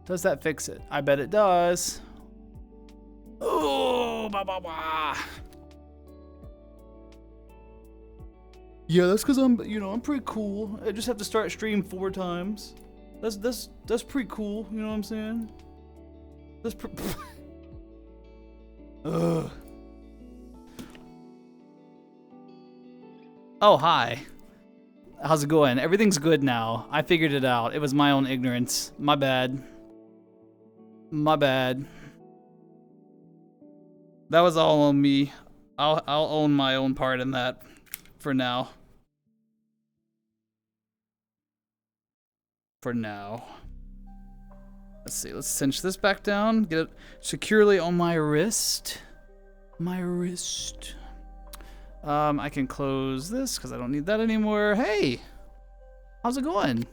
Does that fix it? I bet it does. Oh, bah, bah, bah. Yeah, that's because I'm pretty cool. I just have to start stream 4 times. That's pretty cool. You know what I'm saying? That's Ugh. Oh, hi. How's it going? Everything's good now. I figured it out. It was my own ignorance. My bad. My bad. That was all on me. I'll own my own part in that for now. For now. Let's see. Let's cinch this back down. Get it securely on my wrist. My wrist. I can close this because I don't need that anymore. Hey, how's it going?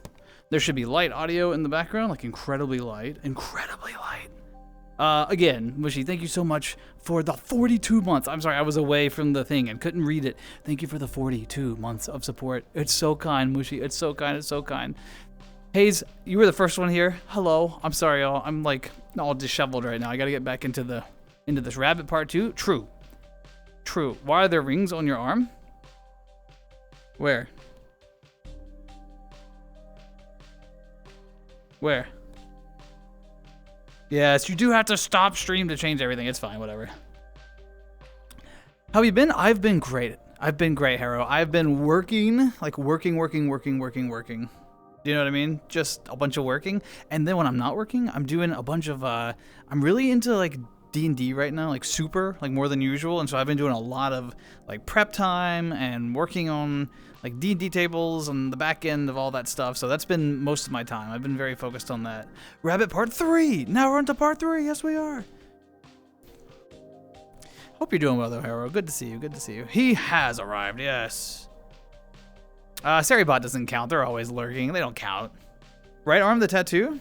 There should be light audio in the background, like incredibly light. Incredibly light. Again, Mushy, thank you so much for the 42 months. I'm sorry, I was away from the thing and couldn't read it. Thank you for the 42 months of support. It's so kind, Mushy. It's so kind. It's so kind. Hayes, you were the first one here. Hello. I'm sorry, y'all. I'm like all disheveled right now. I gotta get back into this rabbit part too. True. True. Why are there rings on your arm? Where? Where? Yes, you do have to stop stream to change everything. It's fine, whatever. How have you been? I've been great. I've been great, Harrow. I've been working, like working. Do you know what I mean? Just a bunch of working. And then when I'm not working, I'm doing a bunch of, I'm really into like D&D right now, like super, like more than usual. And so I've been doing a lot of like prep time and working on like D&D tables and the back end of all that stuff. So that's been most of my time. I've been very focused on that. Rabbit part 3. Now we're on to part 3. Yes, we are. Hope you're doing well though, Harrow. Good to see you. Good to see you. He has arrived. Yes. Saribot doesn't count. They're always lurking. They don't count. Right arm, the tattoo?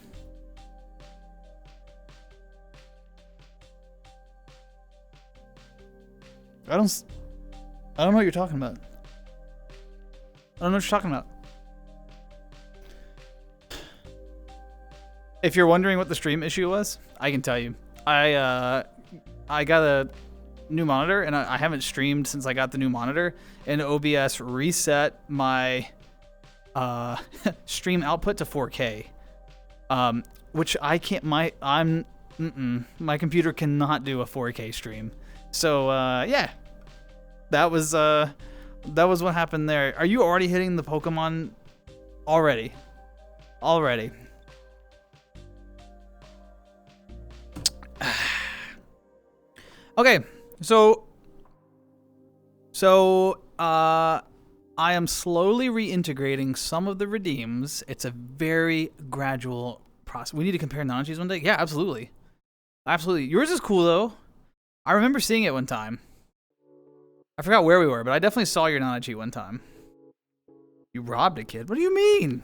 I don't know what you're talking about. I don't know what you're talking about. If you're wondering what the stream issue was, I can tell you. I got a new monitor, and I haven't streamed since I got the new monitor, and OBS reset my stream output to 4K, which I can't. My computer cannot do a 4K stream. So yeah, that was what happened there. Are you already hitting the Pokemon already? Okay, so I am slowly reintegrating some of the redeems. It's a very gradual process. We need to compare Nanachis one day. Yeah, absolutely. Yours is cool though. I remember seeing it one time. I forgot where we were, but I definitely saw your Nanachi one time. You robbed a kid? What do you mean?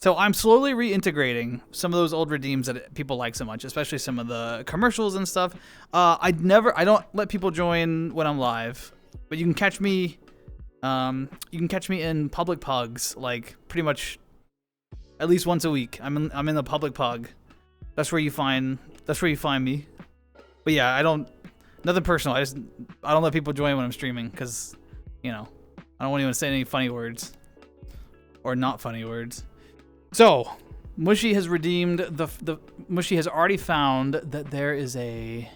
So I'm slowly reintegrating some of those old redeems that people like so much, especially some of the commercials and stuff. I don't let people join when I'm live, but you can catch me. You can catch me in public pugs, like pretty much at least once a week. I'm in the public pug. That's where you find me. But yeah, nothing personal. I don't let people join when I'm streaming because, I don't want anyone to say any funny words or not funny words. So, Mushy has redeemed Mushy has already found that there is a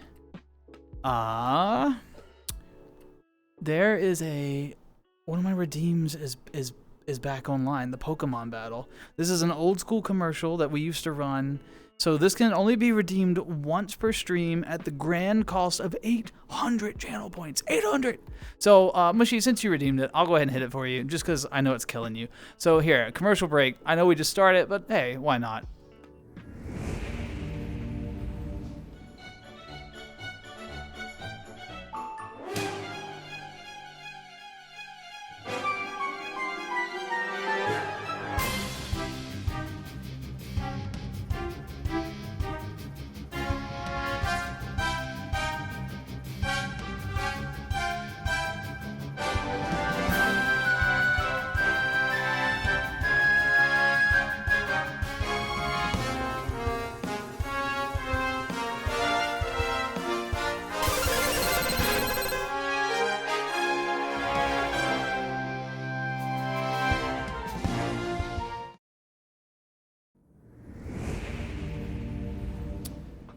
one of my redeems is back online, the Pokemon battle. This is an old school commercial that we used to run. So this can only be redeemed once per stream at the grand cost of 800 channel points. 800! So, Mushy, since you redeemed it, I'll go ahead and hit it for you, just because I know it's killing you. So here, commercial break. I know we just started, but hey, why not?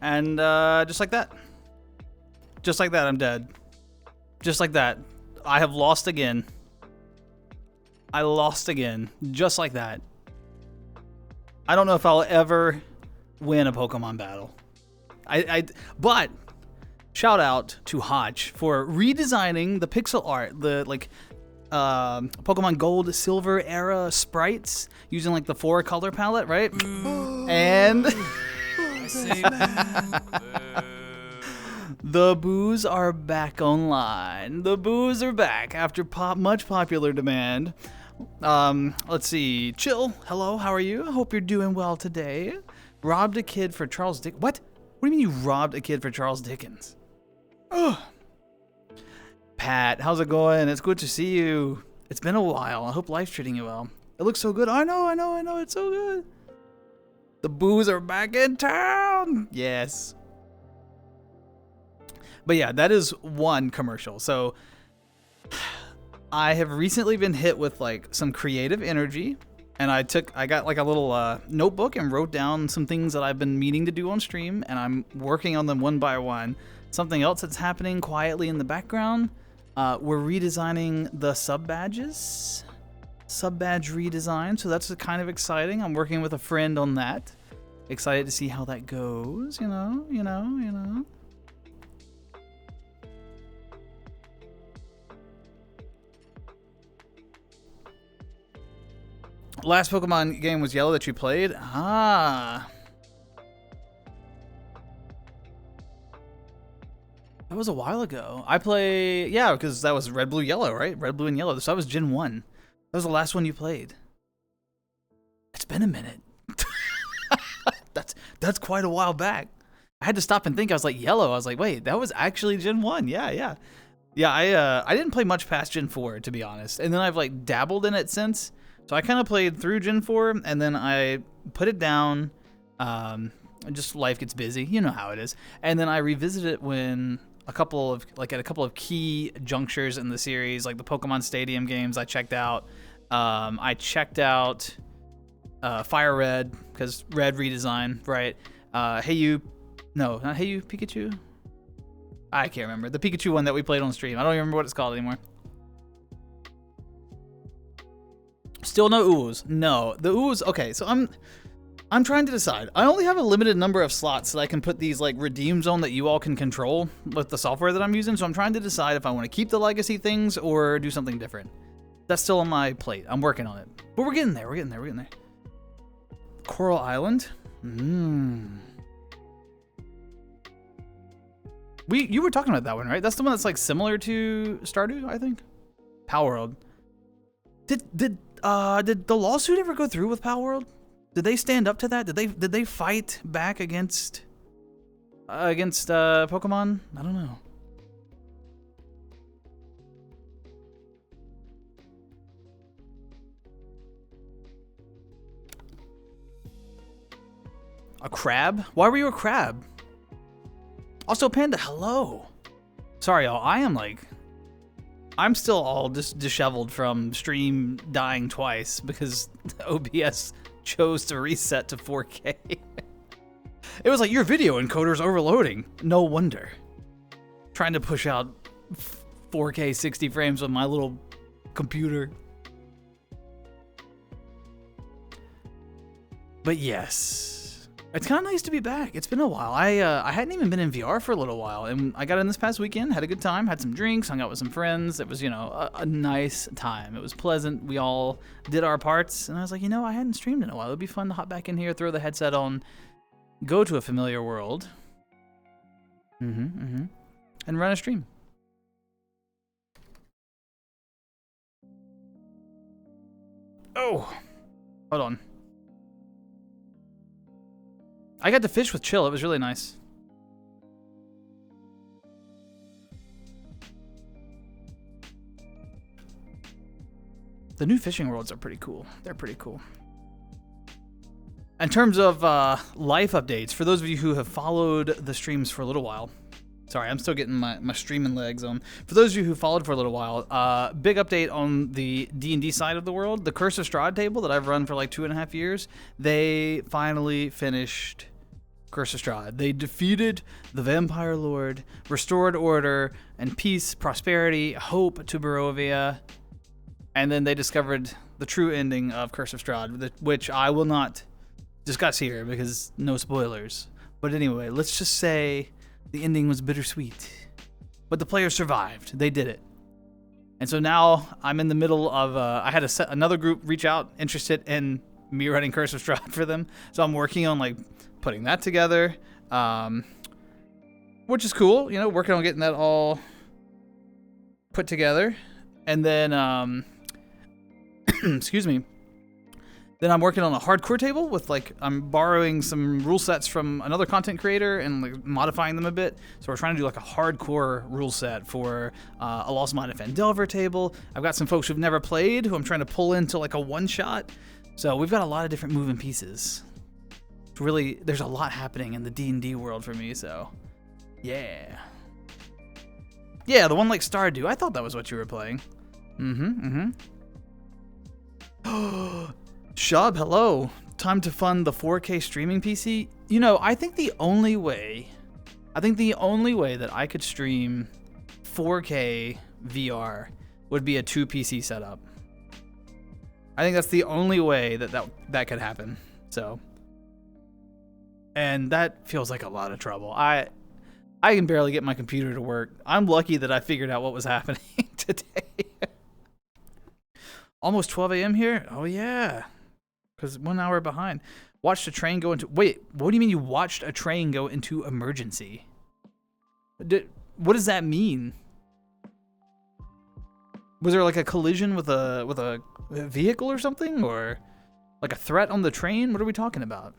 And just like that. Just like that, I'm dead. Just like that. I have lost again. I lost again. Just like that. I don't know if I'll ever win a Pokemon battle. But shout out to Hodge for redesigning the pixel art, the Pokemon Gold, Silver era sprites using like the 4-color palette, right? And the boos are back online. The boos are back after much popular demand. Let's see. Chill. Hello. How are you? I hope you're doing well today. Robbed a kid for Charles Dickens. What? What do you mean you robbed a kid for Charles Dickens? Ugh. Pat, how's it going? It's good to see you. It's been a while. I hope life's treating you well. It looks so good. I know. It's so good. The boos are back in town. Yes. But yeah, that is one commercial. So I have recently been hit with like some creative energy, and I got like a little notebook and wrote down some things that I've been meaning to do on stream, and I'm working on them one by one. Something else that's happening quietly in the background, we're redesigning the sub badges, sub badge redesign, so that's kind of exciting. I'm working with a friend on that. Excited to see how that goes, you know. Last Pokemon game was Yellow that you played? Ah. That was a while ago. Yeah, because that was Red, Blue, Yellow, right? Red, Blue, and Yellow. So that was Gen 1. That was the last one you played. It's been a minute. That's quite a while back. I had to stop and think. I was like, Yellow. I was like, wait, that was actually Gen 1. Yeah. Yeah, I didn't play much past Gen 4, to be honest. And then I've like dabbled in it since. So I kind of played through Gen 4, and then I put it down. Just life gets busy, you know how it is. And then I revisited it when at a couple of key junctures in the series, like the Pokemon Stadium games. I checked out. I checked out Fire Red, because Red redesign, right? Hey You, no, not Hey You Pikachu. I can't remember the Pikachu one that we played on stream. I don't even remember what it's called anymore. Still no ooze. No, the ooze. Okay, so I'm trying to decide. I only have a limited number of slots that I can put these like redeem zone that you all can control with the software that I'm using. So I'm trying to decide if I want to keep the legacy things or do something different. That's still on my plate. I'm working on it, but we're getting there. We're getting there. Coral Island. You were talking about that one, right? That's the one that's like similar to Stardew, I think. Power World. Did the lawsuit ever go through with Power World? Did they stand up to that? Did they fight back against Pokemon? I don't know. A crab? Why were you a crab? Also, Panda, hello. Sorry, y'all. I'm still all just disheveled from stream dying twice because OBS chose to reset to 4K. It was like, your video encoder's overloading. No wonder. Trying to push out 4K 60 frames with my little computer. But yes. It's kind of nice to be back. It's been a while. I hadn't even been in VR for a little while, and I got in this past weekend, had a good time, had some drinks, hung out with some friends. It was, a nice time. It was pleasant. We all did our parts, and I was like, I hadn't streamed in a while. It would be fun to hop back in here, throw the headset on, go to a familiar world, and run a stream. Oh, hold on. I got to fish with Chill. It was really nice. The new fishing worlds are pretty cool. They're pretty cool. In terms of life updates, for those of you who have followed the streams for a little while, sorry, I'm still getting my streaming legs on. For those of you who followed for a little while, big update on the D&D side of the world. The Curse of Strahd table that I've run for like 2.5 years, they finally finished Curse of Strahd. They defeated the Vampire Lord, restored order and peace, prosperity, hope to Barovia, and then they discovered the true ending of Curse of Strahd, which I will not discuss here because no spoilers. But anyway, let's just say the ending was bittersweet. But the players survived. They did it. And so now I'm in the middle of, I had another group reach out interested in me running Curse of Strahd for them. So I'm working on like putting that together, which is cool, you know, working on getting that all put together. And then, excuse me, then I'm working on a hardcore table with like, I'm borrowing some rule sets from another content creator and like modifying them a bit. So we're trying to do like a hardcore rule set for a Lost Mine of Phandelver table. I've got some folks who've never played who I'm trying to pull into like a one shot. So we've got a lot of different moving pieces. Really, there's a lot happening in the D&D world for me, so yeah. Yeah, the one like Stardew. I thought that was what you were playing. Shub, hello. Time to fund the 4K streaming PC. You know, I think the only way that I could stream 4K VR would be a 2 PC setup. I think that's the only way that could happen. So, and that feels like a lot of trouble. I can barely get my computer to work. I'm lucky that I figured out what was happening today. Almost 12 a.m. here? Oh yeah. Because 1 hour behind. Watched a train go into... Wait, what do you mean you watched a train go into emergency? What does that mean? Was there like a collision with a vehicle or something? Or like a threat on the train? What are we talking about?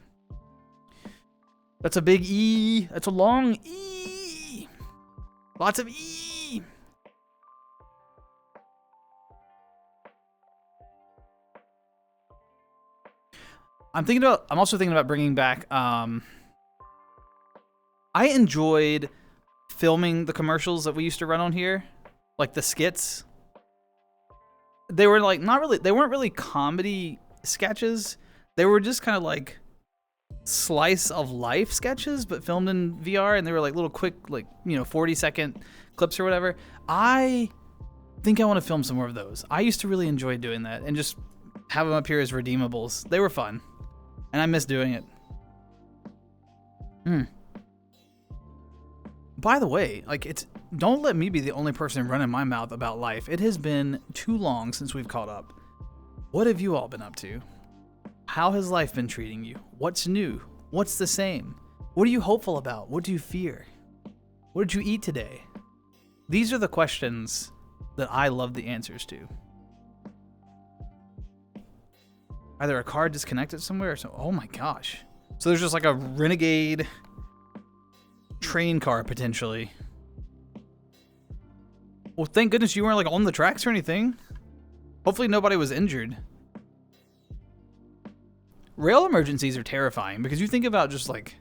That's a big E. That's a long E. Lots of E. I'm also thinking about bringing back, I enjoyed filming the commercials that we used to run on here. Like the skits. They were like, they weren't really comedy sketches. They were just kind of like slice of life sketches, but filmed in VR, and they were like little quick, like, you know, 40-second clips or whatever. I think I want to film some more of those. I used to really enjoy doing that and just have them up here as redeemables. They were fun, and I miss doing it. By the way, like, don't let me be the only person running my mouth about life. It has been too long since we've caught up. What have you all been up to? How has life been treating you? What's new? What's the same? What are you hopeful about? What do you fear? What did you eat today? These are the questions that I love the answers to. Are there a car disconnected somewhere? Oh my gosh. So there's just like a renegade train car potentially. Well, thank goodness you weren't like on the tracks or anything. Hopefully nobody was injured. Rail emergencies are terrifying because you think about just like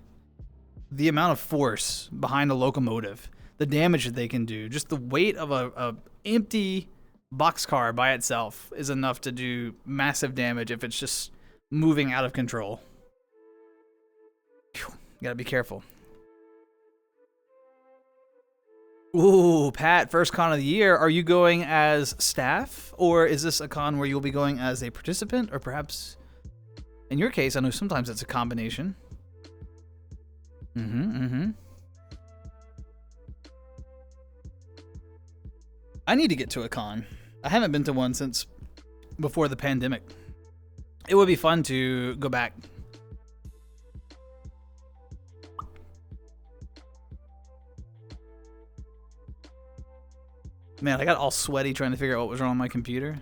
the amount of force behind a locomotive, the damage that they can do. Just the weight of a empty boxcar by itself is enough to do massive damage if it's just moving out of control. Whew, you gotta be careful. Ooh, Pat, first con of the year. Are you going as staff, or is this a con where you'll be going as a participant, or perhaps, in your case, I know sometimes it's a combination. I need to get to a con. I haven't been to one since before the pandemic. It would be fun to go back. Man, I got all sweaty trying to figure out what was wrong with my computer.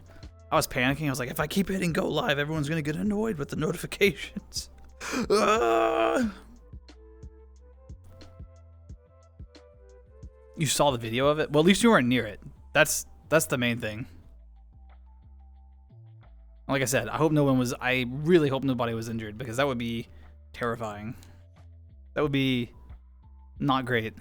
I was panicking. I was like, if I keep hitting go live, everyone's going to get annoyed with the notifications. You saw the video of it? Well, at least you weren't near it. That's the main thing. Like I said, I really hope nobody was injured, because that would be terrifying. That would be not great.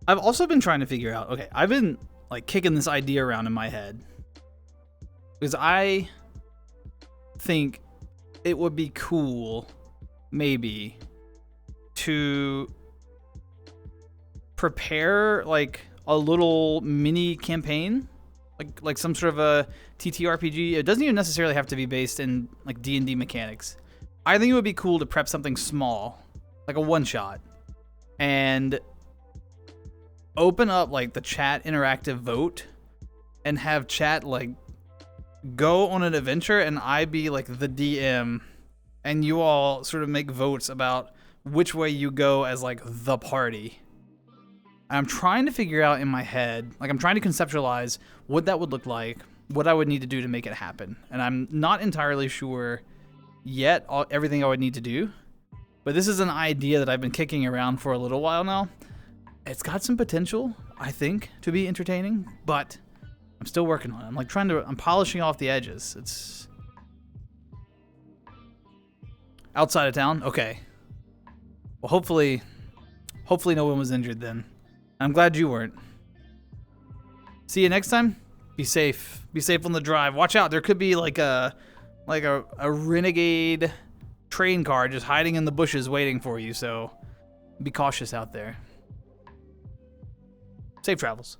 I've also been trying to figure out, okay, I've been like kicking this idea around in my head because I think it would be cool maybe to prepare like a little mini campaign, like some sort of a TTRPG. It doesn't even necessarily have to be based in like D&D mechanics. I think it would be cool to prep something small, like a one-shot, and open up like the chat interactive vote and have chat like go on an adventure and I be like the DM and you all sort of make votes about which way you go as like the party. I'm trying to figure out in my head, like I'm trying to conceptualize what that would look like, what I would need to do to make it happen. And I'm not entirely sure yet everything I would need to do, but this is an idea that I've been kicking around for a little while now. It's got some potential, I think, to be entertaining, but I'm still working on it. I'm like I'm polishing off the edges. It's outside of town. Okay. Well, hopefully no one was injured then. I'm glad you weren't. See you next time. Be safe. Be safe on the drive. Watch out. There could be like a renegade train car just hiding in the bushes waiting for you. So be cautious out there. Safe travels.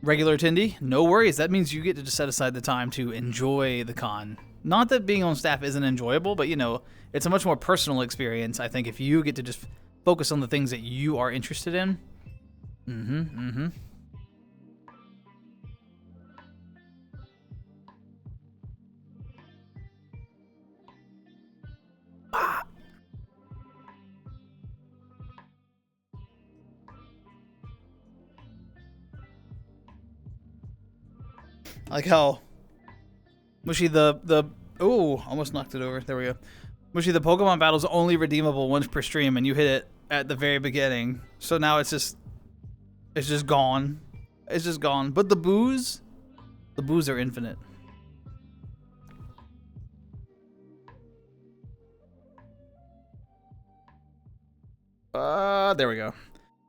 Regular attendee, no worries. That means you get to just set aside the time to enjoy the con. Not that being on staff isn't enjoyable, but you know, it's a much more personal experience, I think, if you get to just focus on the things that you are interested in. I like how Mushy oh, almost knocked it over. There we go. Mushy, the Pokemon battle is only redeemable once per stream, and you hit it at the very beginning. So now it's just gone. It's just gone. But the boos are infinite. There we go.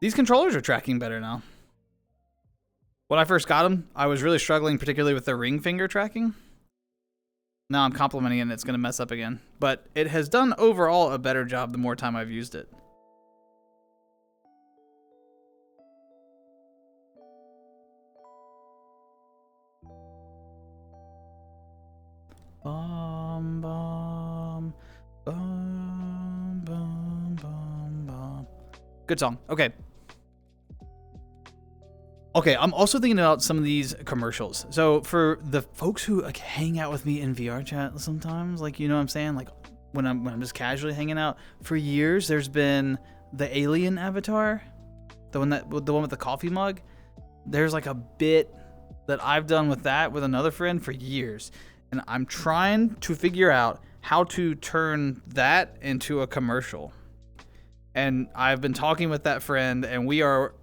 These controllers are tracking better now. When I first got them, I was really struggling, particularly with the ring finger tracking. Now I'm complimenting it and it's going to mess up again. But it has done overall a better job the more time I've used it. Bum, bum, bum, bum, bum, bum. Good song. Okay. Okay, I'm also thinking about some of these commercials. So for the folks who like hang out with me in VR chat sometimes, like, you know what I'm saying? Like when I'm just casually hanging out, for years there's been the alien avatar, the one with the coffee mug. There's like a bit that I've done with that with another friend for years. And I'm trying to figure out how to turn that into a commercial. And I've been talking with that friend, and we are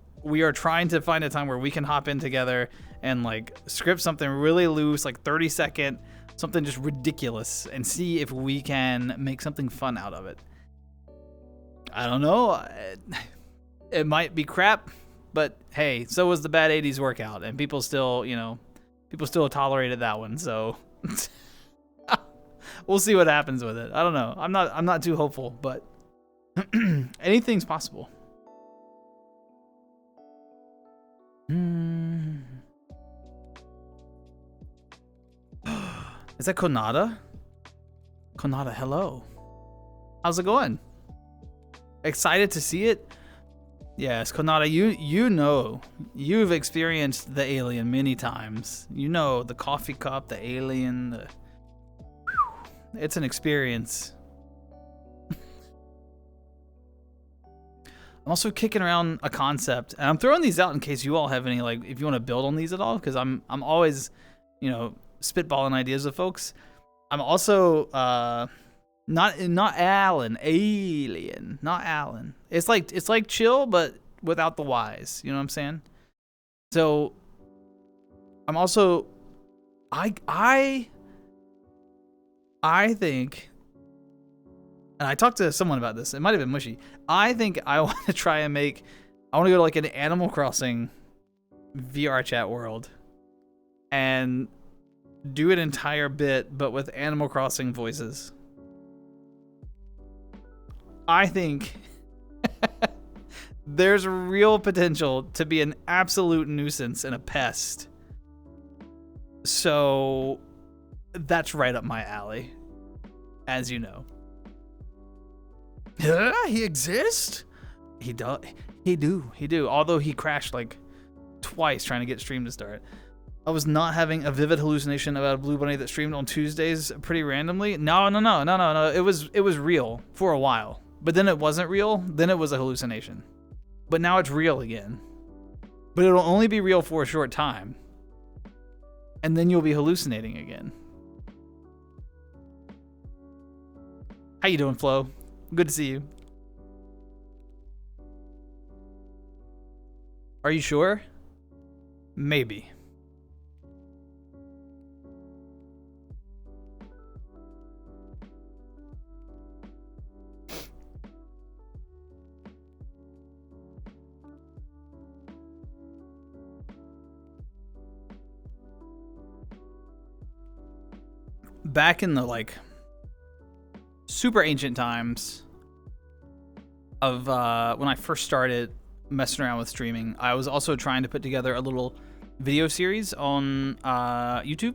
trying to find a time where we can hop in together and like script something really loose, like 30-second, something just ridiculous, and see if we can make something fun out of it. I don't know. It might be crap, but hey, so was the bad 80s workout, and people still tolerated that one. So we'll see what happens with it. I don't know. I'm not too hopeful, but anything's possible. Is that Konada? Konada, hello. How's it going? Excited to see it? Yes, Konada, you know, you've experienced the alien many times. You know, the coffee cup, the alien, it's an experience. I'm also kicking around a concept, and I'm throwing these out in case you all have any, like, if you want to build on these at all, because I'm always, you know, spitballing ideas with folks. I'm also not Alan, alien, not Alan. It's like chill, but without the Y's. You know what I'm saying? So I'm also I I think, and I talked to someone about this, it might have been Mushy. I think I want to try and I want to go to like an Animal Crossing VR chat world and do an entire bit, but with Animal Crossing voices. I think there's real potential to be an absolute nuisance and a pest. So that's right up my alley, as you know. Yeah, he exists? He does. He do. Although he crashed like twice trying to get stream to start. I was not having a vivid hallucination about a blue bunny that streamed on Tuesdays pretty randomly. No. It was real for a while. But then it wasn't real. Then it was a hallucination. But now it's real again. But it'll only be real for a short time. And then you'll be hallucinating again. How you doing, Flo? Good to see you. Are you sure? Maybe. Back in the like super ancient times of when I first started messing around with streaming, I was also trying to put together a little video series on YouTube.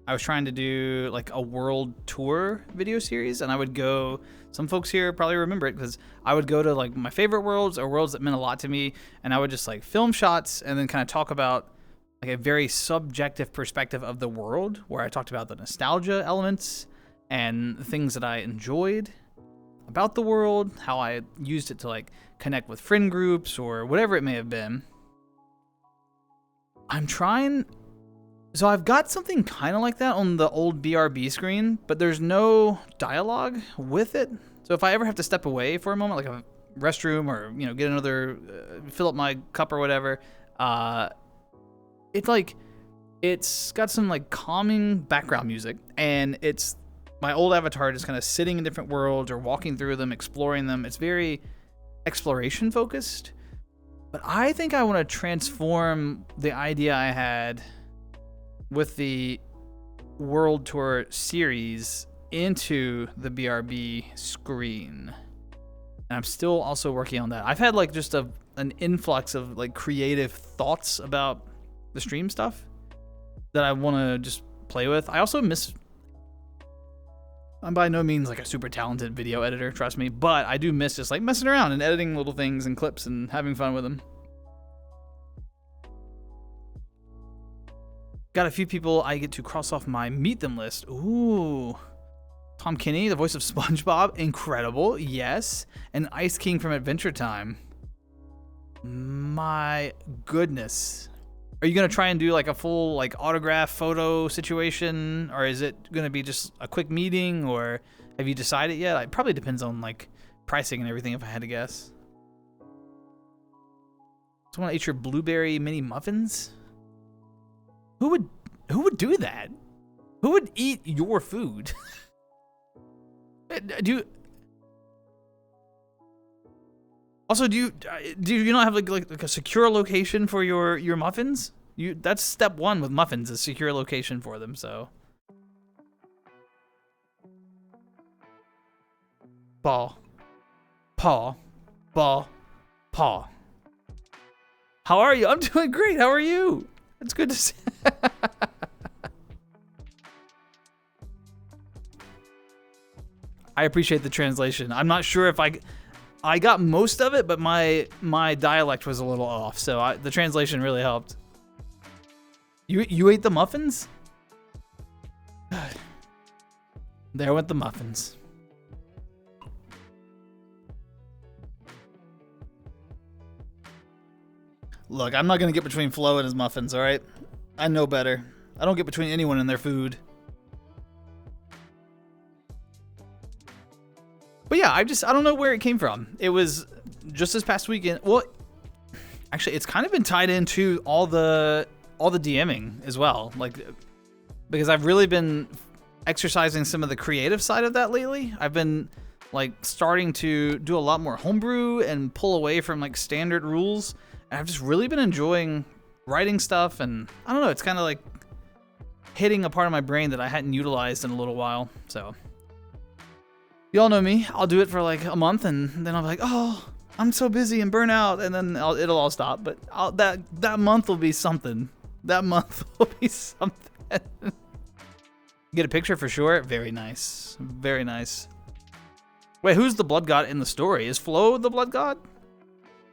I was trying to do like a world tour video series, and I would go, some folks here probably remember it, because I would go to like my favorite worlds or worlds that meant a lot to me, and I would just like film shots and then kind of talk about like a very subjective perspective of the world, where I talked about the nostalgia elements and things that I enjoyed about the world, how I used it to like connect with friend groups or whatever it may have been. So I've got something kind of like that on the old BRB screen, but there's no dialogue with it. So if I ever have to step away for a moment, like a restroom or, you know, get another, fill up my cup or whatever, it's got some like calming background music, and it's my old avatar just kind of sitting in different worlds or walking through them, exploring them. It's very exploration focused, but I think I want to transform the idea I had with the World Tour series into the BRB screen. And I'm still also working on that. I've had like just an influx of like creative thoughts about the stream stuff that I want to just play with. I also I'm by no means like a super talented video editor, trust me, but I do miss just like messing around and editing little things and clips and having fun with them. Got a few people I get to cross off my meet them list. Ooh. Tom Kenny, the voice of SpongeBob, incredible, yes. And Ice King from Adventure Time. My goodness. Are you gonna try and do like a full like autograph photo situation, or is it gonna be just a quick meeting, or have you decided yet? It probably depends on like pricing and everything, if I had to guess. Someone ate your blueberry mini muffins? Who would do that? Who would eat your food? Also, do you not have like a secure location for your muffins? That's step one with muffins, is secure location for them. So, paw. How are you? I'm doing great. How are you? It's good to see. I appreciate the translation. I'm not sure if I got most of it, but my dialect was a little off, so the translation really helped. You ate the muffins? There went the muffins. Look, I'm not gonna get between Flo and his muffins, all right? I know better. I don't get between anyone and their food. But yeah, I don't know where it came from. It was just this past weekend. Well, actually, it's kind of been tied into all the DMing as well. Like, because I've really been exercising some of the creative side of that lately. I've been like starting to do a lot more homebrew and pull away from like standard rules. And I've just really been enjoying writing stuff, and I don't know, it's kind of like hitting a part of my brain that I hadn't utilized in a little while. So y'all know me. I'll do it for like a month, and then I'll be like, oh, I'm so busy and burn out, and then it'll all stop. But that month will be something. That month will be something. Get a picture for sure. Very nice. Very nice. Wait, who's the blood god in the story? Is Flo the blood god?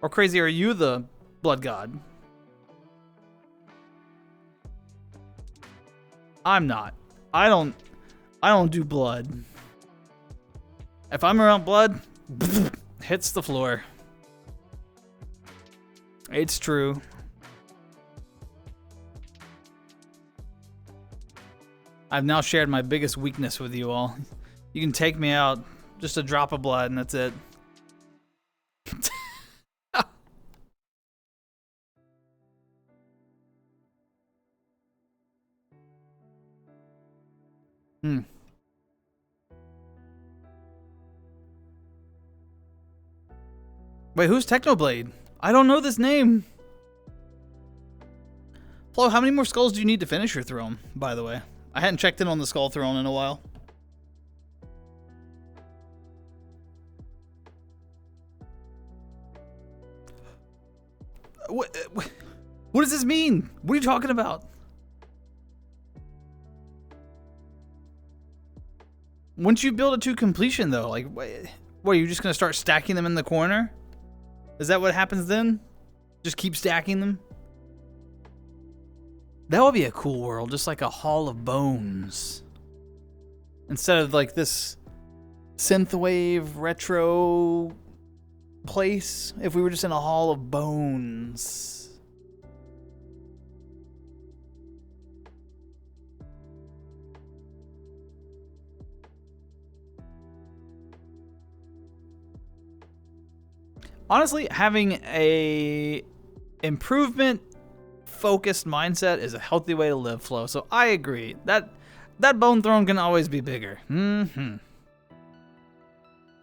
Or Crazy, are you the blood god? I'm not. I don't do blood. If I'm around blood, hits the floor. It's true. I've now shared my biggest weakness with you all. You can take me out, just a drop of blood, and that's it. Wait, who's Technoblade? I don't know this name. Flo, how many more skulls do you need to finish your throne, by the way? I hadn't checked in on the skull throne in a while. What does this mean? What are you talking about? Once you build it to completion, though, like, what, are you just going to start stacking them in the corner? Is that what happens then? Just keep stacking them? That would be a cool world, just like a Hall of Bones. Instead of like this synthwave retro place, if we were just in a Hall of Bones. Honestly, having a improvement focused mindset is a healthy way to live, Flo. So I agree. That bone throne can always be bigger. Live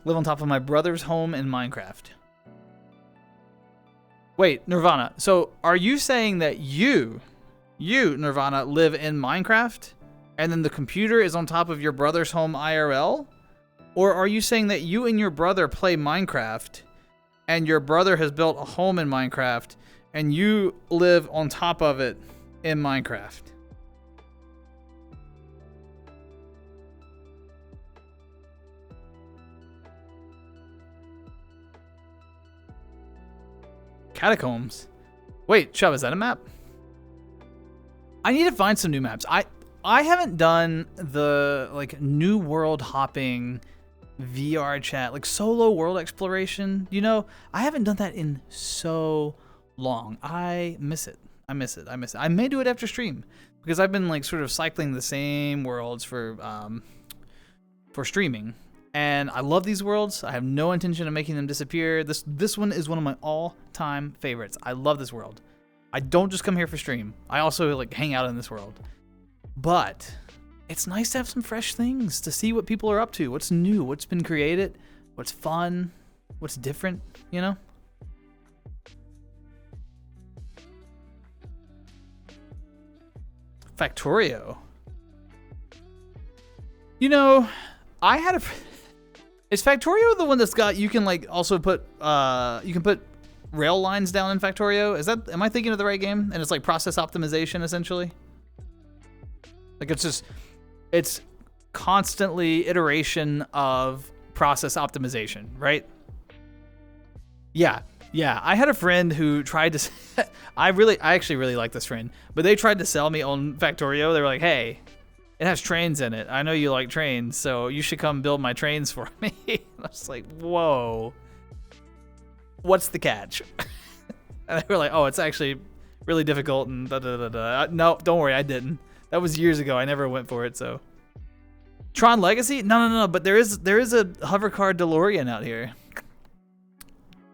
on top of my brother's home in Minecraft. Wait, Nirvana. So are you saying that you, Nirvana, live in Minecraft and then the computer is on top of your brother's home IRL? Or are you saying that you and your brother play Minecraft and your brother has built a home in Minecraft and you live on top of it in Minecraft? Catacombs. Wait, Chubb, is that a map? I need to find some new maps. I haven't done the like new world hopping VR chat, like solo world exploration. You know, I haven't done that in so long. I miss it. I miss it. I may do it after stream because I've been like sort of cycling the same worlds for streaming. And I love these worlds. I have no intention of making them disappear. This one is one of my all-time favorites. I love this world. I don't just come here for stream. I also like hang out in this world. But it's nice to have some fresh things, to see what people are up to, what's new, what's been created, what's fun, what's different, you know? Factorio. You know, I had a... Is Factorio the one that's got, you can like also put, you can put rail lines down in Factorio? Is that, am I thinking of the right game? And it's like process optimization essentially? Like it's just, it's constantly iteration of process optimization, right? Yeah. I had a friend who tried to, I actually really like this friend, but they tried to sell me on Factorio. They were like, hey, it has trains in it. I know you like trains, so you should come build my trains for me. I was like, whoa, what's the catch? And they were like, oh, it's actually really difficult and da-da-da-da. No, don't worry, I didn't. That was years ago. I never went for it, so. Tron Legacy? No, but there is a hovercar DeLorean out here.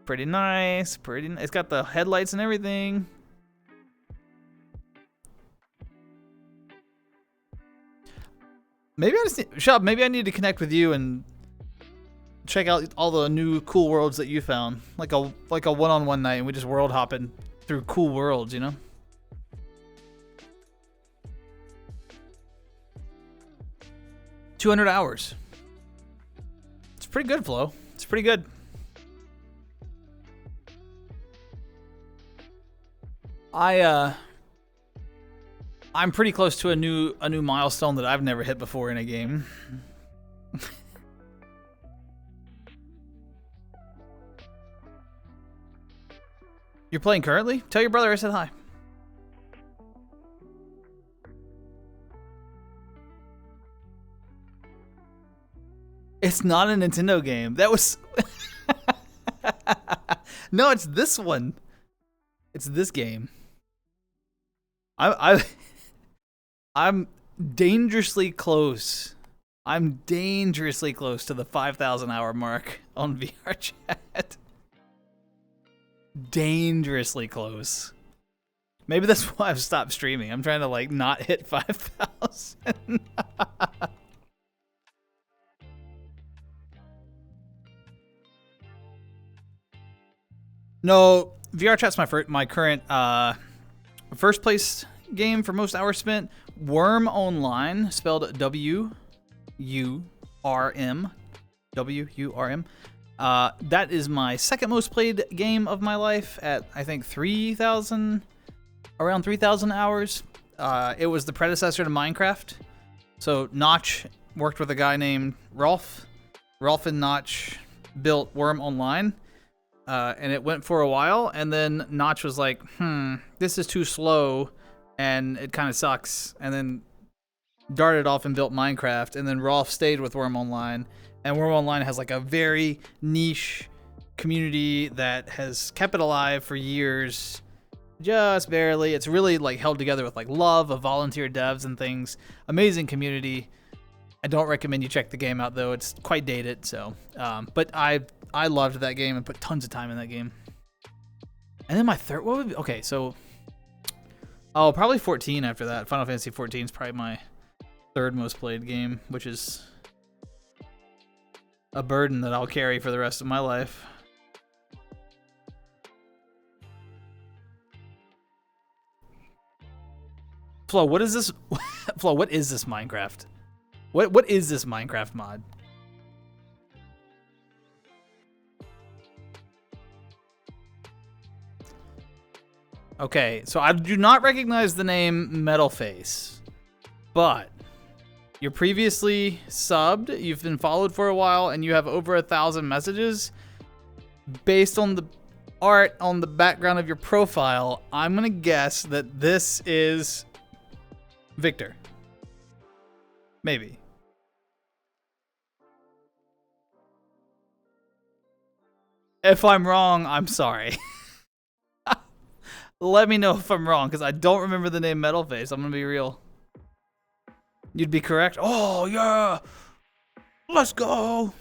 Pretty nice, it's got the headlights and everything. Maybe I just Shub, maybe I need to connect with you and check out all the new cool worlds that you found. Like a one-on-one night and we just world hopping through cool worlds, you know? $200 hours. It's pretty good, Flo. It's pretty good. I'm pretty close to a new milestone that I've never hit before in a game. You're playing currently? Tell your brother I said hi. It's not a Nintendo game. That was... No, it's this one. It's this game. I'm dangerously close. I'm dangerously close to the 5,000 hour mark on VR chat. Dangerously close. Maybe that's why I've stopped streaming. I'm trying to like not hit 5,000. No, VR chat's my current first place game for most hours spent. Worm Online, spelled W-U-R-M. W-U-R-M. That is my second most played game of my life at, I think, around 3,000 hours. It was the predecessor to Minecraft. So Notch worked with a guy named Rolf. Rolf and Notch built Worm Online. And it went for a while, and then Notch was like, this is too slow, and it kind of sucks, and then darted off and built Minecraft, and then Rolf stayed with Worm Online, and Worm Online has like a very niche community that has kept it alive for years, just barely. It's really like held together with like love of volunteer devs and things. Amazing community. I don't recommend you check the game out though. It's quite dated, so. But I loved that game and put tons of time in that game. And then my third, what would be, okay, so, oh, probably 14 after that. Final Fantasy 14 is probably my third most played game, which is a burden that I'll carry for the rest of my life. Flo, what is this? Flo, what is this Minecraft? What is this Minecraft mod? Okay, so I do not recognize the name Metalface, but you're previously subbed, you've been followed for a while, and you have over 1,000 messages. Based on the art on the background of your profile, I'm gonna guess that this is Victor. Maybe. If I'm wrong, I'm sorry. Let me know if I'm wrong, because I don't remember the name Metalface. I'm going to be real. You'd be correct? Oh, yeah! Let's go!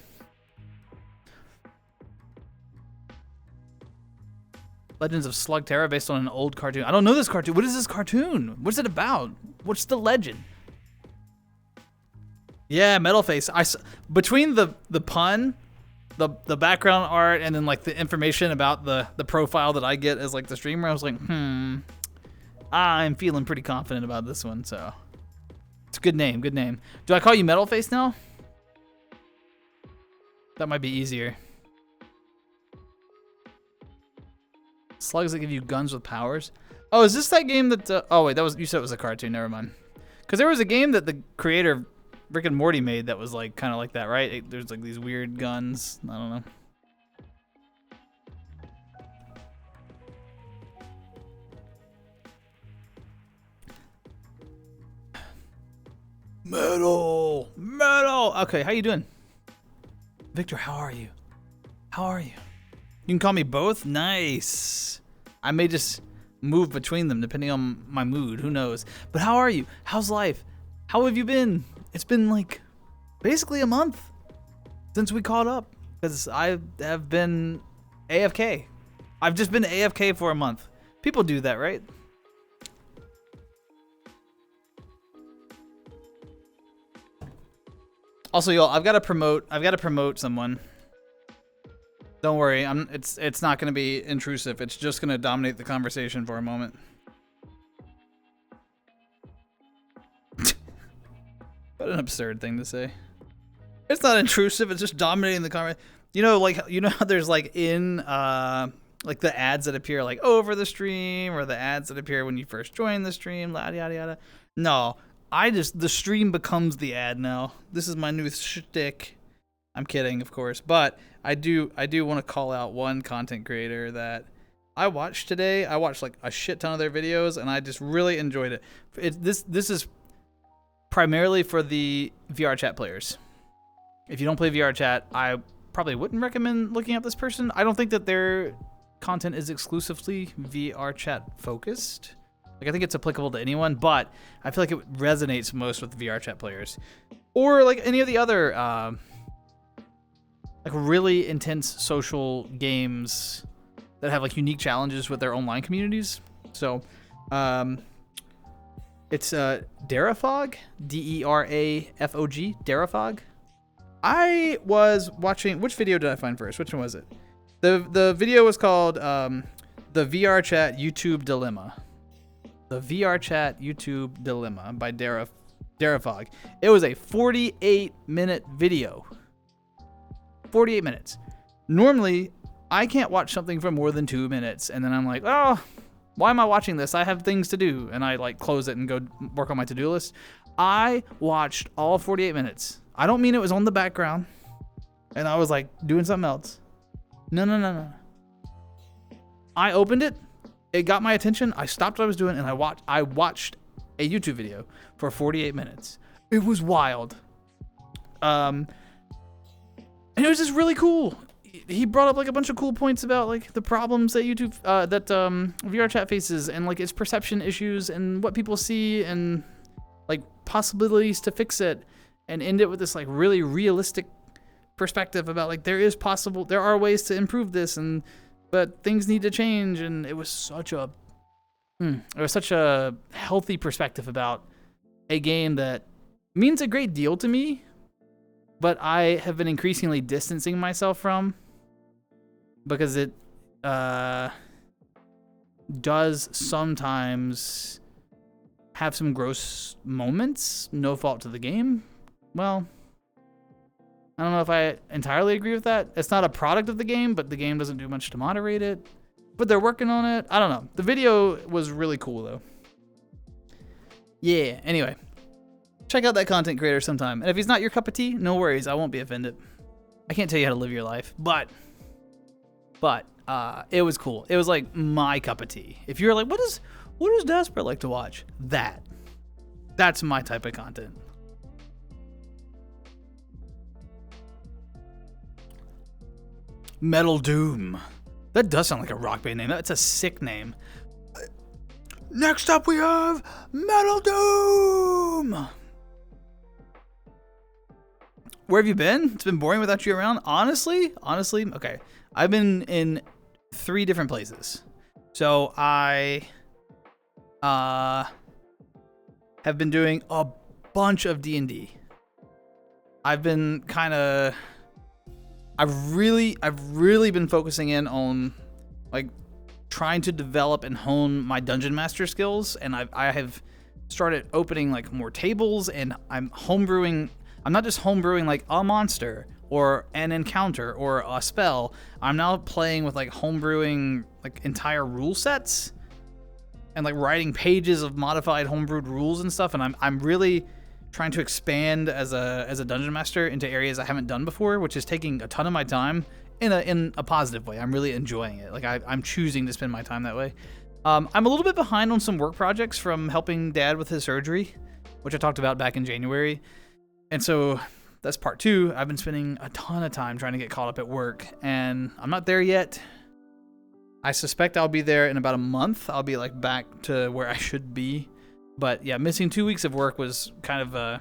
Legends of Slugterra based on an old cartoon. I don't know this cartoon. What is this cartoon? What's it about? What's the legend? Yeah, Metalface. Between the pun, the background art, and then like the information about the profile that I get as like the streamer, I was like, I'm feeling pretty confident about this one. So it's a good name. Good name. Do I call you Metalface now? That might be easier. Slugs that give you guns with powers. Oh, is this that game that? Oh wait, you said it was a cartoon. Never mind. Because there was a game that the creator of Rick and Morty made that was like kind of like that, right? There's like these weird guns. I don't know. Metal. Okay, how you doing, Victor? How are you? How are you? You can call me both. Nice. I may just move between them depending on my mood. Who knows? But how are you? How's life? How have you been? It's been like basically a month since we caught up because I have been AFK. I've just been AFK for a month. People do that, right? Also, y'all, I've got to promote someone. Don't worry, it's not going to be intrusive. It's just going to dominate the conversation for a moment. What an absurd thing to say. It's not intrusive. It's just dominating the conversation. You know how there's like in like the ads that appear like over the stream, or the ads that appear when you first join the stream, yada yada yada. No, the stream becomes the ad now. This is my new shtick. I'm kidding, of course, but I do want to call out one content creator that I watched today. I watched like a shit ton of their videos, and I just really enjoyed it. This is primarily for the VR chat players. If you don't play VR chat, I probably wouldn't recommend looking up this person. I don't think that their content is exclusively VR chat focused. Like, I think it's applicable to anyone, but I feel like it resonates most with VR chat players, or like any of the other like really intense social games that have like unique challenges with their online communities. So it's Derafog, D-E-R-A-F-O-G, Derafog. I was watching, which video did I find first? Which one was it? The video was called the VR Chat YouTube Dilemma. The VR Chat YouTube Dilemma by Derafog. It was a 48-minute video. 48 minutes. Normally, I can't watch something for more than 2 minutes, and then I'm like, oh, why am I watching this? I have things to do, and I like close it and go work on my to-do list. I watched all 48 minutes. I don't mean it was on the background, and I was like doing something else. No. I opened it. It got my attention. I stopped what I was doing, and I watched a YouTube video for 48 minutes. It was wild. And it was just really cool. He brought up like a bunch of cool points about like the problems that YouTube, VR chat faces, and like its perception issues, and what people see, and like possibilities to fix it, and end it with this like really realistic perspective about like there are ways to improve this, but things need to change. And it was such a healthy perspective about a game that means a great deal to me, but I have been increasingly distancing myself from, because it does sometimes have some gross moments, no fault to the game. Well, I don't know if I entirely agree with that. It's not a product of the game, but the game doesn't do much to moderate it. But they're working on it. I don't know. The video was really cool, though. Yeah, anyway. Check out that content creator sometime. And if he's not your cup of tea, no worries. I won't be offended. I can't tell you how to live your life, but it was cool. It was like my cup of tea. If you're like, what does daspra like to watch? That's my type of content. Metal Doom. That does sound like a rock band name. That's a sick name. Next up we have Metal Doom. Where have you been? It's been boring without you around. Honestly, okay. I've been in 3 different places. So I have been doing a bunch of D&D. I've really been focusing in on like trying to develop and hone my dungeon master skills, and I have started opening like more tables, and I'm homebrewing. I'm not just homebrewing like a monster or an encounter or a spell. I'm now playing with like homebrewing like entire rule sets and like writing pages of modified homebrewed rules and stuff, and I'm really trying to expand as a dungeon master into areas I haven't done before, which is taking a ton of my time in a positive way. I'm really enjoying it. Like I'm choosing to spend my time that way. I'm a little bit behind on some work projects from helping Dad with his surgery, which I talked about back in January. And so that's part 2. I've been spending a ton of time trying to get caught up at work, and I'm not there yet. I suspect I'll be there in about a month. I'll be like back to where I should be. But yeah, missing 2 weeks of work was kind of a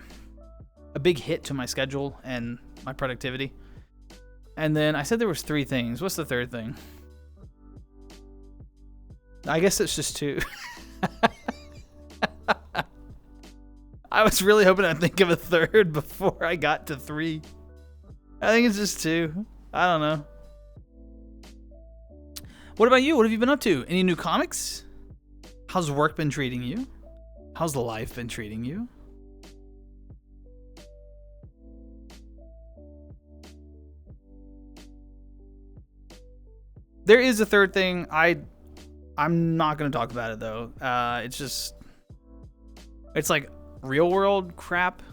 big hit to my schedule and my productivity. And then I said there was 3 things. What's the third thing? I guess it's just 2. I was really hoping I'd think of a third before I got to 3. I think it's just 2. I don't know. What about you? What have you been up to? Any new comics? How's work been treating you? How's life been treating you? There is a third thing. I'm not going to talk about it, though. It's like real world crap.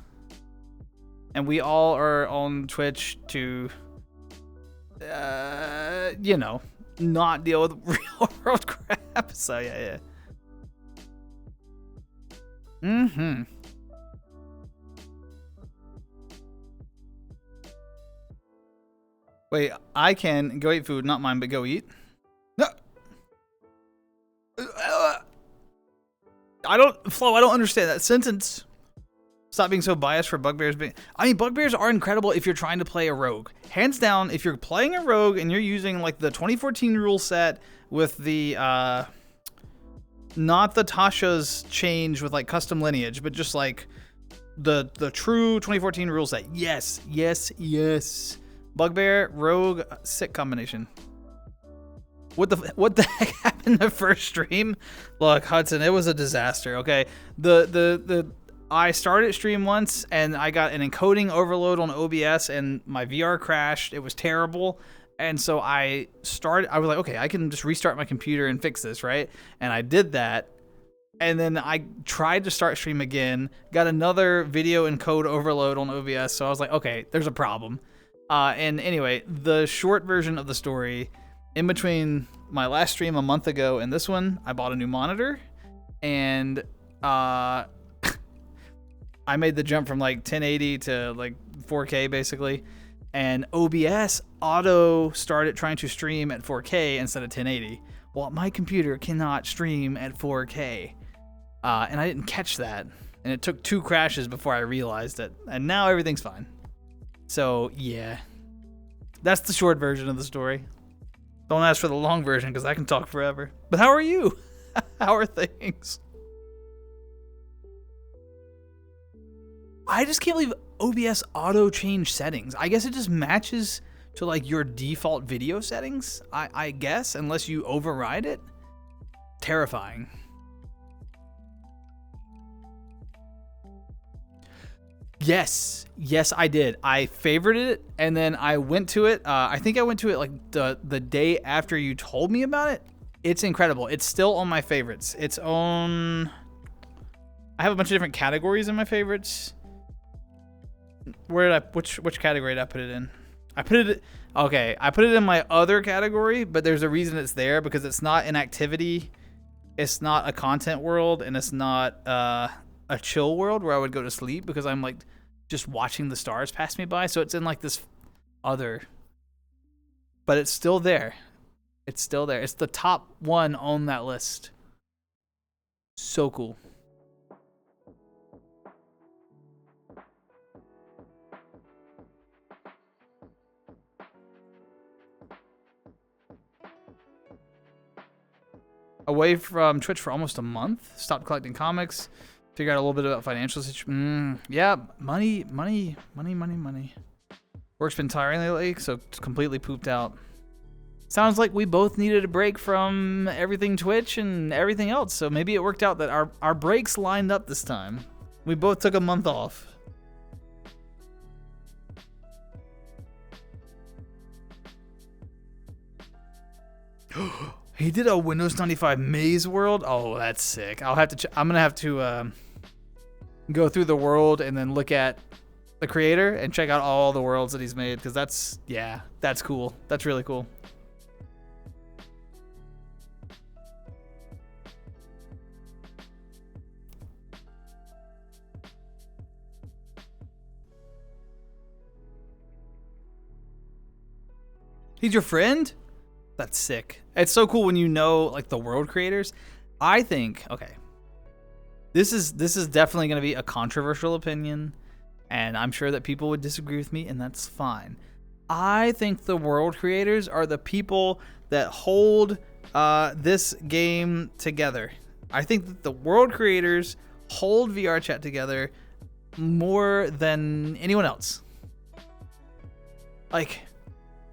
And we all are on Twitch to, you know, not deal with real world crap. So, yeah. Wait, I can go eat food, not mine, but go eat? No. I don't understand that sentence. Stop being so biased for bugbears. I mean, bugbears are incredible if you're trying to play a rogue. Hands down, if you're playing a rogue and you're using like the 2014 rule set with the, not the Tasha's change with like custom lineage, but just like the true 2014 rule set. Yes. Bugbear, rogue, sick combination. What the heck happened the first stream? Look, Hudson, it was a disaster. Okay, I started stream once and I got an encoding overload on OBS and my VR crashed. It was terrible. And so I was like, okay, I can just restart my computer and fix this, right? And I did that. And then I tried to start stream again, got another video encode overload on OBS. So I was like, okay, there's a problem. And anyway, the short version of the story, in between my last stream a month ago and this one, I bought a new monitor and I made the jump from like 1080 to like 4K basically. And OBS auto started trying to stream at 4K instead of 1080. Well, my computer cannot stream at 4K. And I didn't catch that. And it took 2 crashes before I realized it. And now everything's fine. So, yeah. That's the short version of the story. Don't ask for the long version because I can talk forever. But how are you? How are things? I just can't believe OBS auto change settings. I guess it just matches to like your default video settings, I guess, unless you override it. Terrifying. Yes, I did. I favorited it, and then I went to it. I think I went to it like the day after you told me about it. It's incredible. It's still on my favorites. It's on. I have a bunch of different categories in my favorites. Which category did I put it in? I put it in my other category, but there's a reason it's there because it's not an activity, it's not a content world, and it's not a chill world where I would go to sleep because I'm like just watching the stars pass me by. So it's in like this other, but it's still there. It's still there. It's the top one on that list. So cool. Away from Twitch for almost a month. Stopped collecting comics. Figure out a little bit about financial situation. Yeah, money. Work's been tiring lately, so it's completely pooped out. Sounds like we both needed a break from everything Twitch and everything else, so maybe it worked out that our breaks lined up this time. We both took a month off. He did a Windows 95 Maze World. Oh, that's sick. I'm gonna have to go through the world and then look at the creator and check out all the worlds that he's made because that's cool. That's really cool. He's your friend? That's sick. It's so cool when you know like the world creators. I think, okay, this is definitely going to be a controversial opinion, and I'm sure that people would disagree with me, and that's fine. I think the world creators are the people that hold this game together. I think that the world creators hold VR chat together. more than anyone else. Like,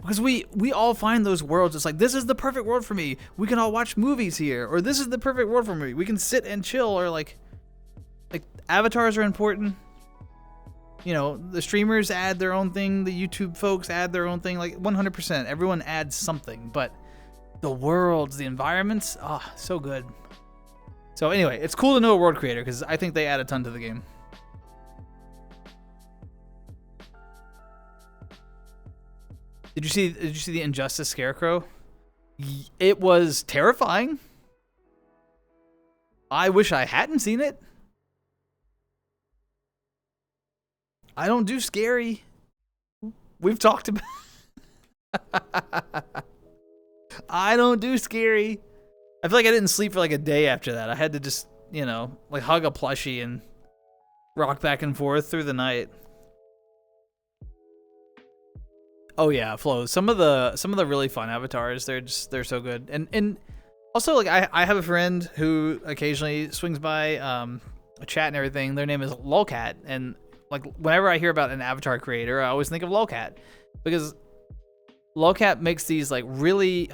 because we all find those worlds. It's like, this is the perfect world for me. We can all watch movies here, or this is the perfect world for me. We can sit and chill, or like avatars are important. You know, the streamers add their own thing. The YouTube folks add their own thing. Like 100%, everyone adds something. But the worlds, the environments, so good. So anyway, it's cool to know a world creator because I think they add a ton to the game. Did you see the Injustice Scarecrow? It was terrifying. I wish I hadn't seen it. I don't do scary. We've talked about I don't do scary. I feel like I didn't sleep for like a day after that. I had to just, you know, like hug a plushie and rock back and forth through the night. Oh yeah, Flo. Some of the really fun avatars, they're so good. And also, like, I have a friend who occasionally swings by a chat and everything. Their name is Lolcat, and like whenever I hear about an avatar creator, I always think of Lolcat because Lolcat makes these like really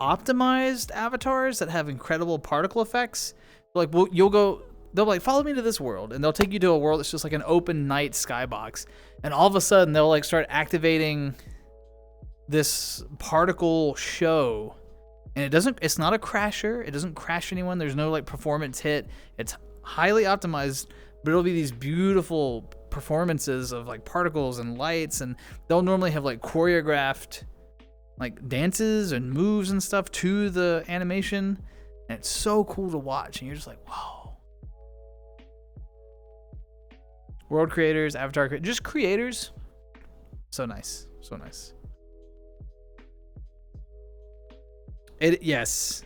optimized avatars that have incredible particle effects. Like they'll be like, follow me to this world, and they'll take you to a world that's just like an open night skybox, and all of a sudden they'll like start activating this particle show, and it's not a crasher. It doesn't crash anyone. There's no like performance hit. It's highly optimized, but it'll be these beautiful performances of like particles and lights, and they'll normally have like choreographed like dances and moves and stuff to the animation, and it's so cool to watch, and you're just like, whoa. World creators, avatar creators, just creators. So nice. So nice. Yes.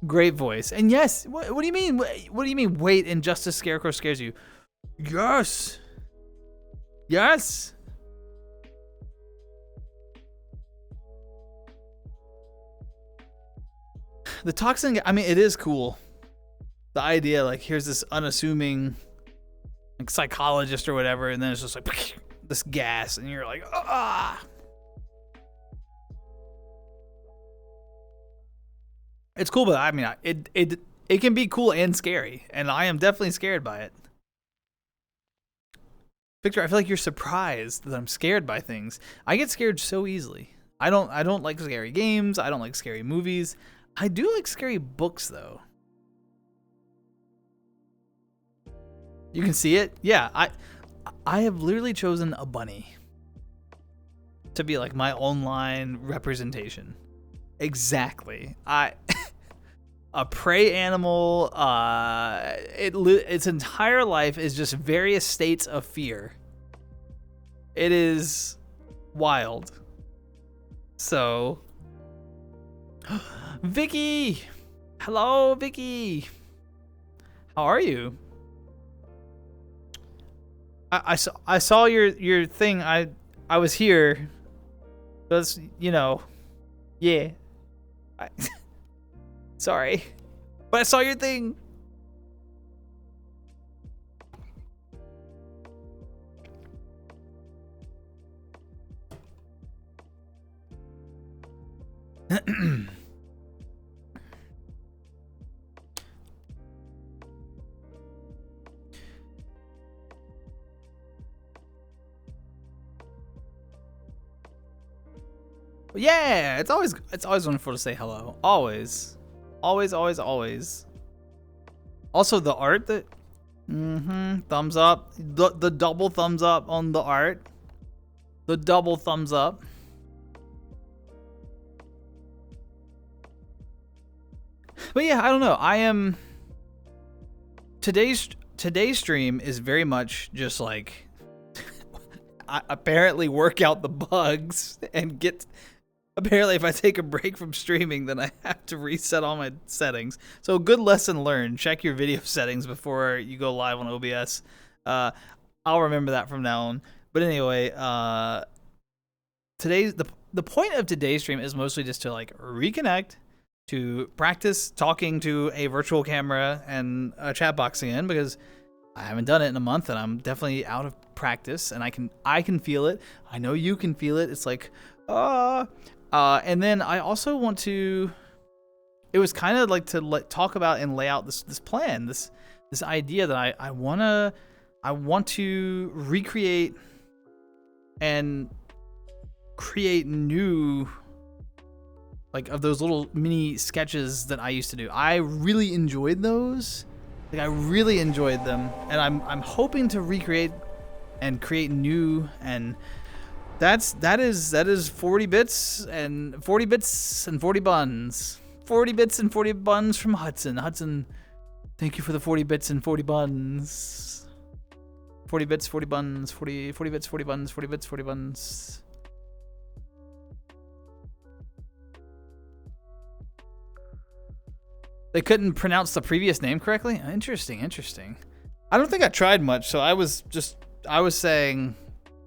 Great voice. And yes, what do you mean? What do you mean wait, Injustice Scarecrow scares you? Yes. Yes. The toxin, I mean, it is cool. The idea, like, here's this unassuming like psychologist or whatever, and then it's just like this gas, and you're like, ah. It's cool, but I mean, it can be cool and scary, and I am definitely scared by it. Victor, I feel like you're surprised that I'm scared by things. I get scared so easily. I don't like scary games. I don't like scary movies. I do like scary books, though. You can see it? Yeah, I have literally chosen a bunny to be like my online representation. Exactly. A prey animal, its entire life is just various states of fear. It is wild. So, Vicky! Hello, Vicky! How are you? I saw your thing. I was here. That's, you know, yeah. Sorry, but I saw your thing. Yeah, it's always wonderful to say hello. Always. Always. Also, the art that thumbs up. The double thumbs up on the art. The double thumbs up. But yeah, I don't know. I am today's stream is very much just like I apparently work out the bugs and get. Apparently, if I take a break from streaming, then I have to reset all my settings. So, good lesson learned. Check your video settings before you go live on OBS. I'll remember that from now on. But anyway, the point of today's stream is mostly just to like reconnect, to practice talking to a virtual camera and a chat box again, because I haven't done it in a month, and I'm definitely out of practice, and I can feel it. I know you can feel it. It's like, and then I also want to. It was kind of like to talk about and lay out this plan, this idea that I want to recreate and create new, like, of those little mini sketches that I used to do. I really enjoyed those. Like, I really enjoyed them, and I'm hoping to recreate and create new, and that is 40 bits and 40 bits and 40 buns. 40 bits and 40 buns from Hudson. Hudson, thank you for the 40 bits and 40 buns. 40 bits, 40 buns, 40 bits, 40 buns, 40 bits, 40 buns. They couldn't pronounce the previous name correctly? Interesting. I don't think I tried much, so I was saying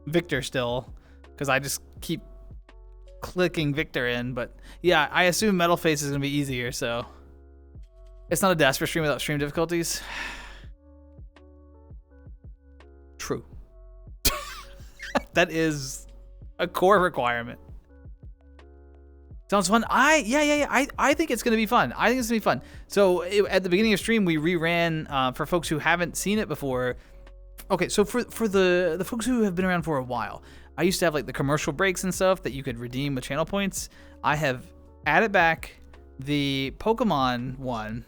Victor still, because I just keep clicking Victor in, but yeah, I assume Metal Face is going to be easier, so it's not a daspra stream without stream difficulties. True. That is a core requirement. Sounds fun. I think it's gonna be fun. So at the beginning of stream, we reran for folks who haven't seen it before. Okay, so for the folks who have been around for a while, I used to have like the commercial breaks and stuff that you could redeem with channel points. I have added back the Pokemon one.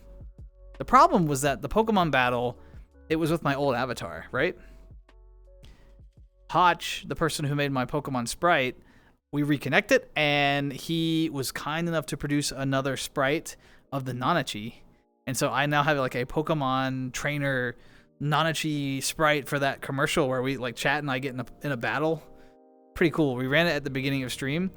The problem was that the Pokemon battle, it was with my old avatar, right? Hotch, the person who made my Pokemon sprite, we reconnected, and he was kind enough to produce another sprite of the Nanachi. And so I now have like a Pokemon trainer Nanachi sprite for that commercial where we like chat and I get in a battle. Pretty cool. We ran it at the beginning of stream.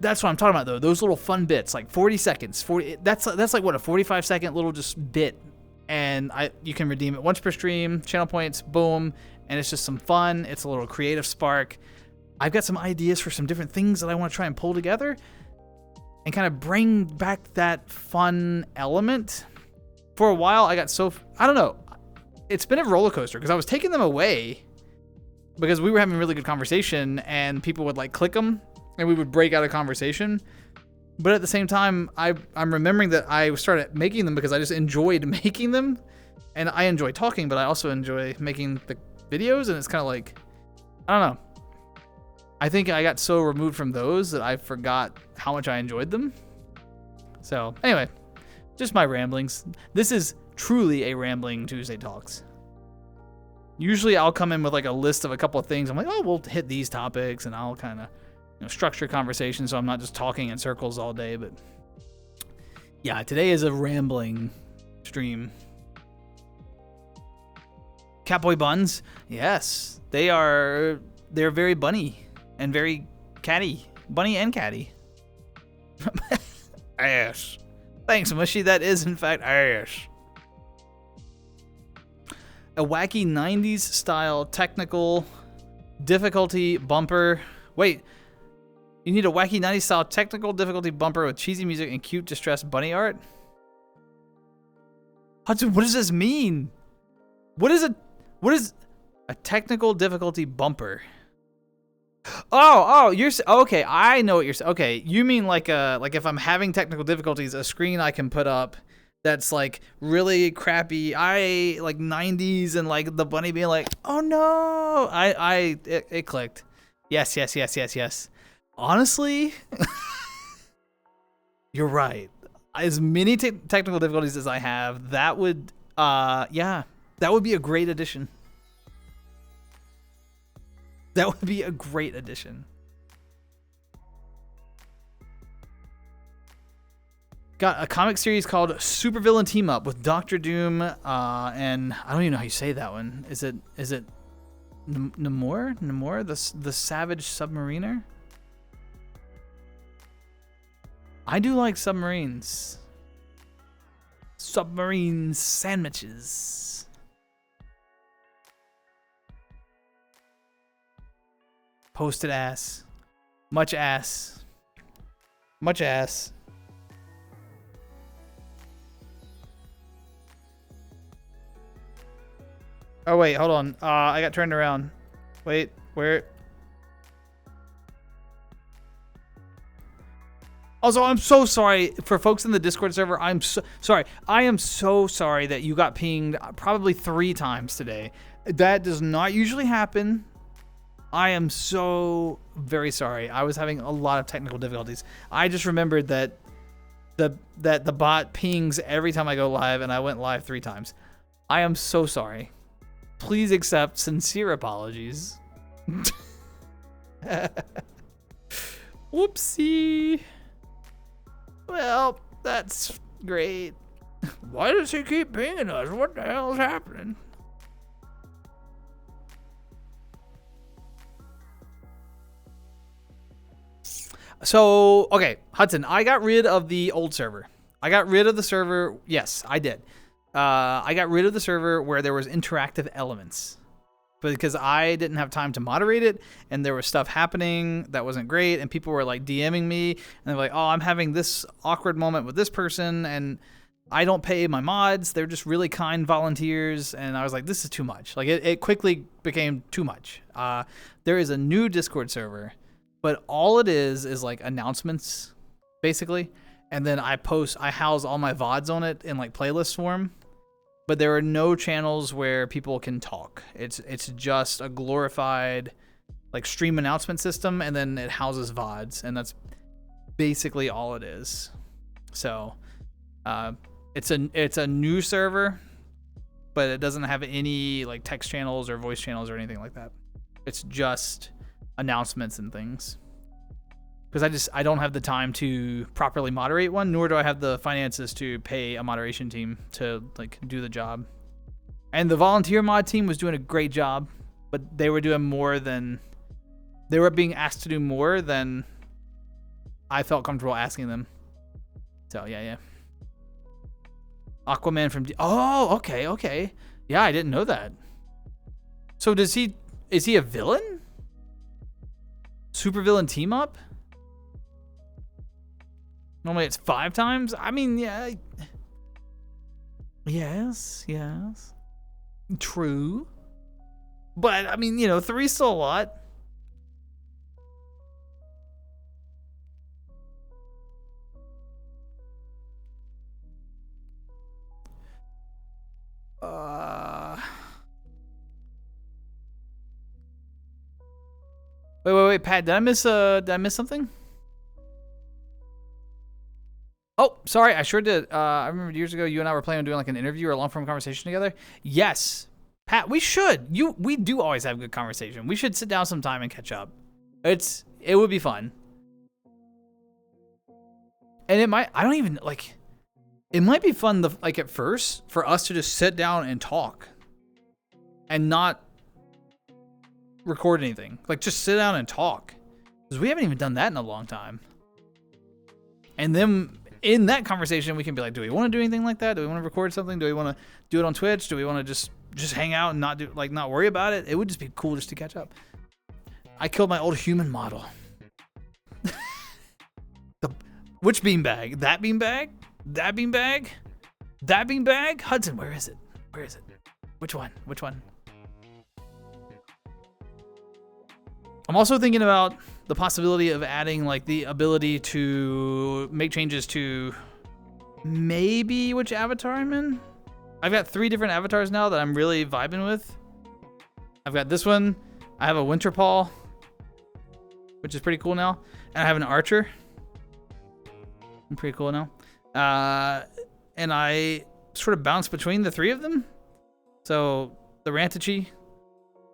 That's what I'm talking about though. Those little fun bits, like 40 seconds. That's like what, a 45-second little just bit. And you can redeem it once per stream, channel points, boom. And it's just some fun. It's a little creative spark. I've got some ideas for some different things that I want to try and pull together and kind of bring back that fun element. For a while, I don't know. It's been a roller coaster because I was taking them away because we were having really good conversation and people would like click them and we would break out a conversation. But at the same time, I'm remembering that I started making them because I just enjoyed making them. And I enjoy talking, but I also enjoy making the videos. And it's kind of like, I don't know. I think I got so removed from those that I forgot how much I enjoyed them. So anyway, just my ramblings. This is truly a rambling Tuesday Talks. Usually I'll come in with like a list of a couple of things. I'm like, oh, we'll hit these topics, and I'll kind of structure conversation so I'm not just talking in circles all day. But yeah, today is a rambling stream. Catboy buns, yes, they're very bunny. And very catty. Bunny and catty. Ass. Thanks, Mushy. That is, in fact, ass. A wacky 90s style technical difficulty bumper. Wait. You need a wacky 90s style technical difficulty bumper with cheesy music and cute distressed bunny art? Hudson, what does this mean? What is a technical difficulty bumper? Oh, you're okay. I know what you're saying. Okay, you mean like if I'm having technical difficulties, a screen I can put up that's like really crappy. Like 90s and like the bunny being like, oh no, it clicked. Yes. Honestly, you're right. As many technical difficulties as I have, that would be a great addition. That would be a great addition. Got a comic series called Supervillain Team Up with Doctor Doom, and I don't even know how you say that one. Is it Namor? Namor, the Savage Submariner? I do like submarines. Submarine sandwiches. Posted ass. Much ass. Much ass. Oh, wait, hold on. I got turned around. Wait, where? Also, I'm so sorry for folks in the Discord server. I'm so sorry. I am so sorry that you got pinged probably 3 times today. That does not usually happen. I am so very sorry. I was having a lot of technical difficulties. I just remembered that the bot pings every time I go live, and I went live 3 times. I am so sorry. Please accept sincere apologies. Whoopsie. Well, that's great. Why does he keep pinging us? What the hell is happening? So, okay, Hudson, I got rid of the old server. I got rid of the server. Yes, I did. I got rid of the server where there was interactive elements. Because I didn't have time to moderate it, and there was stuff happening that wasn't great, and people were like DMing me, and they're like, oh, I'm having this awkward moment with this person, and I don't pay my mods. They're just really kind volunteers, and I was like, this is too much. Like, it quickly became too much. There is a new Discord server, but all it is like announcements, basically, and then I house all my VODs on it in like playlist form. But there are no channels where people can talk. It's just a glorified like stream announcement system, and then it houses VODs, and that's basically all it is. So it's a new server, but it doesn't have any like text channels or voice channels or anything like that. It's just announcements and things. Because I don't have the time to properly moderate one, nor do I have the finances to pay a moderation team to like do the job. And the volunteer mod team was doing a great job, but they were doing more than they were being asked to do more than I felt comfortable asking them. So yeah. Aquaman from oh, okay. Yeah, I didn't know that. So is he a villain? Super villain team up? Normally it's 5 times. I mean, yeah. Yes. True. But I mean, 3 is still a lot. Wait, Pat, did I miss something? Oh, sorry, I sure did. I remember years ago you and I were planning on doing like an interview or a long-form conversation together. Yes, Pat, we should. We do always have good conversation. We should sit down sometime and catch up. It would be fun. And it might be fun at first for us to just sit down and talk and not record anything. Like just sit down and talk. Because we haven't even done that in a long time. And then in that conversation, we can be like, do we want to do anything like that? Do we want to record something? Do we want to do it on Twitch? Do we want to just hang out and not worry about it? It would just be cool just to catch up. I killed my old human model. Which beanbag? That beanbag? That beanbag? That beanbag? Hudson, where is it? Where is it? Which one? Which one? I'm also thinking about the possibility of adding like the ability to make changes to maybe which avatar I'm in. I've got 3 different avatars now that I'm really vibing with. I've got this one. I have a winter paw, which is pretty cool now. And I have an archer. I'm pretty cool now. And I sort of bounce between the 3 of them. So the Rantichi,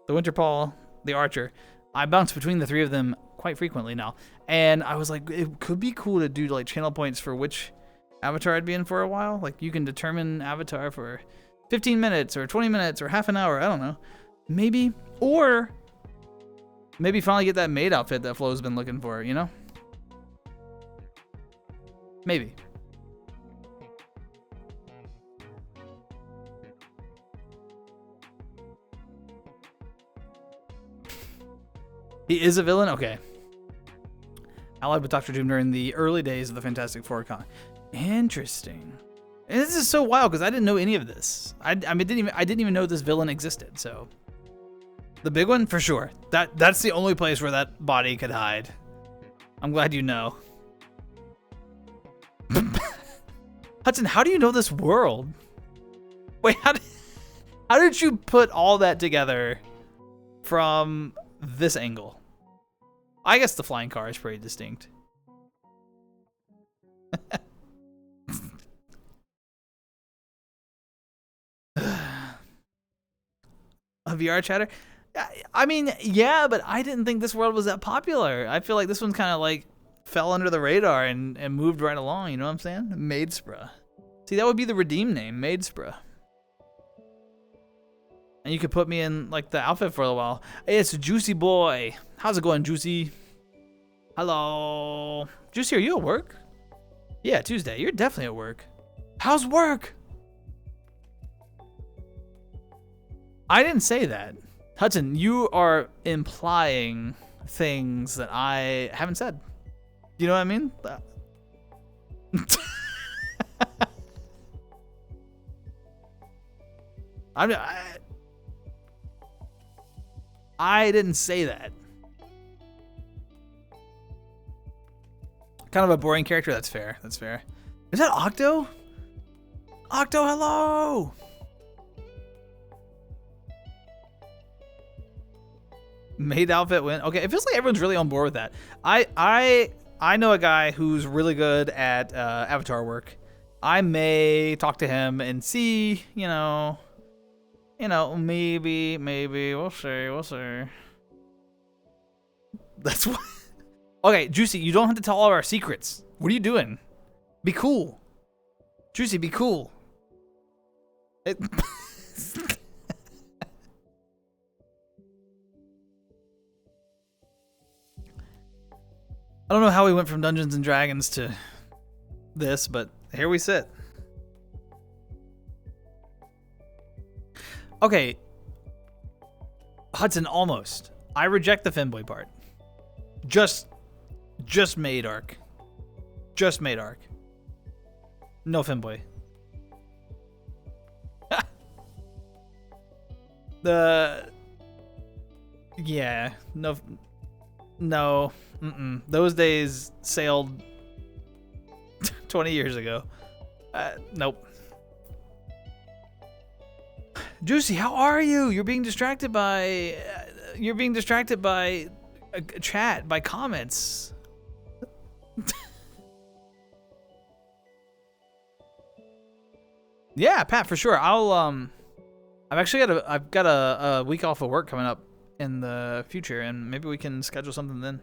the winter paw, the archer. I bounce between the 3 of them quite frequently now. And I was like, it could be cool to do like channel points for which avatar I'd be in for a while. Like you can determine avatar for 15 minutes or 20 minutes or half an hour. I don't know. Maybe. Or maybe finally get that maid outfit that Flo's been looking for, Maybe. He is a villain? Okay. Allied with Dr. Doom during the early days of the Fantastic Four con. Interesting. And this is so wild because I didn't know any of this. I mean, I didn't even know this villain existed. So the big one for sure. That's the only place where that body could hide. I'm glad you know. Hudson, how do you know this world? Wait, how did you put all that together from this angle? I guess the flying car is pretty distinct. A VR chatter? I mean, yeah, but I didn't think this world was that popular. I feel like this one's kind of like fell under the radar and moved right along, you know what I'm saying? Maidspra. See, that would be the redeem name, Maidspra. And you could put me in like the outfit for a while. Hey, it's Juicy Boy. How's it going, Juicy? Hello. Juicy, are you at work? Yeah, Tuesday. You're definitely at work. How's work? I didn't say that. Hudson, you are implying things that I haven't said. You know what I mean? I didn't say that. Kind of a boring character. That's fair. That's fair. Is that Octo? Octo, hello! Maid outfit win. Okay, it feels like everyone's really on board with that. I know a guy who's really good at avatar work. I may talk to him and see, you know, maybe we'll see. That's what. Okay, Juicy, you don't have to tell all of our secrets. What are you doing? Be cool. Juicy, be cool. I don't know how we went from Dungeons and Dragons to this, but here we sit. Okay. Hudson, almost. I reject the femboy part. Just maid arc. Just maid arc. No femboy. Yeah, no. Those days sailed 20 years ago. Nope. Juicy, how are you? You're being distracted by chat, by comments. Yeah, Pat, for sure. I've got a week off of work coming up in the future, and maybe we can schedule something then.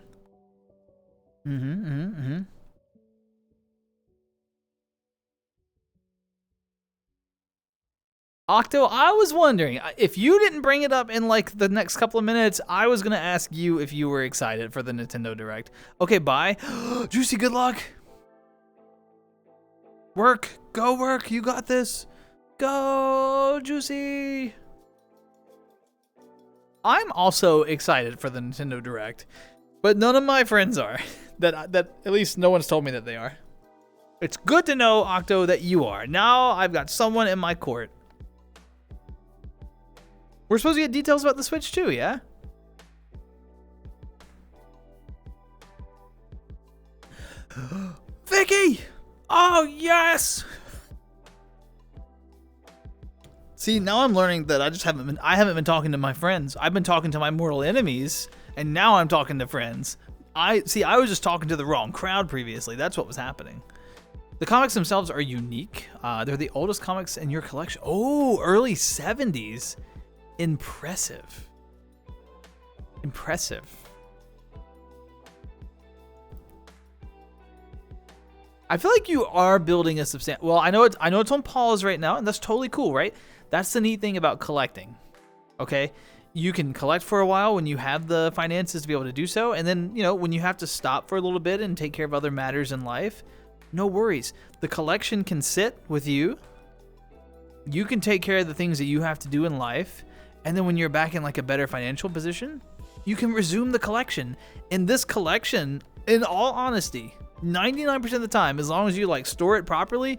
Octo, I was wondering if you didn't bring it up in like the next couple of minutes. I was gonna ask you if you were excited for the Nintendo Direct. Okay, bye. Juicy, good luck. Work, go work. You got this. Go, Juicy. I'm also excited for the Nintendo Direct, but none of my friends are. That at least no one's told me that they are. It's good to know, Octo, that you are. Now I've got someone in my court. We're supposed to get details about the Switch too, yeah? Vicky! Oh, yes! See, now I'm learning that I haven't been talking to my friends. I've been talking to my mortal enemies, and now I'm talking to friends. I was just talking to the wrong crowd previously. That's what was happening. The comics themselves are unique. They're the oldest comics in your collection. Oh, early 70s. Impressive. Impressive. I feel like you are building a substantial. Well, I know it's on pause right now, and that's totally cool, right? That's the neat thing about collecting. Okay, you can collect for a while when you have the finances to be able to do so, and then when you have to stop for a little bit and take care of other matters in life, no worries. The collection can sit with you. You can take care of the things that you have to do in life, and then when you're back in like a better financial position, you can resume the collection. And this collection, in all honesty, 99% of the time, as long as you like store it properly,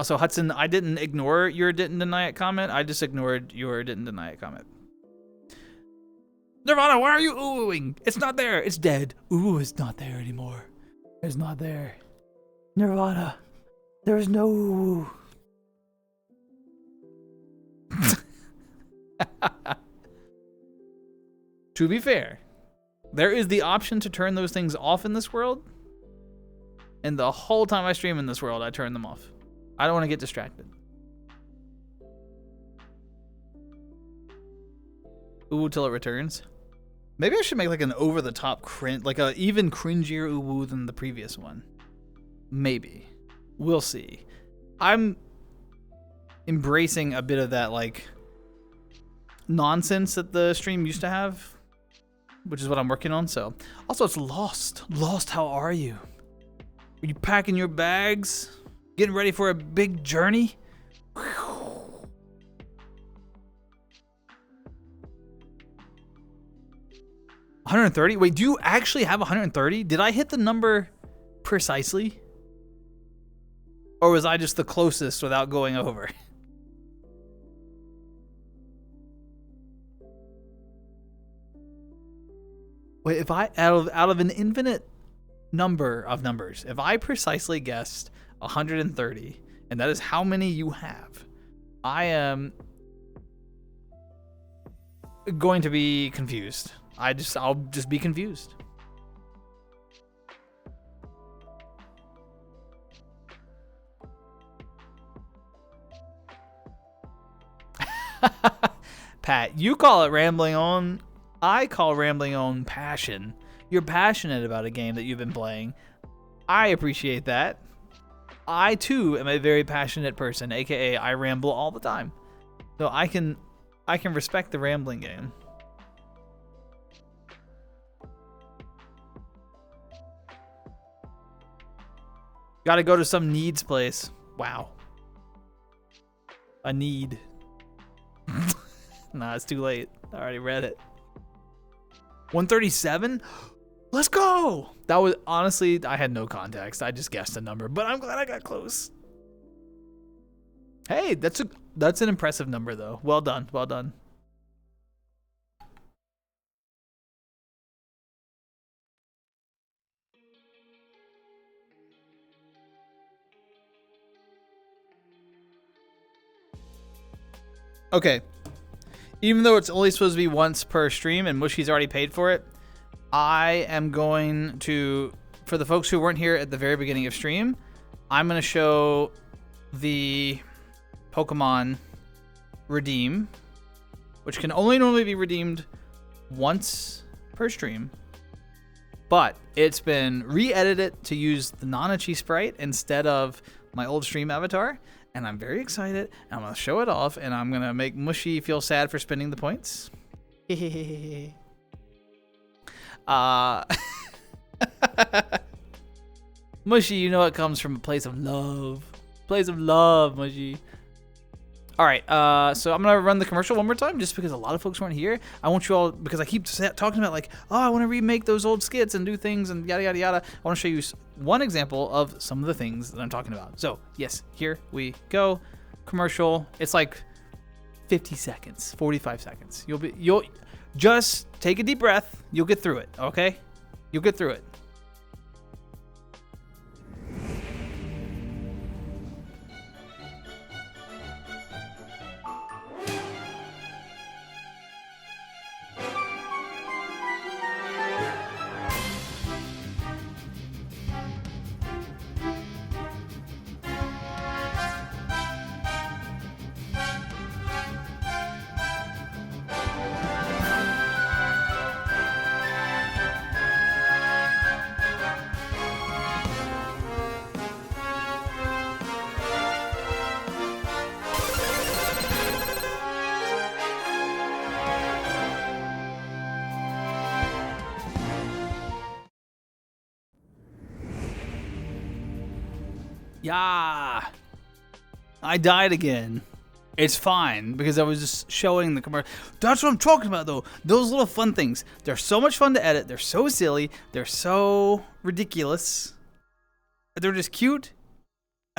Also, Hudson, I didn't ignore your didn't deny it comment. I just ignored your didn't deny it comment. Nirvana, why are you oohing? It's not there. It's dead. Ooh, it's not there anymore. It's not there. Nirvana, there's no ooh. To be fair, there is the option to turn those things off in this world. And the whole time I stream in this world, I turn them off. I don't want to get distracted. Ooh, till it returns. Maybe I should make like an over-the-top cringe, like a even cringier ooh than the previous one. Maybe. We'll see. I'm embracing a bit of that like nonsense that the stream used to have, which is what I'm working on. So, also it's Lost. Lost, how are you? Are you packing your bags? Getting ready for a big journey? 130? Wait, do you actually have 130? Did I hit the number precisely? Or was I just the closest without going over? Wait, if I, out of an infinite number of numbers, if I precisely guessed 130, and that is how many you have, I am going to be confused. I'll just be confused. Pat, you call it rambling on. I call rambling on passion. You're passionate about a game that you've been playing. I appreciate that. I too am a very passionate person, aka I ramble all the time. So I can respect the rambling game. Gotta go to some needs place. Wow. A need. Nah, it's too late. I already read it. 137? Let's go! That was, honestly, I had no context. I just guessed a number, but I'm glad I got close. Hey, that's an impressive number, though. Well done, well done. Okay. Even though it's only supposed to be once per stream and Mushy's already paid for it, I am going to, for the folks who weren't here at the very beginning of stream, I'm going to show the Pokemon Redeem, which can only normally be redeemed once per stream, but it's been re-edited to use the Nanachi sprite instead of my old stream avatar. And I'm very excited. I'm going to show it off, and I'm going to make Mushy feel sad for spending the points. Mushy, you know it comes from a place of love. Place of love, Mushy. All right, so I'm going to run the commercial one more time just because a lot of folks weren't here. I want you all, because I keep talking about like, oh, I want to remake those old skits and do things and yada, yada, yada. I want to show you one example of some of the things that I'm talking about. So, yes, here we go. Commercial. It's like 50 seconds, 45 seconds. You'll just take a deep breath. You'll get through it, okay? You'll get through it. Yeah, I died again. It's fine because I was just showing the commercial. That's what I'm talking about, though. Those little fun things. They're so much fun to edit. They're so silly. They're so ridiculous. They're just cute.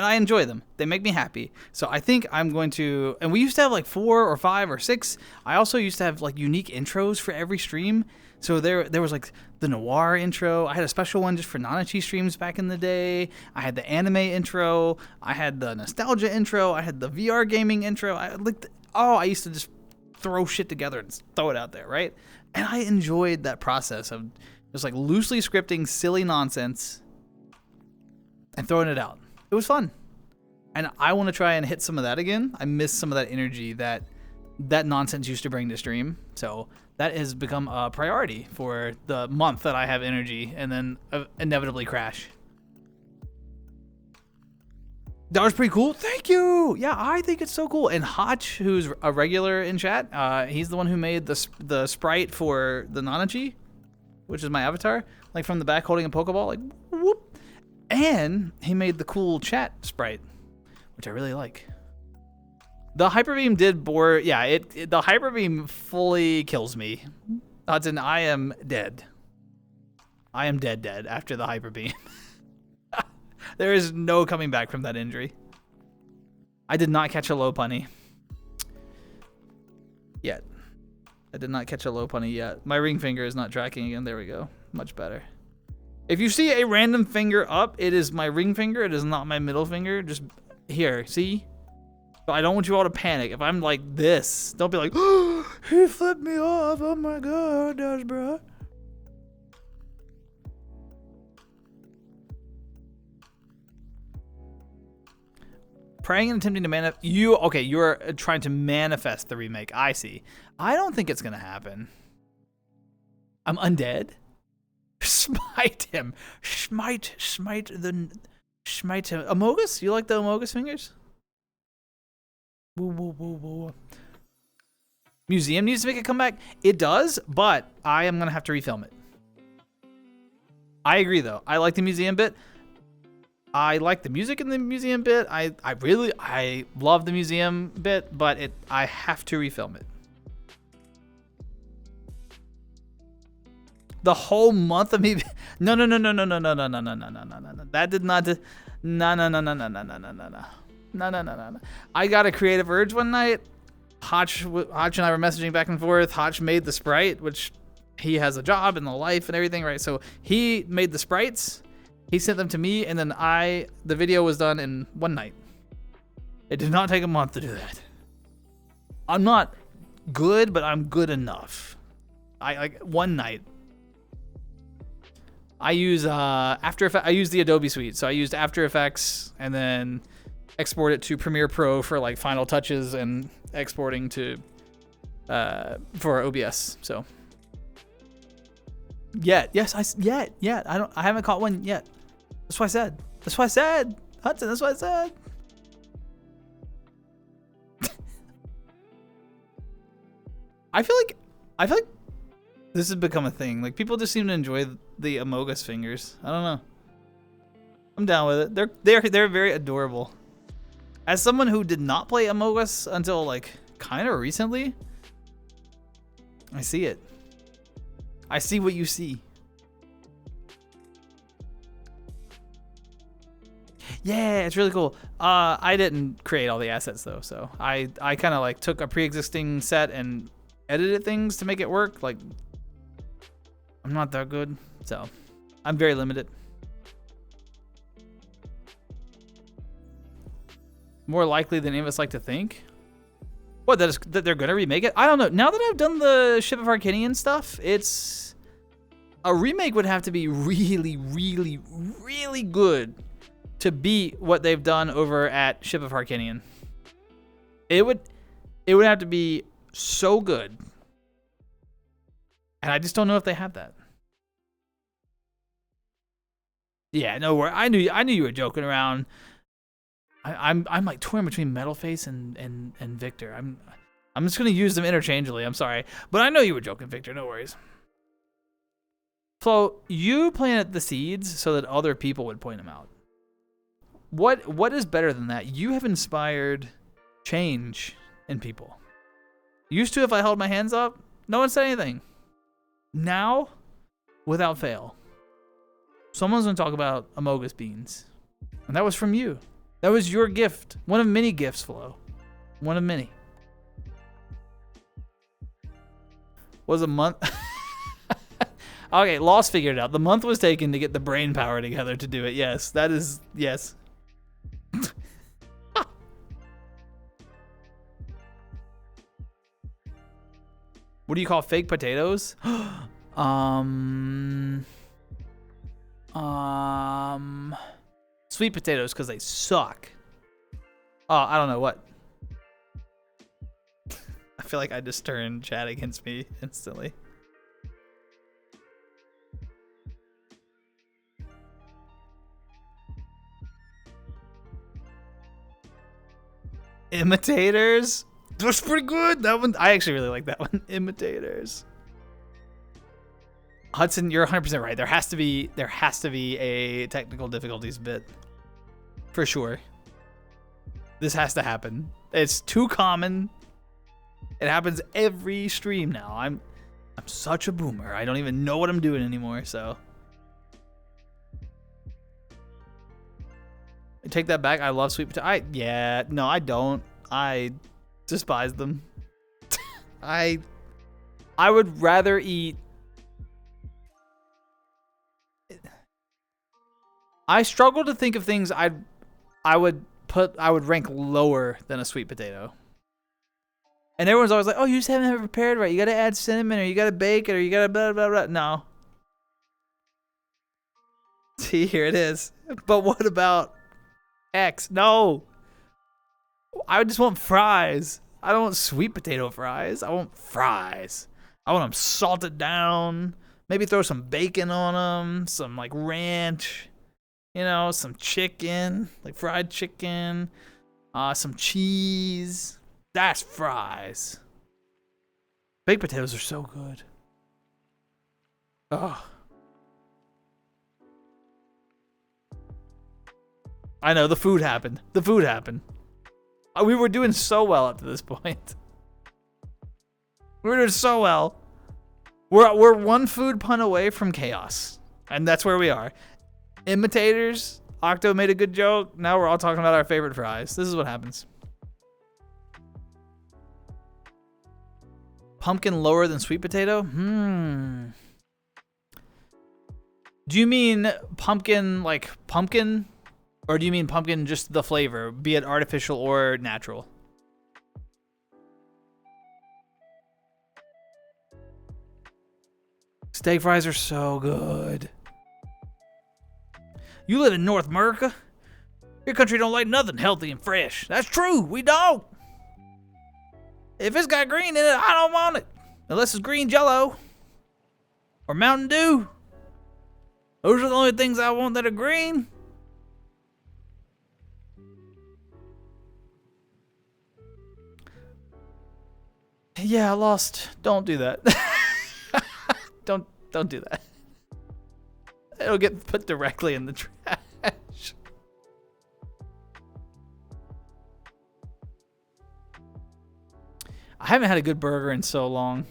and I enjoy them. They make me happy. So I think I'm going to, and we used to have like 4 or 5 or 6. I also used to have like unique intros for every stream. So there was like the noir intro. I had a special one just for Nanachi streams back in the day. I had the anime intro. I had the nostalgia intro. I had the VR gaming intro. I used to just throw shit together and throw it out there, right? And I enjoyed that process of just like loosely scripting silly nonsense and throwing it out. It was fun. And I want to try and hit some of that again. I miss some of that energy that nonsense used to bring to stream. So that has become a priority for the month that I have energy and then inevitably crash. That was pretty cool. Thank you. Yeah, I think it's so cool. And Hotch, who's a regular in chat, he's the one who made the sprite for the Nanachi, which is my avatar, like from the back holding a Pokeball, like whoop. And he made the cool chat sprite, which I really like. The Hyper Beam did bore, yeah, the Hyper Beam fully kills me. Hudson, I am dead. I am dead after the Hyper Beam. There is no coming back from that injury. I did not catch a low punny. Yet. I did not catch a low punny yet. My ring finger is not tracking again. There we go. Much better. If you see a random finger up, it is my ring finger. It is not my middle finger. Just here, see? But I don't want you all to panic. If I'm like this, don't be like, oh, he flipped me off. Oh my God, daspra. Praying and attempting to manifest. You're trying to manifest the remake. I see. I don't think it's going to happen. I'm undead. Smite him. Smite him. Amogus? You like the Amogus fingers? Woo. Museum needs to make a comeback. It does, but I am going to have to refilm it. I agree, though. I like the museum bit. I like the music in the museum bit. I love the museum bit, but I have to refilm it. The whole month of me. No. That did not. No. I got a creative urge one night. Hotch and I were messaging back and forth. Hotch made the sprite, which he has a job and a life and everything, right? So he made the sprites. He sent them to me, and then the video was done in one night. It did not take a month to do that. I'm not good, but I'm good enough. I like one night. I use After Effects. I use the Adobe suite, so I used After Effects and then export it to Premiere Pro for like final touches and exporting to for OBS. So I haven't caught one yet. That's what I said. Hudson, that's what I said. I feel like this has become a thing. Like people just seem to enjoy the Amogus fingers. I don't know. I'm down with it. They're very adorable. As someone who did not play Amogus until like kind of recently, I see it. I see what you see. Yeah, it's really cool. I didn't create all the assets though, so I kind of like took a pre-existing set and edited things to make it work. Like I'm not that good, so I'm very limited. More likely than any of us like to think. What, that they're gonna remake it? I don't know. Now that I've done the Ship of Arcanian stuff, it's a remake would have to be really, really, really good to beat what they've done over at Ship of Arcanian. It would have to be so good. And I just don't know if they have that. Yeah, no, I knew you were joking around. I'm like torn between Metalface and Victor. I'm just gonna use them interchangeably. I'm sorry, but I know you were joking, Victor. No worries. Flo, you planted the seeds so that other people would point them out. What is better than that? You have inspired change in people. Used to, if I held my hands up, no one said anything. Now, without fail, someone's gonna talk about Amogus beans, and that was from you. That was your gift. One of many gifts, Flo. One of many. Was a month. Okay, Lost figured it out. The month was taken to get the brain power together to do it. Yes, that is, yes. What do you call fake potatoes? Sweet potatoes because they suck. Oh, I don't know what. I feel like I just turned chat against me instantly. Imitators? That's pretty good. That one, I actually really like that one. Imitators. Hudson, you're 100% right. There has to be a technical difficulties bit. For sure. This has to happen. It's too common. It happens every stream now. I'm such a boomer. I don't even know what I'm doing anymore, so. I take that back. I love sweet potato. Yeah, no, I don't. I despise them. I would rather eat. I struggle to think of things I would rank lower than a sweet potato. And everyone's always like, "Oh, you just haven't had it prepared right. You got to add cinnamon, or you got to bake it, or you got to blah blah blah." No. See, here it is. But what about X? No. I just want fries. I don't want sweet potato fries. I want fries. I want them salted down. Maybe throw some bacon on them. Some like ranch. You know, some chicken. Like fried chicken. Some cheese. That's fries. Baked potatoes are so good. Oh. I know, the food happened. The food happened. We were doing so well up to this point. We were doing so well. We're one food pun away from chaos. And that's where we are. Imitators. Octo made a good joke. Now we're all talking about our favorite fries. This is what happens. Pumpkin lower than sweet potato? Do you mean pumpkin like pumpkin? Or do you mean pumpkin just the flavor, be it artificial or natural? Steak fries are so good. You live in North America? Your country don't like nothing healthy and fresh. That's true, we don't. If it's got green in it, I don't want it. Unless it's green Jell-O. Or Mountain Dew. Those are the only things I want that are green. Yeah, I lost. Don't do that. Don't do that. It'll get put directly in the trash. I haven't had a good burger in so long.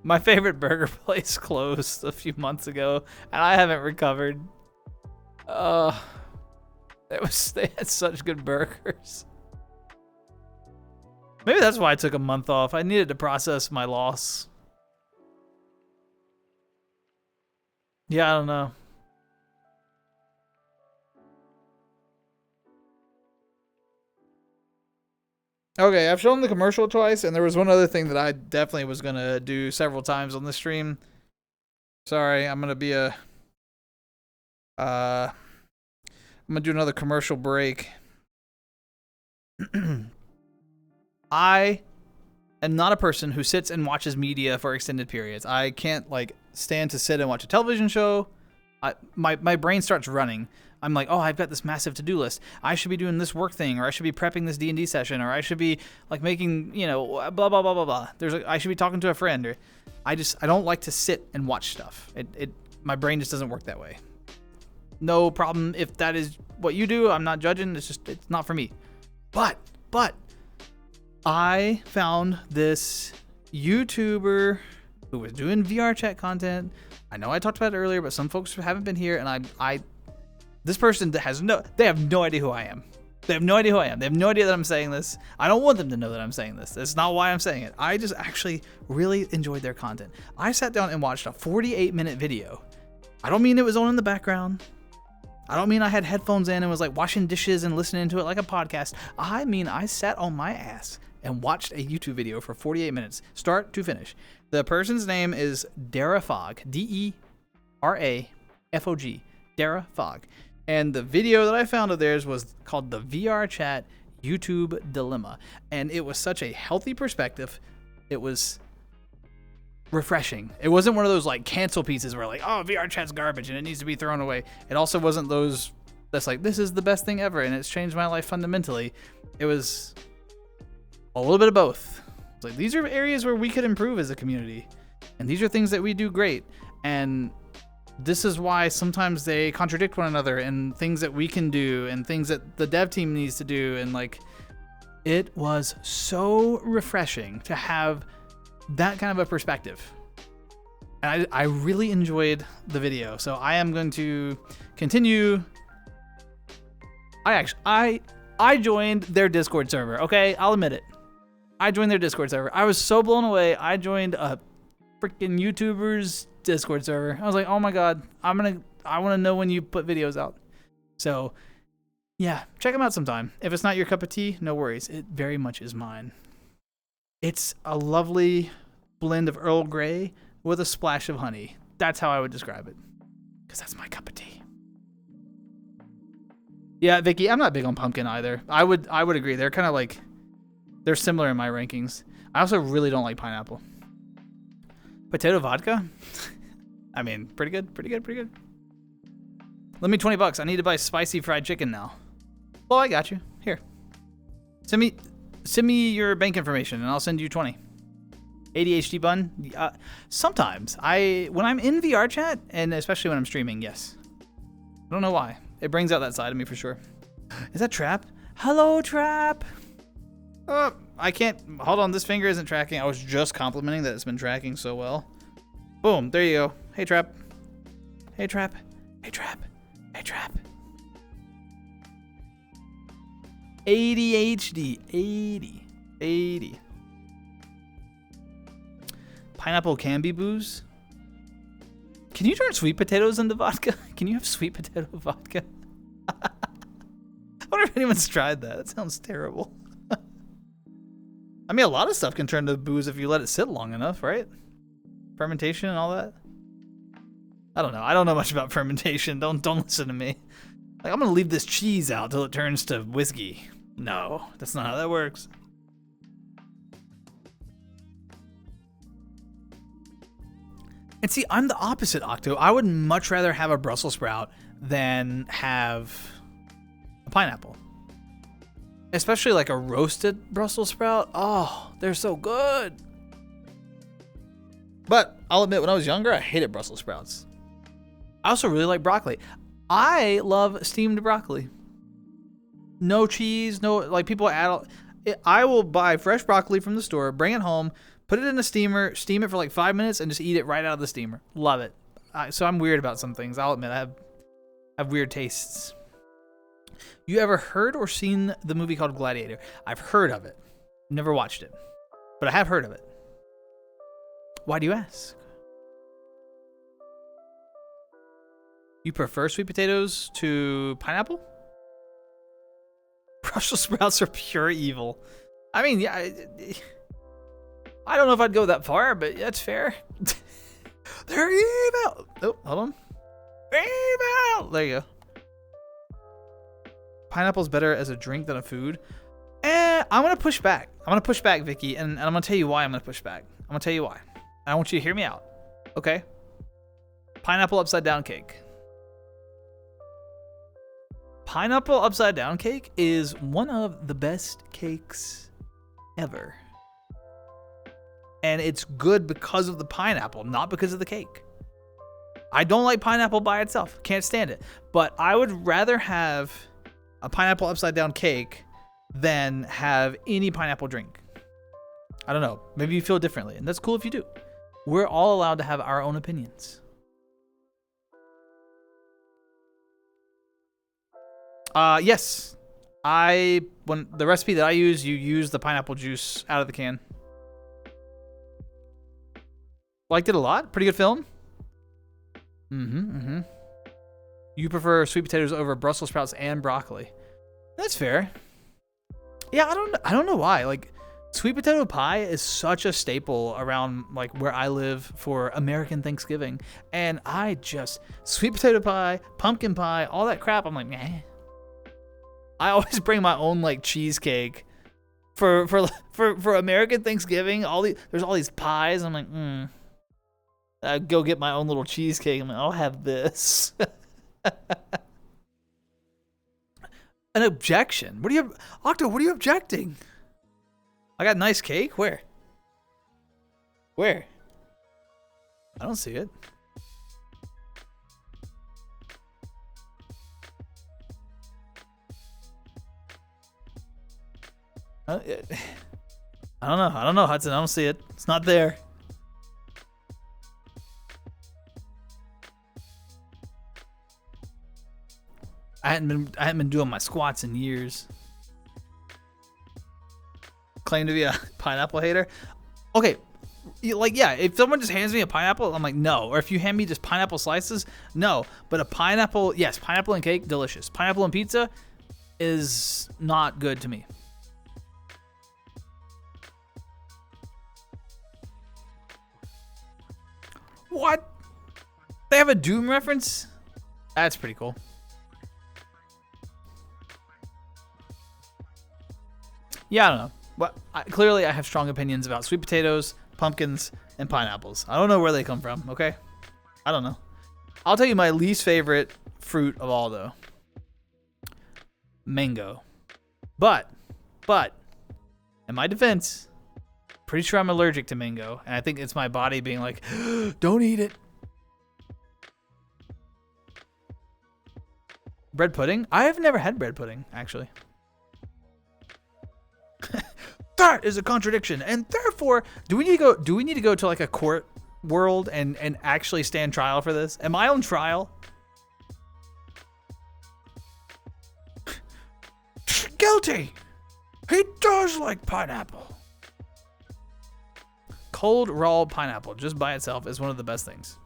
My favorite burger place closed a few months ago, and I haven't recovered. They had such good burgers. Maybe that's why I took a month off. I needed to process my loss. Yeah, I don't know. Okay, I've shown the commercial twice, and there was one other thing that I definitely was going to do several times on the stream. Sorry, I'm going to be I'm going to do another commercial break. I am not a person who sits and watches media for extended periods. I can't like stand to sit and watch a television show. My brain starts running. I'm like, oh, I've got this massive to-do list. I should be doing this work thing, or I should be prepping this D&D session, or I should be like making, you know, blah blah blah blah blah. I should be talking to a friend, or I don't like to sit and watch stuff. My brain just doesn't work that way. No problem if that is what you do. I'm not judging. It's not for me. But I found this YouTuber who was doing VR chat content. I know I talked about it earlier, but some folks haven't been here, and this person they have no idea who I am. They have no idea who I am. They have no idea that I'm saying this. I don't want them to know that I'm saying this. That's not why I'm saying it. I just actually really enjoyed their content. I sat down and watched a 48-minute video. I don't mean it was on in the background. I don't mean I had headphones in and was like washing dishes and listening to it like a podcast. I mean I sat on my ass and watched a YouTube video for 48 minutes, start to finish. The person's name is Dara Fogg, D-E-R-A-F-O-G, Dara Fogg. And the video that I found of theirs was called the VR Chat YouTube Dilemma. And it was such a healthy perspective. It was refreshing. It wasn't one of those like cancel pieces where like, oh, VR Chat's garbage and it needs to be thrown away. It also wasn't those that's like, this is the best thing ever and it's changed my life fundamentally. It was a little bit of both. It's like, these are areas where we could improve as a community. And these are things that we do great. And this is why sometimes they contradict one another and things that we can do and things that the dev team needs to do. And like, it was so refreshing to have that kind of a perspective. And I really enjoyed the video. So I am going to continue. I joined their Discord server. Okay. I'll admit it. I joined their Discord server. I was so blown away. I joined a freaking YouTuber's Discord server. I was like, oh my God, I want to know when you put videos out. So yeah, check them out sometime. If it's not your cup of tea, no worries. It very much is mine. It's a lovely blend of Earl Grey with a splash of honey. That's how I would describe it. Because that's my cup of tea. Yeah, Vicky, I'm not big on pumpkin either. I would agree. They're kind of like, they're similar in my rankings. I also really don't like pineapple. Potato vodka? I mean, pretty good. Let me $20. I need to buy spicy fried chicken now. Well, I got you. Here. Send me your bank information and I'll send you 20. ADHD bun? Sometimes. When I'm in VR chat, and especially when I'm streaming, yes. I don't know why. It brings out that side of me for sure. Is that Trap? Hello, Trap! Oh, I can't. Hold on, this finger isn't tracking. I was just complimenting that it's been tracking so well. Boom, there you go. Hey, Trap. Hey, Trap. Hey, Trap. Hey, Trap. ADHD. 80. Pineapple can be booze. Can you turn sweet potatoes into vodka? Can you have sweet potato vodka? I wonder if anyone's tried that. That sounds terrible. I mean, a lot of stuff can turn to booze if you let it sit long enough, right? Fermentation and all that. I don't know. I don't know much about fermentation. Don't listen to me. Like, I'm gonna leave this cheese out till it turns to whiskey. No, that's not how that works. And see, I'm the opposite, Octo. I would much rather have a Brussels sprout than have a pineapple. Especially like a roasted Brussels sprout. Oh, they're so good. But I'll admit, when I was younger, I hated Brussels sprouts. I also really like broccoli. I love steamed broccoli. No cheese, no, like people add, I will buy fresh broccoli from the store, bring it home, put it in a steamer, steam it for like 5 minutes, and just eat it right out of the steamer. Love it. So I'm weird about some things. I'll admit, I have weird tastes. You ever heard or seen the movie called Gladiator? I've heard of it. Never watched it, but I have heard of it. Why do you ask? You prefer sweet potatoes to pineapple? Brussels sprouts are pure evil. I mean, yeah, I don't know if I'd go that far, but that's fair. They're evil. Oh, hold on. Evil. There you go. Pineapple's better as a drink than a food. I'm gonna push back. I'm gonna push back, Vicky, and I'm gonna tell you why I'm gonna push back. I'm gonna tell you why. I want you to hear me out. Okay? Pineapple upside down cake. Pineapple upside down cake is one of the best cakes ever. And it's good because of the pineapple, not because of the cake. I don't like pineapple by itself. Can't stand it. But I would rather have a pineapple upside down cake than have any pineapple drink. I don't know. Maybe you feel differently, and that's cool if you do. We're all allowed to have our own opinions. Yes. when the recipe that I use, you use the pineapple juice out of the can. Liked it a lot. Pretty good film. You prefer sweet potatoes over Brussels sprouts and broccoli. That's fair. Yeah, I don't know why. Like, sweet potato pie is such a staple around like where I live for American Thanksgiving, and sweet potato pie, pumpkin pie, all that crap. I'm like, nah. I always bring my own like cheesecake for American Thanksgiving. There's all these pies. I'm like, I go get my own little cheesecake. I'm like, I'll have this. An objection? Octo, what are you objecting? I got nice cake? Where? Where? I don't see it. I don't know, Hudson. I don't see it. It's not there. I hadn't been doing my squats in years. Claim to be a pineapple hater. Okay, like, yeah, if someone just hands me a pineapple, I'm like, no. Or if you hand me just pineapple slices, no. But a pineapple, yes, pineapple and cake, delicious. Pineapple and pizza is not good to me. What? They have a Doom reference? That's pretty cool. Yeah, I don't know. But clearly I have strong opinions about sweet potatoes, pumpkins, and pineapples. I don't know where they come from, okay? I don't know. I'll tell you my least favorite fruit of all, though. Mango. But, in my defense, pretty sure I'm allergic to mango. And I think it's my body being like, don't eat it. Bread pudding? I have never had bread pudding, actually. That is a contradiction, and therefore, do we need to go to like a court world and actually stand trial for this? Am I on trial? Guilty. He does like pineapple. Cold raw pineapple, just by itself, is one of the best things.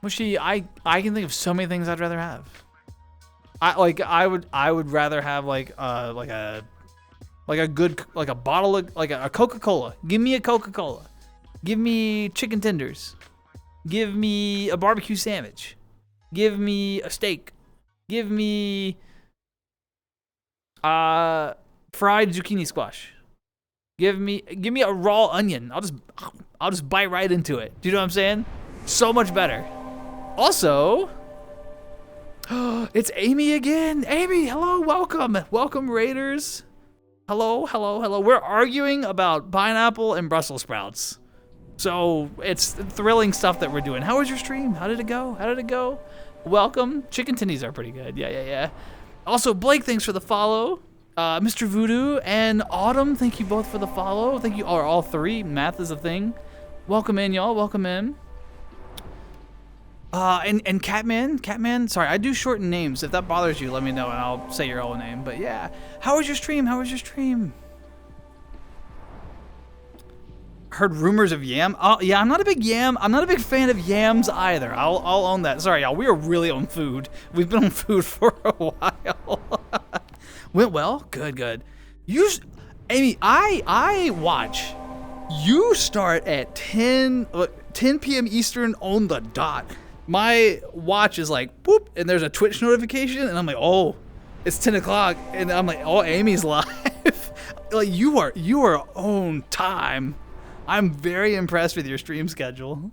Mushy, I can think of so many things I'd rather have. I would rather have like a good like a bottle of like a Coca-Cola. Give me a Coca-Cola. Give me chicken tenders. Give me a barbecue sandwich. Give me a steak. Give me fried zucchini squash. Give me a raw onion. I'll just bite right into it. Do you know what I'm saying? So much better. Also, it's Amy again. Amy, hello, welcome. Welcome, Raiders. Hello. We're arguing about pineapple and Brussels sprouts. So it's thrilling stuff that we're doing. How was your stream? How did it go? Welcome. Chicken tendies are pretty good. Yeah. Also, Blake, thanks for the follow. Mr. Voodoo and Autumn, thank you both for the follow. Thank you, all three. Math is a thing. Welcome in, y'all. Welcome in. And Catman, sorry, I do shorten names. If that bothers you, let me know and I'll say your whole name. But yeah, how was your stream? Heard rumors of yam. Oh yeah, I'm not a big fan of yams either. I'll own that. Sorry, y'all. We are really on food. We've been on food for a while. Went well. Good. Amy, I watch. You start at 10 p.m. Eastern on the dot. My watch is like, boop, and there's a Twitch notification, and I'm like, oh, it's 10 o'clock, and I'm like, oh, Amy's live. Like, you are on time. I'm very impressed with your stream schedule.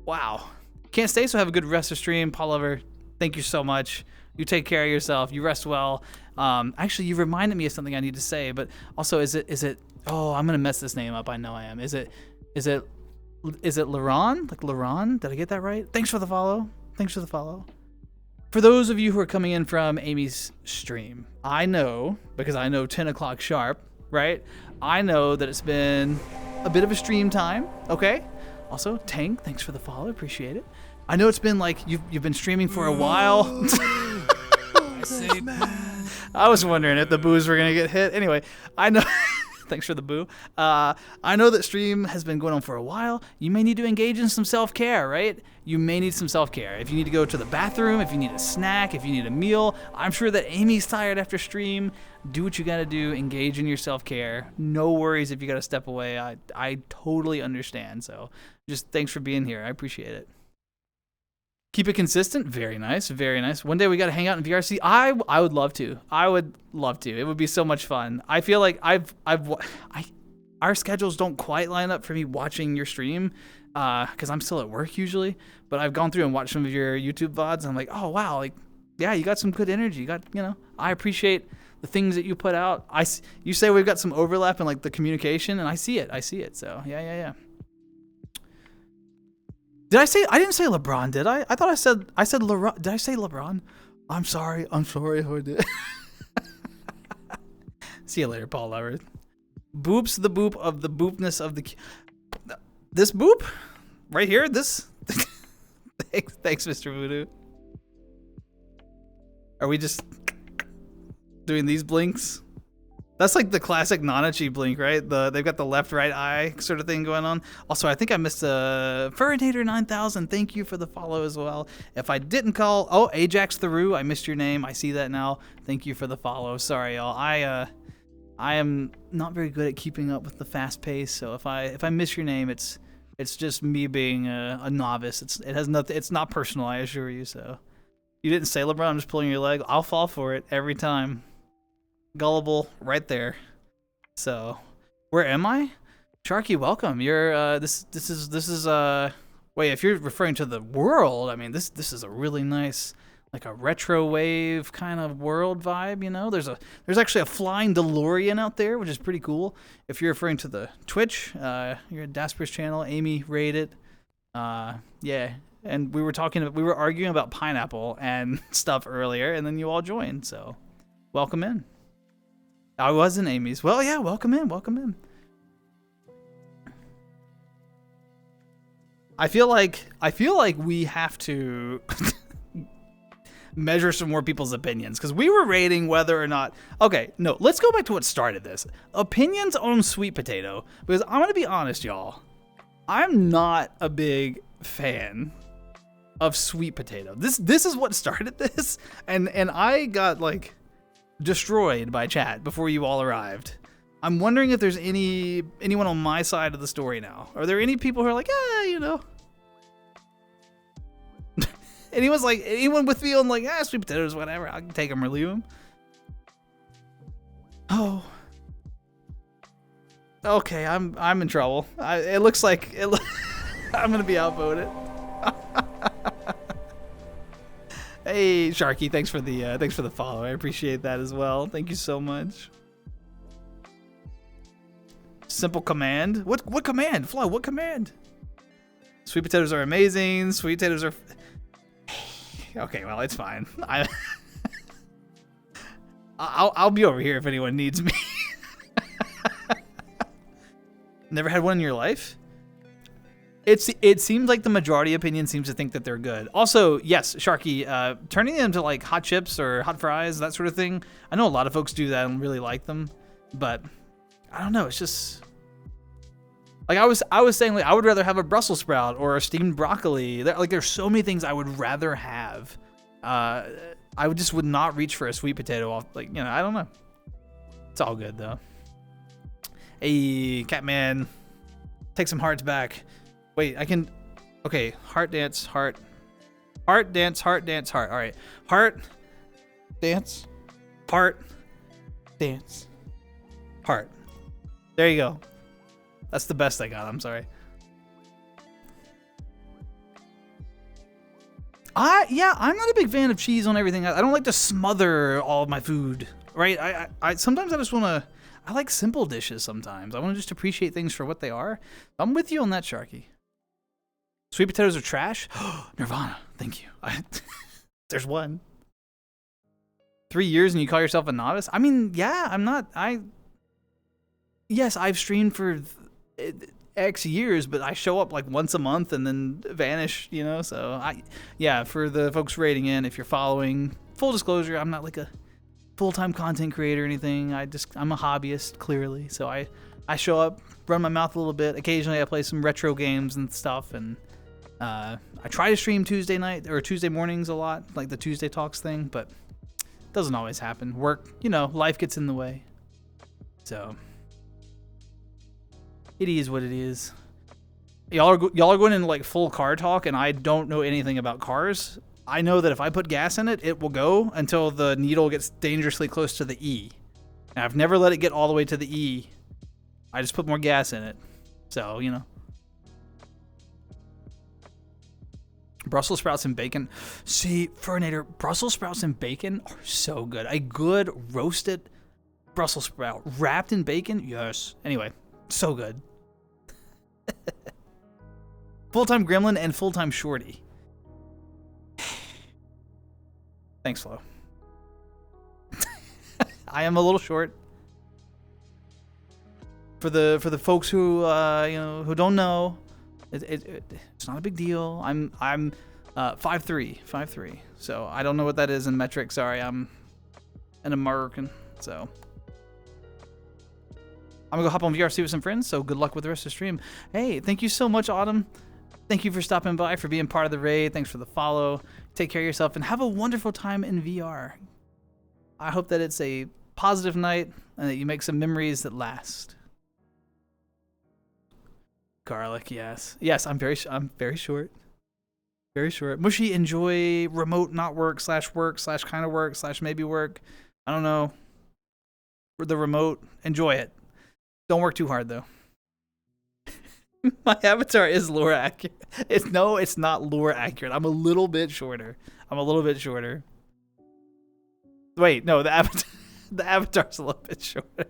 Wow. Can't stay, so have a good rest of stream. Paul Lover, thank you so much. You take care of yourself. You rest well. Actually, you reminded me of something I need to say, but also, is it? Oh, I'm gonna mess this name up. I know I am. Is it Laron? Like Laron? Did I get that right? Thanks for the follow. For those of you who are coming in from Amy's stream, I know, because I know 10 o'clock sharp, right? I know that it's been a bit of a stream time, okay? Also, Tank, thanks for the follow. Appreciate it. I know it's been like you've been streaming for a while. I was wondering if the boos were gonna get hit. Anyway, I know. Thanks for the boo. I know that stream has been going on for a while. You may need to engage in some self-care, right? You may need some self-care. If you need to go to the bathroom, if you need a snack, if you need a meal, I'm sure that Amy's tired after stream. Do what you gotta do. Engage in your self-care. No worries if you gotta step away. I totally understand. So just thanks for being here. I appreciate it. Keep it consistent. Very nice. Very nice. One day we got to hang out in VRC. I would love to. I would love to. It would be so much fun. I feel like our schedules don't quite line up for me watching your stream because I'm still at work usually. But I've gone through and watched some of your YouTube VODs. And I'm like, oh, wow. Like, yeah, you got some good energy. You got, I appreciate the things that you put out. You say we've got some overlap in like the communication, and I see it. So yeah. I didn't say LeBron, did I? I thought I said LeBron. Did I say LeBron? I'm sorry if I did. See you later, Paul Lover. Boops the boop of the boopness of the... This boop? Right here? This? Thanks, Mr. Voodoo. Are we just doing these blinks? That's like the classic Nanachi blink, right? They've got the left, right eye sort of thing going on. Also, I think I missed a Furinator 9000. Thank you for the follow as well. If I didn't call, Ajax Theroux, I missed your name. I see that now. Thank you for the follow. Sorry, y'all. I am not very good at keeping up with the fast pace. So if I miss your name, it's just me being a novice. It has nothing. It's not personal, I assure you. So you didn't say LeBron. I'm just pulling your leg. I'll fall for it every time. Gullible right there. So where am I? Sharky, welcome. You're this is wait, if you're referring to the world, I mean this is a really nice, like a retro wave kind of world vibe, There's actually a flying DeLorean out there, which is pretty cool. If you're referring to the Twitch, you're at Daspra's channel, Amy rated. Yeah. And we were arguing about pineapple and stuff earlier, and then you all joined, so welcome in. I was in Amy's. Well, yeah, welcome in. I feel like we have to measure some more people's opinions because we were rating whether or not. Okay, no, let's go back to what started this. Opinions on sweet potato, because I'm gonna be honest, y'all. I'm not a big fan of sweet potato. This is what started this, and I got like destroyed by chat before you all arrived. I'm wondering if there's anyone on my side of the story now. Are there any people who are like, anyone with me on like, sweet potatoes, whatever. I can take them or leave them. Oh. Okay, I'm in trouble. It looks like I'm gonna be outvoted. Hey, Sharky, thanks for the follow. I appreciate that as well. Thank you so much. Simple command. What command? Flo, what command? Sweet potatoes are amazing. Sweet potatoes are... Okay, well, it's fine. I'll be over here if anyone needs me. Never had one in your life? It seems like the majority opinion seems to think that they're good. Also, yes, Sharky, turning them to like hot chips or hot fries, that sort of thing. I know a lot of folks do that and really like them, but I don't know. It's just like I was saying, like I would rather have a Brussels sprout or a steamed broccoli. There's so many things I would rather have. I would not reach for a sweet potato off. I don't know. It's all good though. Hey, Catman, take some hearts back. Wait, I can... Okay, heart dance, heart. Heart dance, heart dance, heart. All right. Heart, dance, heart, dance, heart. There you go. That's the best I got. I'm sorry. I'm not a big fan of cheese on everything. I don't like to smother all of my food, right? I sometimes I just want to... I like simple dishes sometimes. I want to just appreciate things for what they are. I'm with you on that, Sharky. Sweet potatoes are trash? Nirvana, thank you. There's one. 3 years and you call yourself a novice? I mean, yeah, I'm not... Yes, I've streamed for... X years, but I show up like once a month and then vanish, you know? So yeah, for the folks rating in, if you're following, full disclosure, I'm not like a full-time content creator or anything. I'm a hobbyist, clearly. So I show up, run my mouth a little bit. Occasionally I play some retro games and stuff, and I try to stream Tuesday night or Tuesday mornings a lot, like the Tuesday Talks thing, but it doesn't always happen. Work, you know, life gets in the way. So it is what it is. Y'all are going into like full car talk, and I don't know anything about cars. I know that if I put gas in it, it will go until the needle gets dangerously close to the E. And I've never let it get all the way to the E. I just put more gas in it. So, you know. Brussels sprouts and bacon. See, Furnator, Brussels sprouts and bacon are so good. A good roasted Brussels sprout wrapped in bacon? Yes. Anyway, so good. Full-time gremlin and full-time shorty. Thanks, Flo. I am a little short. For the folks who you know, who don't know, it's not a big deal. I'm 5'3", so I don't know what that is in metric. Sorry, I'm an American, so I'm gonna go hop on VRC with some friends. So good luck with the rest of the stream. Hey, thank you so much, Autumn. Thank you for stopping by, for being part of the raid. Thanks for the follow. Take care of yourself and have a wonderful time in VR. I hope that it's a positive night and that you make some memories that last. Garlic, yes. Yes, I'm very short. Very short. Mushy, enjoy remote not work / work / kind of work / maybe work. I don't know. For the remote, enjoy it. Don't work too hard though. My avatar is lore accurate. It's not lore accurate. I'm a little bit shorter. Wait, no, the avatar's a little bit shorter.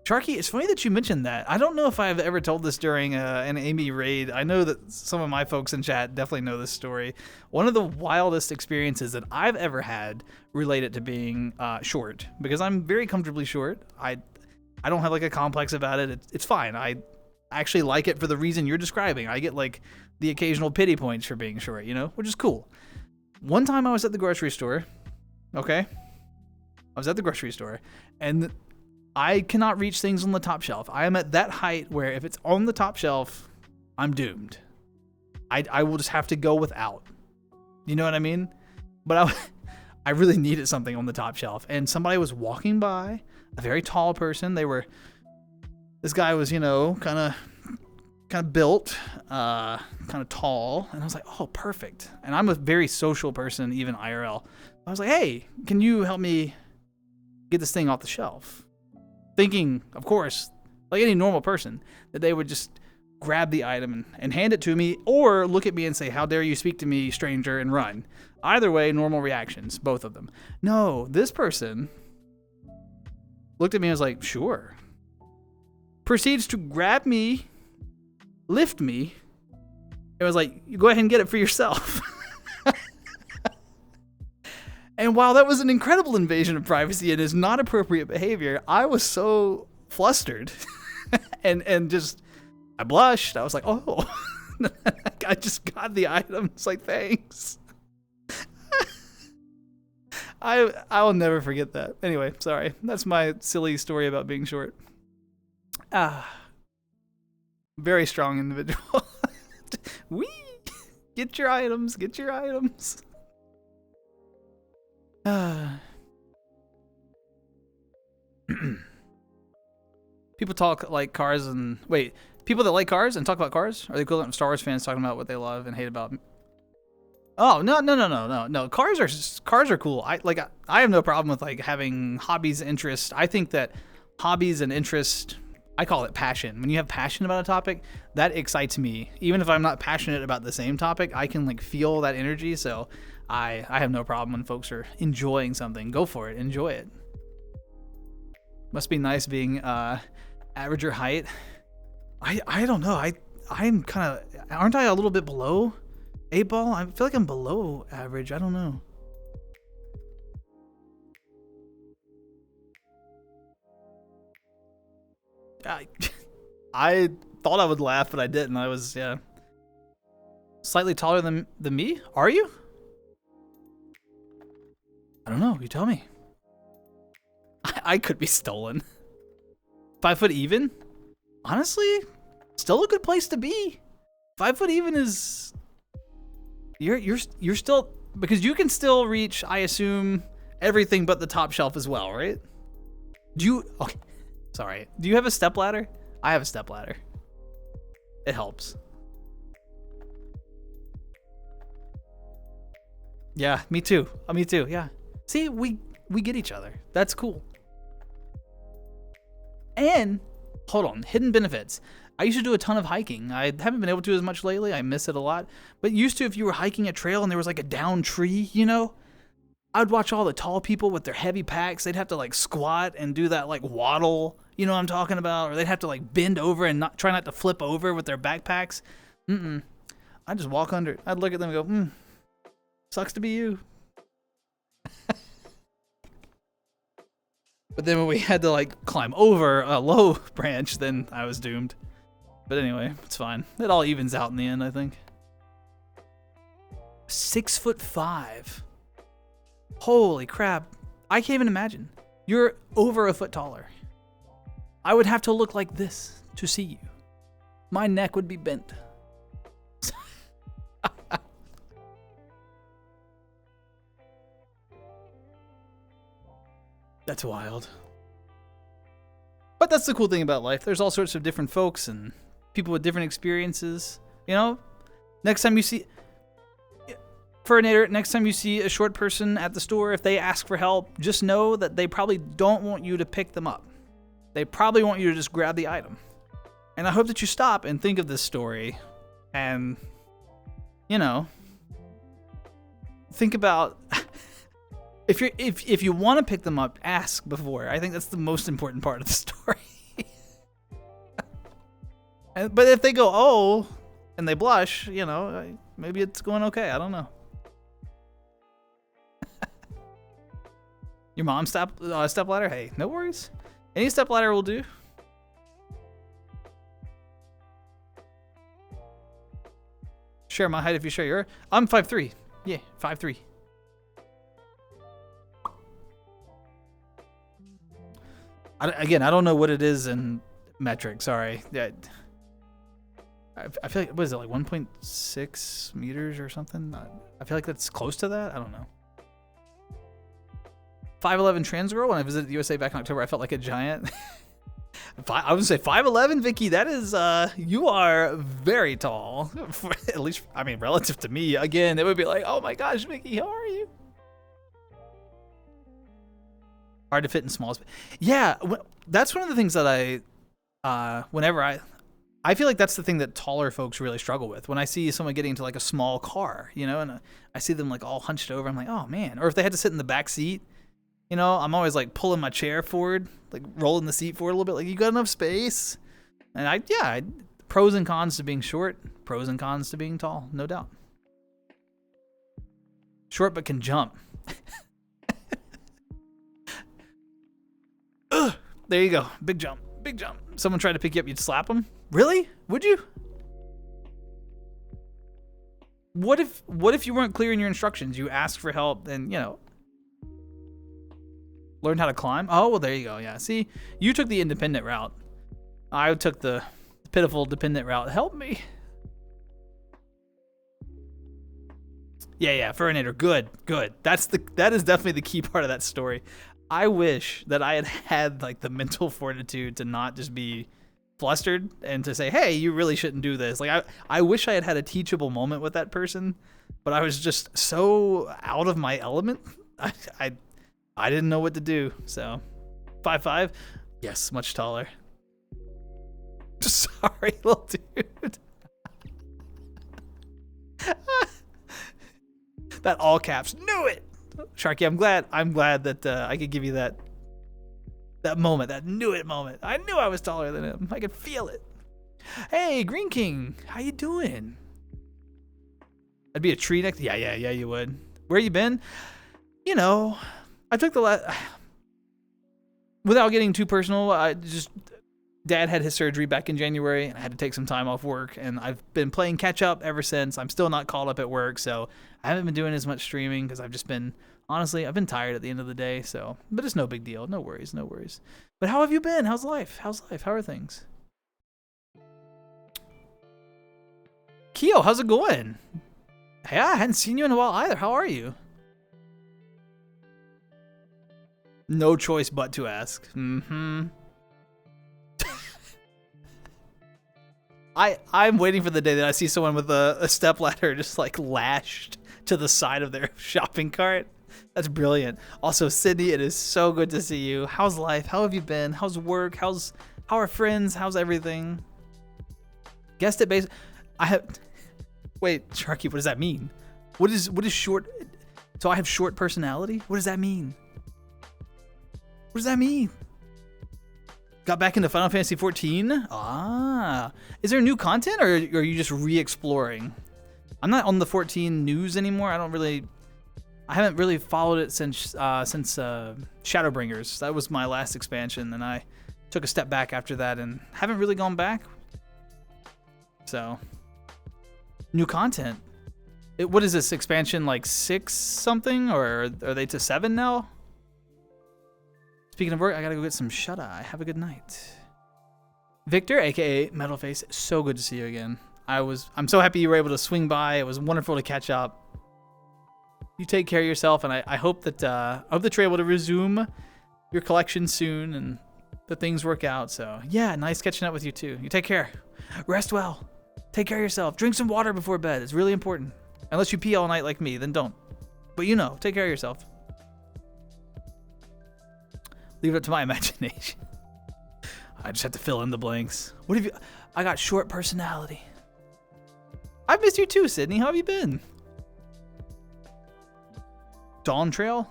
Sharky, it's funny that you mentioned that. I don't know if I've ever told this during an Amy raid. I know that some of my folks in chat definitely know this story. One of the wildest experiences that I've ever had related to being short, because I'm very comfortably short. I don't have like a complex about it. It's fine. I actually like it for the reason you're describing. I get like the occasional pity points for being short, you know, which is cool. One time I was at the grocery store. Okay. I was at the grocery store and I cannot reach things on the top shelf. I am at that height where if it's on the top shelf, I'm doomed. I will just have to go without. You know what I mean? But I really needed something on the top shelf. And somebody was walking by, a very tall person. This guy was, you know, kind of built, kind of tall. And I was like, oh, perfect. And I'm a very social person, even IRL. I was like, hey, can you help me get this thing off the shelf? Thinking, of course, like any normal person, that they would just grab the item and hand it to me, or look at me and say, how dare you speak to me, stranger, and run. Either way, normal reactions, both of them. No, this person looked at me and was like, sure. Proceeds to grab me, lift me, and was like, you go ahead and get it for yourself. And while that was an incredible invasion of privacy and is not appropriate behavior, I was so flustered and just, I blushed. I was like, oh, I just got the item. It's like, thanks. I will never forget that. Anyway, sorry. That's my silly story about being short. Very strong individual. Whee! Get your items. Get your items. People talk like cars and people that like cars and talk about cars are the equivalent of Star Wars fans talking about what they love and hate about. Oh, no. Cars are cool. I have no problem with like having hobbies, interests. I think that hobbies and interest, I call it passion. When you have passion about a topic, that excites me. Even if I'm not passionate about the same topic, I can like feel that energy. So I have no problem when folks are enjoying something. Go for it. Enjoy it. Must be nice being average or height. I don't know. I'm kind of, aren't I a little bit below 8-ball? I feel like I'm below average. I don't know. I thought I would laugh, but I didn't. I was, yeah. Slightly taller than me? Are you? I don't know. You tell me. I could be stolen. 5 foot even? Honestly, still a good place to be. 5 foot even is... You're still... Because you can still reach, I assume, everything but the top shelf as well, right? Do you... Okay. Sorry. Do you have a stepladder? I have a stepladder. It helps. Yeah, me too. Me too, yeah. See, we get each other. That's cool. And, hold on, hidden benefits. I used to do a ton of hiking. I haven't been able to as much lately. I miss it a lot. But used to, if you were hiking a trail and there was like a down tree, you know, I'd watch all the tall people with their heavy packs. They'd have to like squat and do that like waddle, you know what I'm talking about? Or they'd have to like bend over and try not to flip over with their backpacks. I'd just walk under. I'd look at them and go, sucks to be you. But then when we had to like climb over a low branch, then I was doomed. But anyway, it's fine. It all evens out in the end, I think. 6'5". Holy crap. I can't even imagine. You're over a foot taller. I would have to look like this to see you. My neck would be bent. That's wild. But that's the cool thing about life. There's all sorts of different folks and people with different experiences. You know, next time you see... Furinator, next time you see a short person at the store, if they ask for help, just know that they probably don't want you to pick them up. They probably want you to just grab the item. And I hope that you stop and think of this story and, you know, think about... If you want to pick them up, ask before. I think that's the most important part of the story. But if they go, oh, and they blush, you know, maybe it's going okay. I don't know. Your mom's stepladder? Hey, no worries. Any stepladder will do. Share my height if you share your... I'm 5'3". Yeah, 5'3". Again, I don't know what it is in metric. Sorry. Yeah, I feel like, what is it, like 1.6 meters or something? I feel like that's close to that. I don't know. 5'11" trans girl. When I visited the USA back in October, I felt like a giant. I would say 5'11", Vicky. That is, you are very tall. At least, I mean, relative to me. Again, it would be like, oh my gosh, Vicky, how are you? Hard to fit in small space. Yeah, that's one of the things that whenever I feel like that's the thing that taller folks really struggle with. When I see someone getting into like a small car, you know, and I see them like all hunched over, I'm like, oh man. Or if they had to sit in the back seat, you know, I'm always like pulling my chair forward, like rolling the seat forward a little bit, like, you got enough space? And pros and cons to being short, pros and cons to being tall, no doubt. Short but can jump. There you go. Big jump. Big jump. Someone tried to pick you up, you'd slap them? Really? Would you? What if you weren't clear in your instructions? You asked for help and, you know, learned how to climb? Oh, well, there you go. Yeah. See, you took the independent route. I took the pitiful dependent route. Help me. Yeah, Furinator. Good. That is definitely the key part of that story. I wish that I had like the mental fortitude to not just be flustered and to say, hey, you really shouldn't do this. Like, I wish I had a teachable moment with that person, but I was just so out of my element. I didn't know what to do. So 5'5", yes, much taller. Sorry, little dude. That all caps, knew it. Sharky, I'm glad that I could give you that moment, that knew it moment. I knew I was taller than him. I could feel it. Hey, Green King, how you doing? I'd be a tree next. Yeah, you would. Where you been? You know, I took without getting too personal, I just Dad had his surgery back in January, and I had to take some time off work, and I've been playing catch up ever since. I'm still not caught up at work, so I haven't been doing as much streaming because I've just been, honestly, I've been tired at the end of the day, so, but it's no big deal. No worries, no worries. But how have you been? How's life? How's life? How are things? Keo, how's it going? Yeah, I hadn't seen you in a while either. How are you? No choice but to ask. Mm-hmm. I'm waiting for the day that I see someone with a stepladder just like lashed to the side of their shopping cart. That's brilliant. Also, Sydney, it is so good to see you. How's life? How have you been? How's work? How are friends? How's everything? Guessed it based. I have. Wait, Sharky, what does that mean? What is short? So I have short personality? What does that mean? What does that mean? Got back into Final Fantasy 14? Ah. Is there new content or are you just re-exploring? I'm not on the 14 news anymore. I haven't really followed it since Shadowbringers. That was my last expansion, and I took a step back after that and haven't really gone back. So, new content. What is this expansion, like 6 something, or are they to 7 now? Speaking of work, I gotta go get some shut-eye. Have a good night. Victor, aka Metalface, so good to see you again. I'm so happy you were able to swing by. It was wonderful to catch up. You take care of yourself, and I hope that you're able to resume your collection soon and that things work out. So yeah, nice catching up with you too. You take care. Rest well. Take care of yourself. Drink some water before bed. It's really important. Unless you pee all night like me, then don't. But you know, take care of yourself. Leave it up to my imagination. I just have to fill in the blanks. What have you? I got short personality. I've missed you too, Sydney. How have you been? Dawn Trail?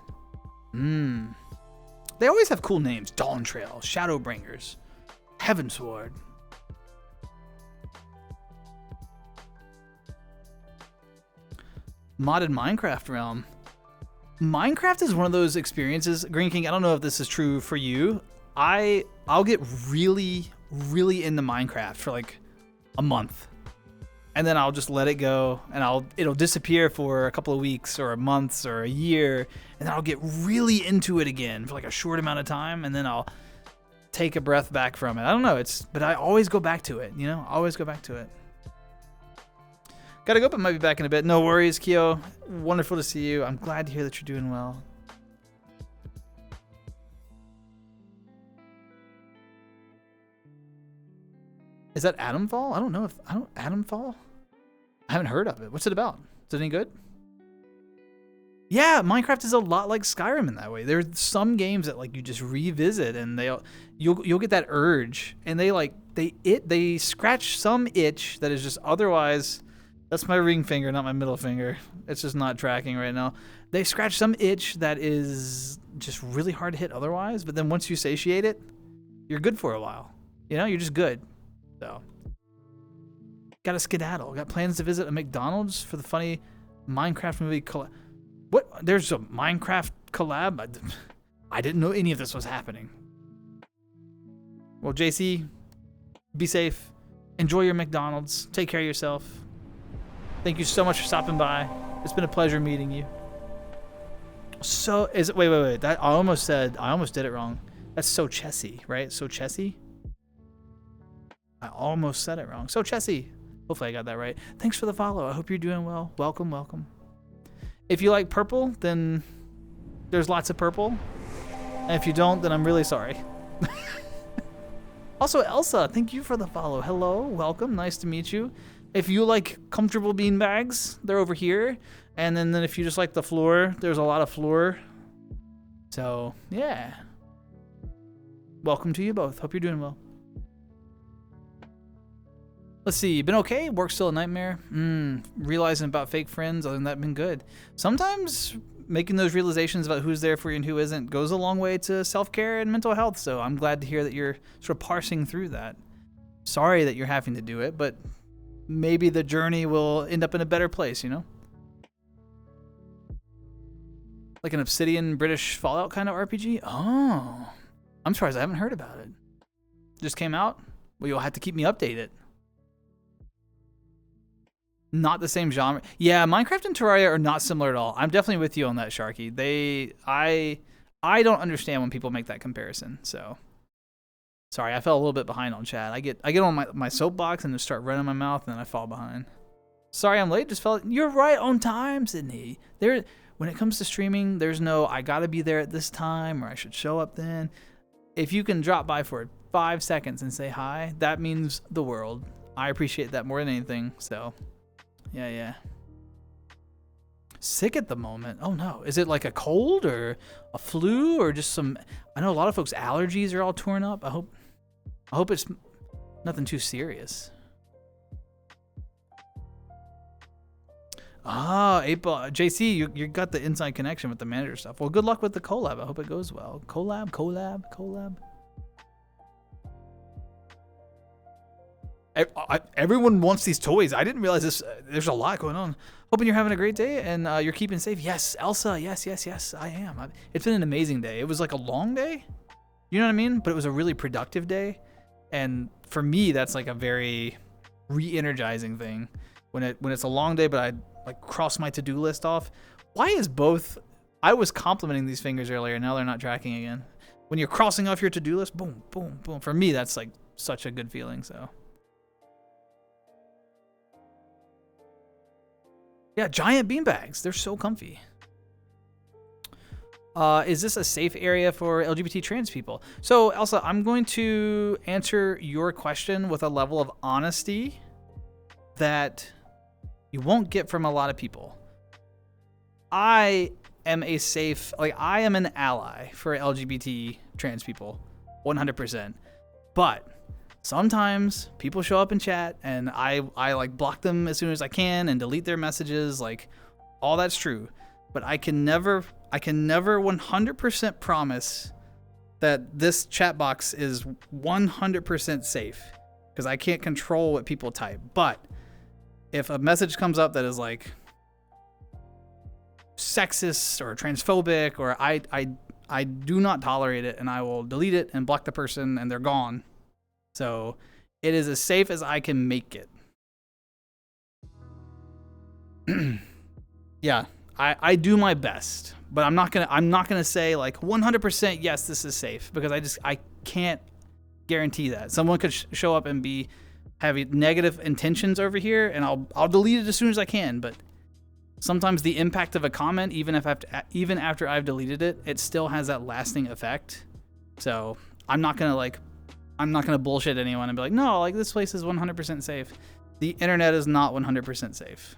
They always have cool names. Dawn Trail, Shadowbringers, Heavensward. Modded Minecraft realm. Minecraft is one of those experiences, Green King, I don't know if this is true for you. I'll get really, really into Minecraft for like a month. And then I'll just let it go, and it'll disappear for a couple of weeks or months or a year, and then I'll get really into it again for like a short amount of time, and then I'll take a breath back from it. I don't know, but I always go back to it, you know? Always go back to it. Gotta go, but might be back in a bit. No worries, Keo. Wonderful to see you. I'm glad to hear that you're doing well. Is that Atomfall? I don't know if Atomfall? I haven't heard of it. What's it about? Is it any good? Yeah, Minecraft is a lot like Skyrim in that way. There's some games that like you just revisit and you'll get that urge, and they scratch some itch that is just otherwise. That's my ring finger, not my middle finger. It's just not tracking right now. They scratch some itch that is just really hard to hit otherwise, but then once you satiate it, you're good for a while. You know, you're just good. So, got a skedaddle. Got plans to visit a McDonald's for the funny Minecraft movie collab. What? There's a Minecraft collab? I didn't know any of this was happening. Well, JC, be safe. Enjoy your McDonald's. Take care of yourself. Thank you so much for stopping by. It's been a pleasure meeting you. So, wait. That I almost did it wrong. That's so chessy, right? So chessy? I almost said it wrong. So chessy. Hopefully I got that right. Thanks for the follow. I hope you're doing well. Welcome, welcome. If you like purple, then there's lots of purple. And if you don't, then I'm really sorry. Also, Elsa, thank you for the follow. Hello, welcome. Nice to meet you. If you like comfortable beanbags, they're over here. And then if you just like the floor, there's a lot of floor. So, yeah. Welcome to you both. Hope you're doing well. Let's see. Been okay? Work still a nightmare? Realizing about fake friends. Other than that, been good. Sometimes making those realizations about who's there for you and who isn't goes a long way to self-care and mental health. So I'm glad to hear that you're sort of parsing through that. Sorry that you're having to do it, but maybe the journey will end up in a better place, you know? Like an Obsidian British Fallout kind of RPG? Oh. I'm surprised I haven't heard about it. Just came out? Well, you'll have to keep me updated. Not the same genre. Yeah, Minecraft and Terraria are not similar at all. I'm definitely with you on that, Sharky. I don't understand when people make that comparison. So, sorry, I fell a little bit behind on chat. I get on my soapbox and just start running my mouth, and then I fall behind. Sorry, I'm late. Just felt. You're right on time, Sydney. When it comes to streaming, there's no I gotta be there at this time or I should show up then. If you can drop by for 5 seconds and say hi, that means the world. I appreciate that more than anything. So. Yeah. Sick at the moment. Oh no. Is it like a cold or a flu or just some... I know a lot of folks' allergies are all torn up. I hope it's nothing too serious. Ah, April. JC, you got the inside connection with the manager stuff. Well, good luck with the collab. I hope it goes well. Collab. Everyone wants these toys. I didn't realize this. There's a lot going on. Hoping you're having a great day and you're keeping safe. Yes, Elsa. Yes, I am. It's been an amazing day. It was like a long day. You know what I mean? But it was a really productive day. And for me, that's like a very re-energizing thing. When it's a long day, but I like cross my to-do list off. Why is both? I was complimenting these fingers earlier. Now they're not tracking again. When you're crossing off your to-do list, boom, boom, boom. For me, that's like such a good feeling. So. Yeah, giant beanbags. They're so comfy. Is this a safe area for LGBT trans people? So, Elsa, I'm going to answer your question with a level of honesty that you won't get from a lot of people. I am I am an ally for LGBT trans people, 100%. But sometimes people show up in chat and I like block them as soon as I can and delete their messages. Like, all that's true, but I can never 100% promise that this chat box is 100% safe because I can't control what people type. But if a message comes up that is like sexist or transphobic or I do not tolerate it, and I will delete it and block the person and they're gone. So it is as safe as I can make it. Yeah, I do my best, but I'm not gonna say like 100% yes, this is safe, because I can't guarantee that. Someone could show up and have negative intentions over here, and I'll delete it as soon as I can. But sometimes the impact of a comment, even after I've deleted it, it still has that lasting effect. So I'm not gonna bullshit anyone and be like, no, like this place is 100% safe. The internet is not 100% safe.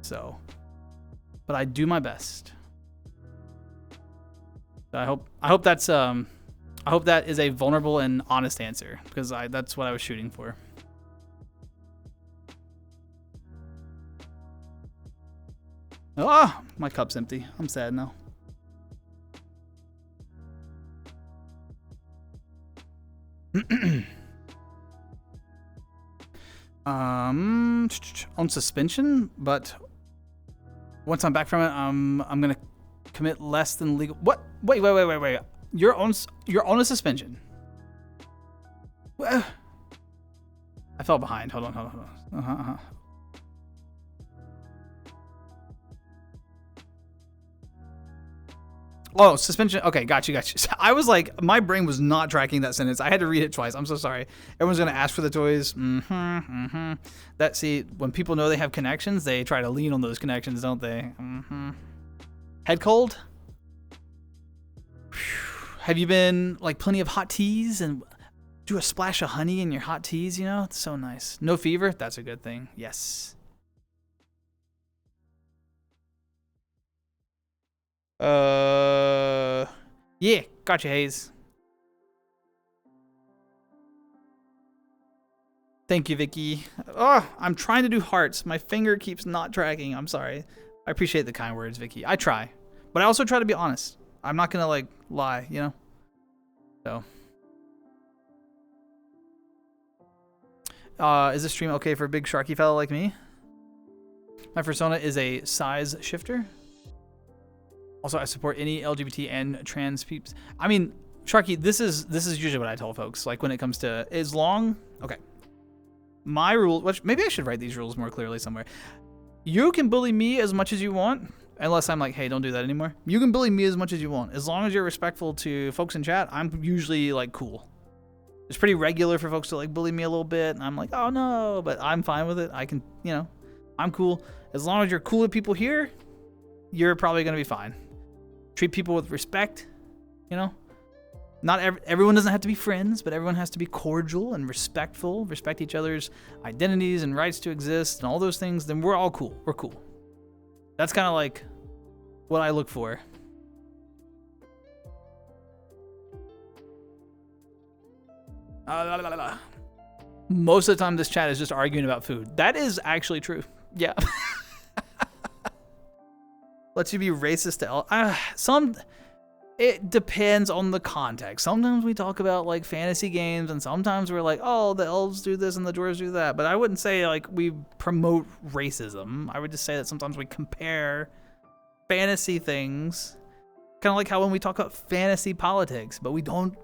So, but I do my best. I hope that is a vulnerable and honest answer, because that's what I was shooting for. Ah, my cup's empty. I'm sad now. On suspension, but once I'm back from it, I'm gonna commit less than legal. What? Wait. You're on a suspension. I fell behind. Hold on. Oh, suspension. Okay, got you. I was like, my brain was not tracking that sentence. I had to read it twice. I'm so sorry. Everyone's gonna ask for the toys. See, when people know they have connections, they try to lean on those connections, don't they? Head cold? Have you been like plenty of hot teas and do a splash of honey in your hot teas? You know, it's so nice. No fever? That's a good thing. Yes. Yeah, gotcha, Hayes. Thank you, Vicky. Oh, I'm trying to do hearts. My finger keeps not tracking. I'm sorry. I appreciate the kind words, Vicky. I try, but I also try to be honest. I'm not gonna like lie, you know? So. Is this stream okay for a big sharky fella like me? My persona is a size shifter. Also, I support any LGBT and trans peeps. I mean, Sharky, this is usually what I tell folks. Like when it comes to as long, okay. My rule, which maybe I should write these rules more clearly somewhere. You can bully me as much as you want, unless I'm like, hey, don't do that anymore. You can bully me as much as you want, as long as you're respectful to folks in chat. I'm usually like cool. It's pretty regular for folks to like bully me a little bit, and I'm like, oh no, but I'm fine with it. I can, you know, I'm cool. As long as you're cool with people here, you're probably gonna be fine. Treat people with respect, you know. Not everyone doesn't have to be friends, but everyone has to be cordial and respectful, respect each other's identities and rights to exist and all those things. Then we're all cool. We're cool. That's kind of like what I look for. Most of the time this chat is just arguing about food. That is actually true. Yeah. Lets you be racist to it depends on the context. Sometimes we talk about like fantasy games, and sometimes we're like, oh, the elves do this and the dwarves do that. But I wouldn't say like we promote racism. I would just say that sometimes we compare fantasy things, kind of like how when we talk about fantasy politics, but we don't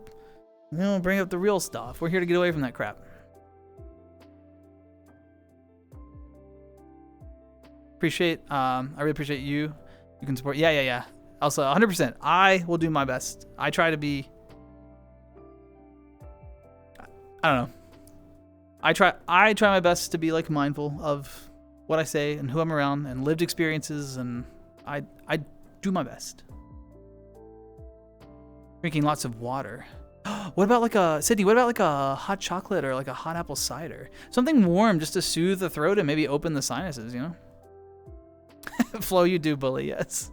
bring up the real stuff. We're here to get away from that crap. I really appreciate you. You can support. Yeah. Also, 100%. I will do my best. I try to be. I don't know. I try my best to be like mindful of what I say and who I'm around and lived experiences, and I do my best. Drinking lots of water. What about like Sydney? What about like a hot chocolate or like a hot apple cider? Something warm just to soothe the throat and maybe open the sinuses. You know. Flo, you do bully, yes.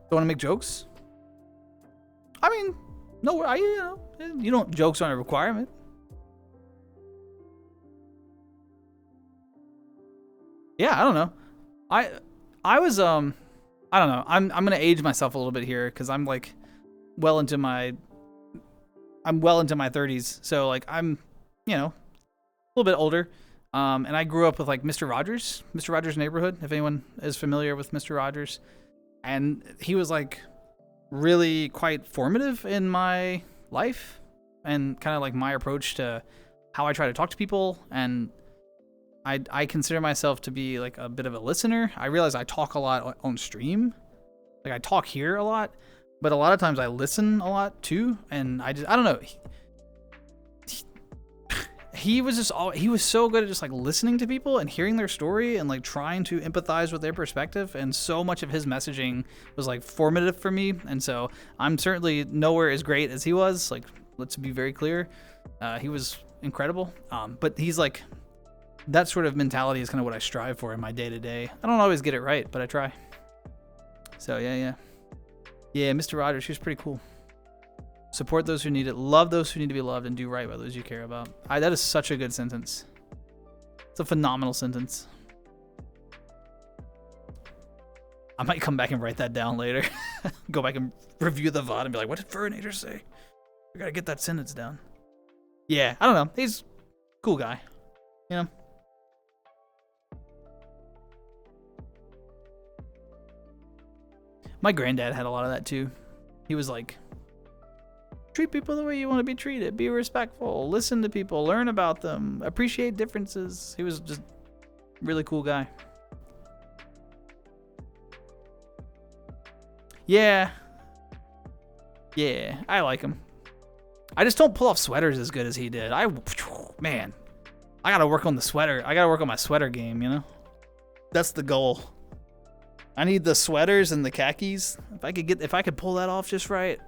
Don't want to make jokes? I mean, no, you don't. Jokes aren't a requirement. Yeah, I don't know. I was I don't know. I'm gonna age myself a little bit here because I'm like well into my 30s, so like I'm a little bit older. And I grew up with like Mr. Rogers' Neighborhood, if anyone is familiar with Mr. Rogers. And he was like really quite formative in my life and kind of like my approach to how I try to talk to people. And I consider myself to be like a bit of a listener. I realize I talk a lot on stream. Like I talk here a lot, but a lot of times I listen a lot too. And I don't know. He was so good at just like listening to people and hearing their story and like trying to empathize with their perspective. And so much of his messaging was like formative for me. And so I'm certainly nowhere as great as he was. Like, let's be very clear. He was incredible. But he's like, that sort of mentality is kind of what I strive for in my day to day. I don't always get it right, but I try. So yeah, Mr. Rogers, he was pretty cool. Support those who need it, love those who need to be loved, and do right by those you care about. That is such a good sentence. It's a phenomenal sentence. I might come back and write that down later. Go back and review the VOD and be like, what did Furinator say? I gotta get that sentence down. Yeah, I don't know. He's a cool guy. You know? My granddad had a lot of that too. He was like, treat people the way you want to be treated. Be respectful. Listen to people. Learn about them. Appreciate differences. He was just a really cool guy. Yeah, I like him. I just don't pull off sweaters as good as he did. Man, I gotta work on the sweater. I gotta work on my sweater game, you know? That's the goal. I need the sweaters and the khakis. If I could pull that off just right.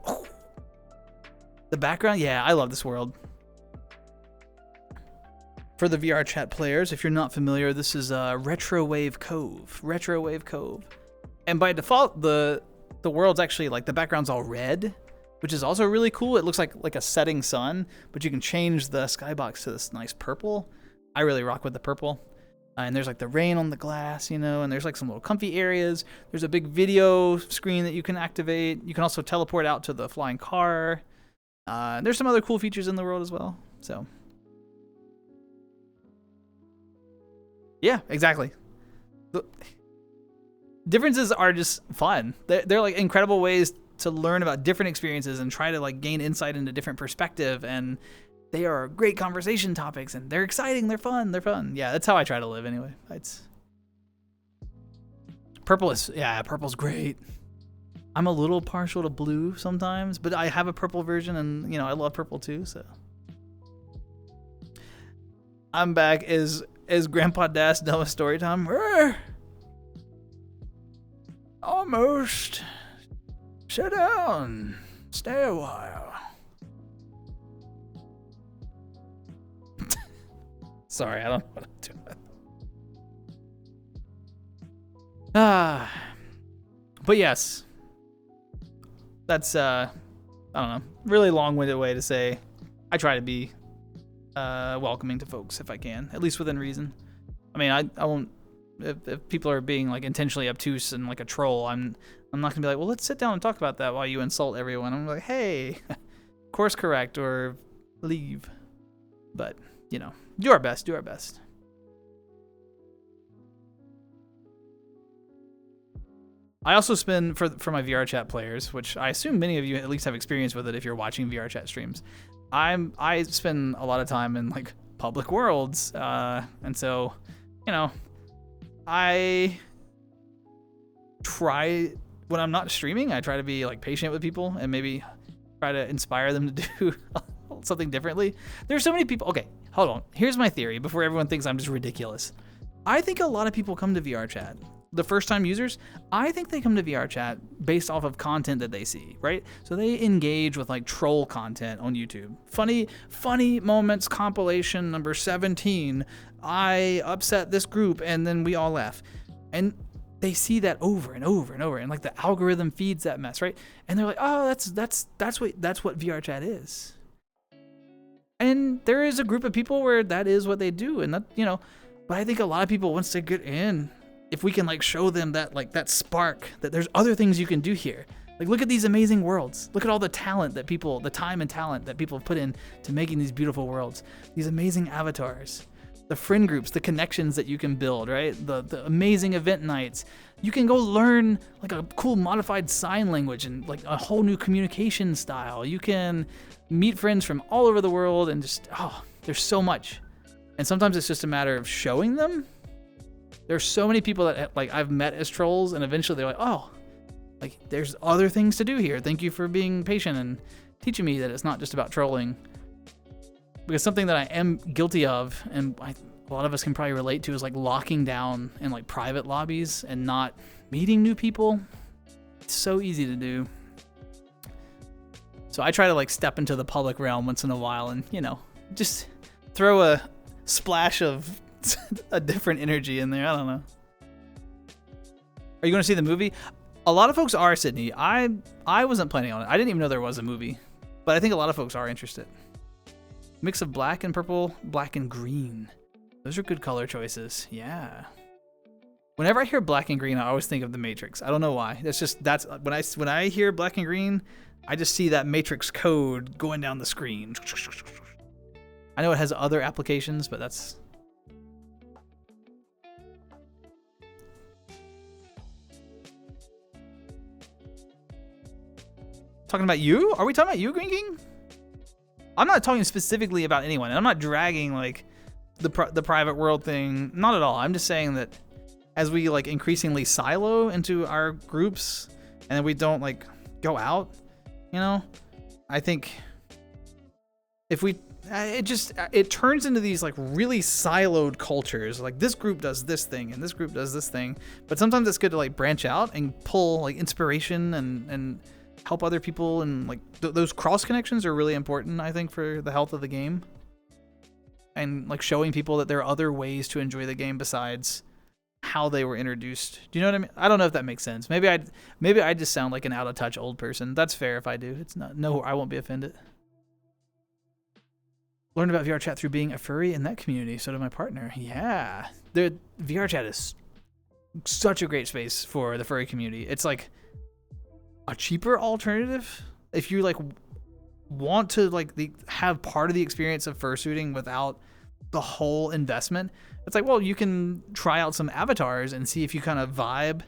The background, yeah, I love this world. For the VR chat players, if you're not familiar, this is Retrowave Cove. And by default, the world's actually like the background's all red, which is also really cool. It looks like a setting sun, but you can change the skybox to this nice purple. I really rock with the purple. And there's like the rain on the glass, you know, and there's like some little comfy areas. There's a big video screen that you can activate. You can also teleport out to the flying car. There's some other cool features in the world as well. So Yeah, exactly. The differences are just fun. They're like incredible ways to learn about different experiences and try to like gain insight into different perspective, and they are great conversation topics, and they're exciting, they're fun. Yeah, that's how I try to live anyway. Purple's great. I'm a little partial to blue sometimes, but I have a purple version, and I love purple too, so. I'm back. Is Grandpa Das done with story time? Almost. Sit down. Stay a while. Sorry, I don't know what I'm doing. But yes. That's I don't know, really long-winded way to say I try to be welcoming to folks if I can, at least within reason. I mean, I won't, if people are being like intentionally obtuse and like a troll, I'm not gonna be like, well, let's sit down and talk about that while you insult everyone. I'm like, hey, course correct or leave. But do our best. I also spend, for my VR chat players, which I assume many of you at least have experience with it if you're watching VR chat streams, I spend a lot of time in like public worlds, and so, I try, when I'm not streaming, I try to be like patient with people and maybe try to inspire them to do something differently. There's so many people. Okay, hold on. Here's my theory before everyone thinks I'm just ridiculous. I think a lot of people come to VR chat, the first time users, I think they come to VR chat based off of content that they see, right? So they engage with like troll content on YouTube. Funny moments compilation number 17. I upset this group and then we all laugh. And they see that over and over and over, and like the algorithm feeds that mess, right? And they're like, oh, that's what VR chat is. And there is a group of people where that is what they do, and that, but I think a lot of people, once they get in, if we can like show them that, like that spark, that there's other things you can do here. Like, look at these amazing worlds. Look at all the talent that people, the time and talent that people have put in to making these beautiful worlds, these amazing avatars, the friend groups, the connections that you can build, right? The amazing event nights. You can go learn like a cool modified sign language and like a whole new communication style. You can meet friends from all over the world and just, there's so much. And sometimes it's just a matter of showing them. There's so many people that like I've met as trolls, and eventually they're like, oh, like there's other things to do here. Thank you for being patient and teaching me that it's not just about trolling. Because something that I am guilty of, and a lot of us can probably relate to, is like locking down in like private lobbies and not meeting new people. It's so easy to do. So I try to like step into the public realm once in a while and, just throw a splash of a different energy in there. I don't know. Are you going to see the movie? A lot of folks are, Sydney. I wasn't planning on it. I didn't even know there was a movie, but I think a lot of folks are interested. Mix of black and purple, black and green. Those are good color choices. Yeah. Whenever I hear black and green, I always think of the Matrix. I don't know why. That's when I hear black and green, I just see that Matrix code going down the screen. I know it has other applications, but that's... Talking about you? Are we talking about you, Green King? I'm not talking specifically about anyone, and I'm not dragging like the private world thing. Not at all. I'm just saying that as we like increasingly silo into our groups, and then we don't like go out, I think if we, it turns into these like really siloed cultures. Like this group does this thing, and this group does this thing. But sometimes it's good to like branch out and pull like inspiration and help other people, and like those cross connections are really important, I think, for the health of the game, and like showing people that there are other ways to enjoy the game besides how they were introduced. Do you know what I mean? I don't know if that makes sense. Maybe I just sound like an out of touch old person. That's fair if I do. It's not, no, I won't be offended. Learned about VR chat through being a furry in that community. So did my partner. Yeah, the VR chat is such a great space for the furry community. It's like a cheaper alternative if you like want to like have part of the experience of fursuiting without the whole investment. It's like, well, you can try out some avatars and see if you kind of vibe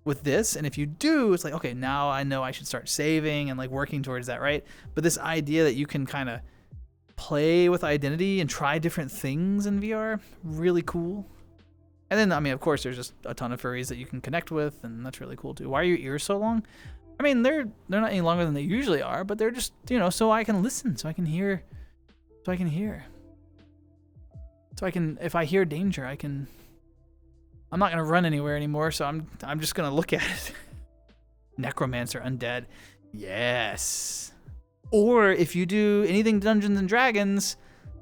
with this, and if you do, it's like, okay, now I know I should start saving and like working towards that, right? But this idea that you can kind of play with identity and try different things in VR, really cool. And then, I mean, of course, there's just a ton of furries that you can connect with, and that's really cool too. Why are your ears so long? I mean, they're not any longer than they usually are, but they're just, you know, so I can listen, so I can hear, so I can, if I hear danger, I'm not gonna run anywhere anymore, so I'm just gonna look at it. Necromancer undead, yes. Or if you do anything Dungeons and Dragons,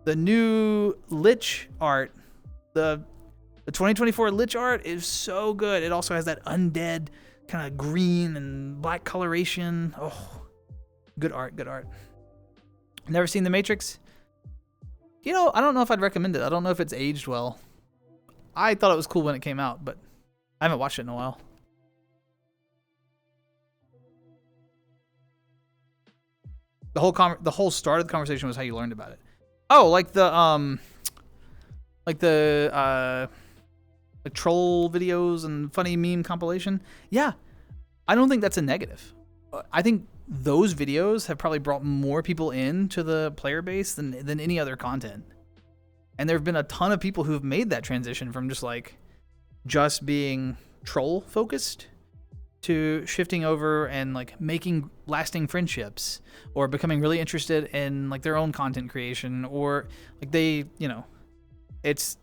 the new Lich art, the 2024 Lich art is so good. It also has that undead kind of green and black coloration. Oh, good art, good art. Never seen The Matrix? You know, I don't know if I'd recommend it. I don't know if it's aged well. I thought it was cool when it came out, but I haven't watched it in a while. The whole start of the conversation was how you learned about it. Oh, like the troll videos and funny meme compilation. Yeah, I don't think that's a negative. I think those videos have probably brought more people into the player base than any other content. And there have been a ton of people who have made that transition from just being troll focused to shifting over and like making lasting friendships, or becoming really interested in like their own content creation, or like they, you know, it's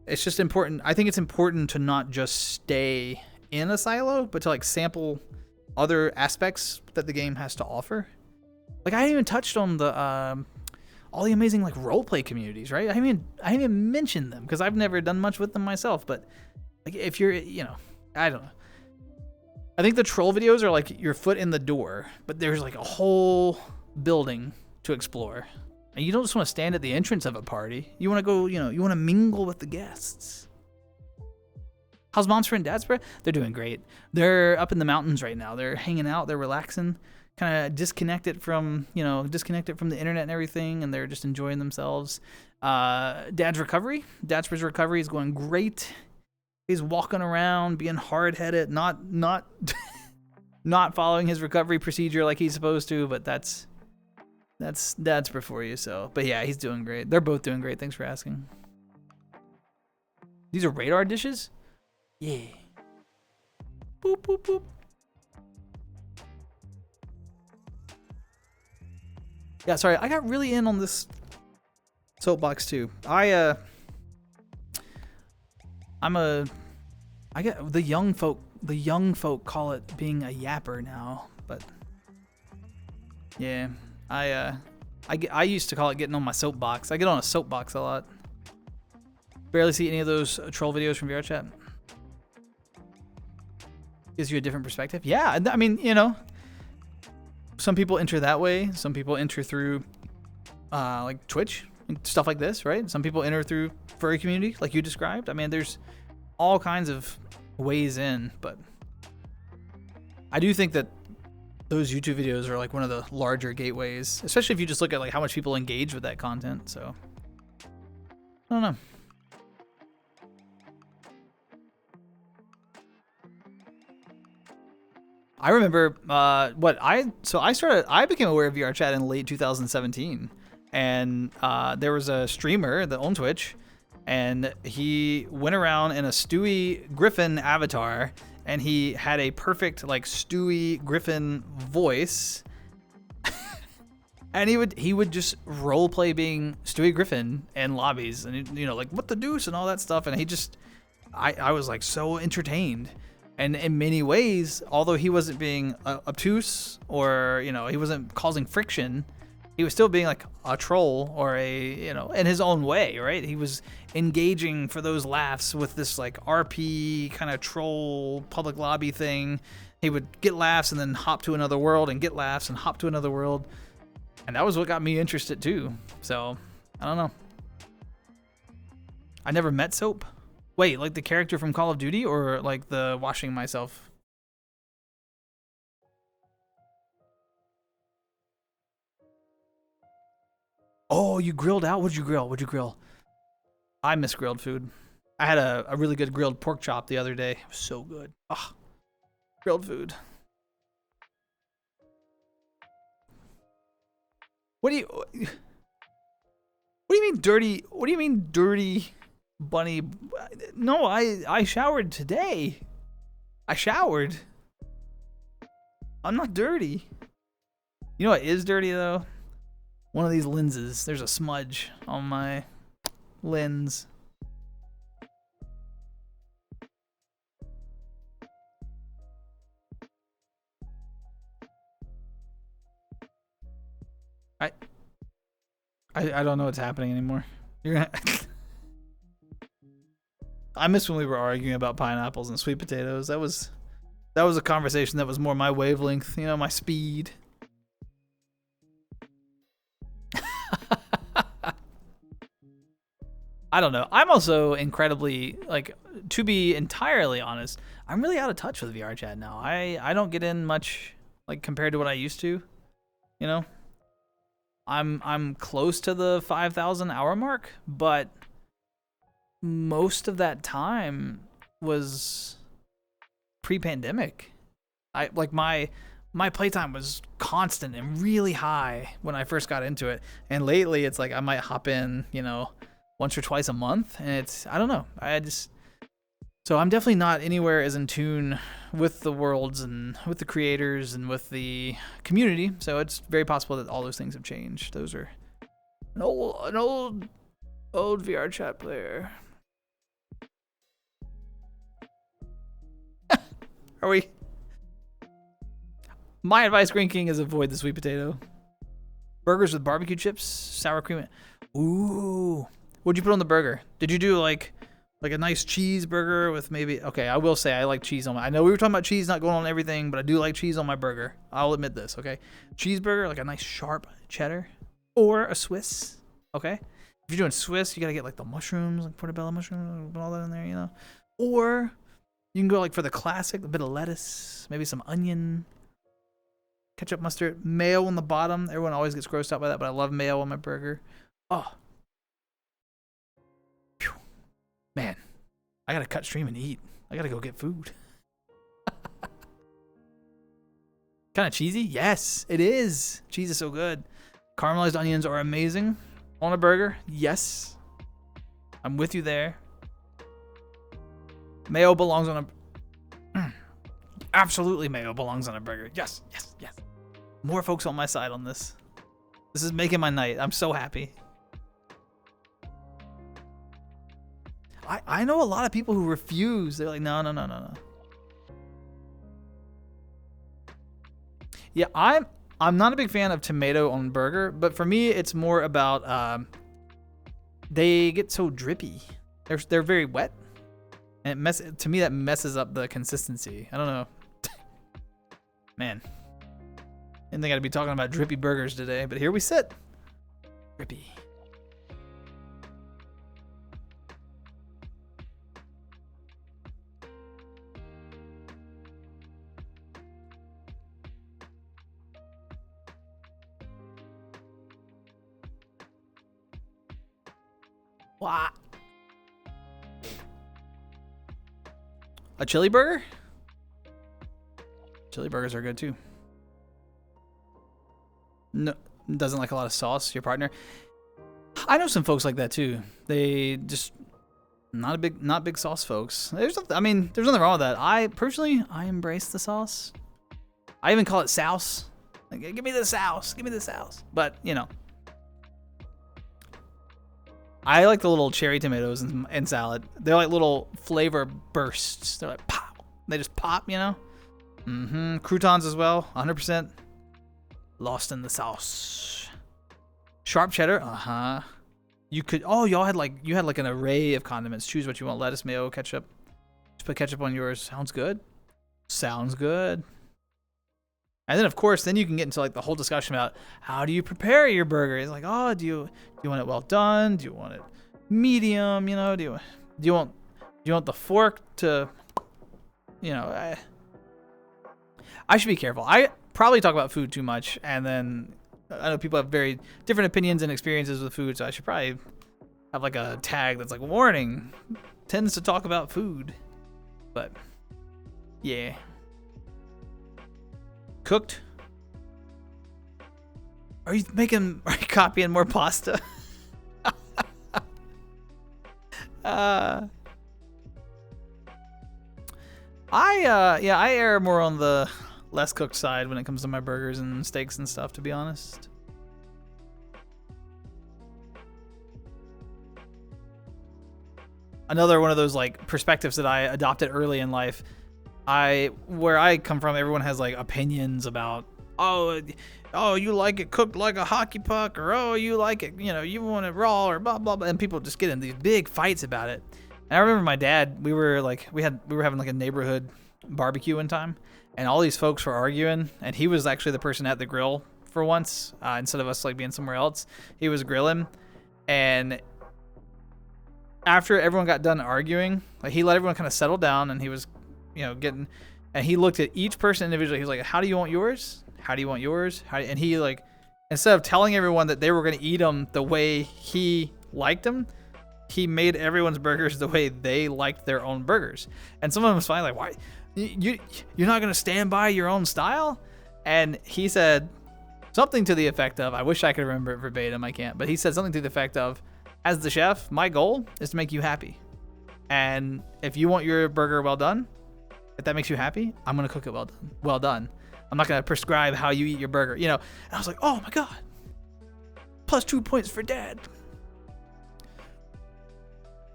just important. I think it's important to not just stay in a silo, but to like sample other aspects that the game has to offer. Like I haven't even touched on the all the amazing like roleplay communities, right? I haven't even mentioned them because I've never done much with them myself. But like if you're, you know, I don't know. I think the troll videos are like your foot in the door, but there's like a whole building to explore. And you don't just want to stand at the entrance of a party. You want to go, you know, you want to mingle with the guests. How's Mom's friend daspra? They're doing great. They're up in the mountains right now. They're hanging out. They're relaxing. Kind of disconnected from the internet and everything, and they're just enjoying themselves. Dadspra's recovery is going great. He's walking around, being hard-headed, not not following his recovery procedure like he's supposed to, but that's Dadspa for you. So, but yeah, he's doing great. They're both doing great. Thanks for asking. These are radar dishes? Yeah. Boop, boop, boop. Yeah, sorry, I got really in on this soapbox too. I get the young folk call it being a yapper now, but yeah, I used to call it getting on my soapbox. I get on a soapbox a lot. Barely see any of those troll videos from VR chat. Gives you a different perspective. Yeah, I mean, you know, some people enter that way. Some people enter through like Twitch and stuff like this, right? Some people enter through furry community like you described. I mean, there's all kinds of ways in, but I do think that those YouTube videos are like one of the larger gateways, especially if you just look at like how much people engage with that content. So I don't know. I remember I became aware of VR chat in late 2017, and there was a streamer that on Twitch, and he went around in a Stewie Griffin avatar, and he had a perfect like Stewie Griffin voice, and he would just role play being Stewie Griffin in lobbies, and you know, like what the deuce and all that stuff, and I was like so entertained. And in many ways, although he wasn't being obtuse or, you know, he wasn't causing friction, he was still being like a troll or you know, in his own way, right? He was engaging for those laughs with this like RP kind of troll public lobby thing. He would get laughs and then hop to another world and get laughs and hop to another world. And that was what got me interested too. So, I don't know. I never met Soap. Wait, like the character from Call of Duty or like the washing myself? Oh, you grilled out? What'd you grill? I miss grilled food. I had a really good grilled pork chop the other day. It was so good. Ah, grilled food. What do you mean dirty? What do you mean dirty, bunny? No, I showered today. I showered. I'm not dirty. You know what is dirty though? One of these lenses. There's a smudge on my lens. I don't know what's happening anymore. You're gonna I miss when we were arguing about pineapples and sweet potatoes. That was a conversation that was more my wavelength, you know, my speed. I don't know. I'm also incredibly, like, to be entirely honest, I'm really out of touch with VR chat now. I don't get in much, like, compared to what I used to, you know? I'm close to the 5,000 hour mark, but most of that time was pre-pandemic. My playtime was constant and really high when I first got into it, and lately it's like I might hop in, you know, once or twice a month, and it's, I don't know, so I'm definitely not anywhere as in tune with the worlds and with the creators and with the community, so it's very possible that all those things have changed. Those are an old VR chat player. Are we? My advice, Green King, is avoid the sweet potato. Burgers with barbecue chips, sour cream. Ooh. What'd you put on the burger? Did you do like a nice cheeseburger with maybe... Okay, I will say I like cheese on my... I know we were talking about cheese not going on everything, but I do like cheese on my burger. I'll admit this, okay? Cheeseburger, like a nice sharp cheddar. Or a Swiss, okay? If you're doing Swiss, you gotta get like the mushrooms, like portobello mushrooms, all that in there, you know? Or you can go like for the classic, a bit of lettuce, maybe some onion, ketchup, mustard, mayo on the bottom. Everyone always gets grossed out by that, but I love mayo on my burger. Oh. Phew. Man, I gotta cut stream and eat. I gotta go get food. Kind of cheesy? Yes, it is. Cheese is so good. Caramelized onions are amazing. On a burger? Yes. I'm with you there. Mayo belongs on a... Absolutely mayo belongs on a burger. Yes, yes, yes. More folks on my side on this. This is making my night. I'm so happy. I know a lot of people who refuse. They're like, no, no, no, no, no. Yeah, I'm not a big fan of tomato on burger, but for me, it's more about they get so drippy. They're very wet, and to me that messes up the consistency. I don't know. Man, didn't think I'd be talking about drippy burgers today, but here we sit. Drippy. What? A chili burger? Chili burgers are good too. No, doesn't like a lot of sauce, your partner. I know some folks like that too. They just not big sauce folks. There's nothing wrong with that. I personally embrace the sauce. I even call it souse. Like, give me the sauce. Give me the sauce. But, you know, I like the little cherry tomatoes in salad. They're like little flavor bursts. They're like pop. They just pop, you know? Mm-hmm. Croutons as well, 100%. Lost in the sauce. Sharp cheddar, uh-huh. You had like an array of condiments. Choose what you want. Lettuce, mayo, ketchup. Just put ketchup on yours. Sounds good. Sounds good. And then, of course, then you can get into like the whole discussion about how do you prepare your burger. It's like, oh, do you want it well done? Do you want it medium? You know, do you want the fork to, you know? I should be careful. I probably talk about food too much, and then I know people have very different opinions and experiences with food, so I should probably have like a tag that's like warning, tends to talk about food. But yeah. Cooked? Are you copying more pasta? I err more on the less cooked side when it comes to my burgers and steaks and stuff, to be honest. Another one of those like perspectives that I adopted early in life. Where I come from, everyone has like opinions about, oh, you like it cooked like a hockey puck, or oh, you like it, you want it raw, or blah blah blah, and people just get in these big fights about it. And I remember my dad, we were having like a neighborhood barbecue one time, and all these folks were arguing, and he was actually the person at the grill for once, instead of us like being somewhere else. He was grilling, and after everyone got done arguing, like he let everyone kind of settle down, and he was, and he looked at each person individually. He was like, "How do you want yours? How do you want yours?" And he like, instead of telling everyone that they were going to eat them the way he liked them, he made everyone's burgers the way they liked their own burgers. And some of them was finally like, "Why? You're not going to stand by your own style?" And he said something to the effect of, I wish I could remember it verbatim, I can't, but he said something to the effect of, "As the chef, my goal is to make you happy. And if you want your burger well done, if that makes you happy, I'm going to cook it well done. I'm not going to prescribe how you eat your burger." And I was like, oh my God, +2 points for Dad.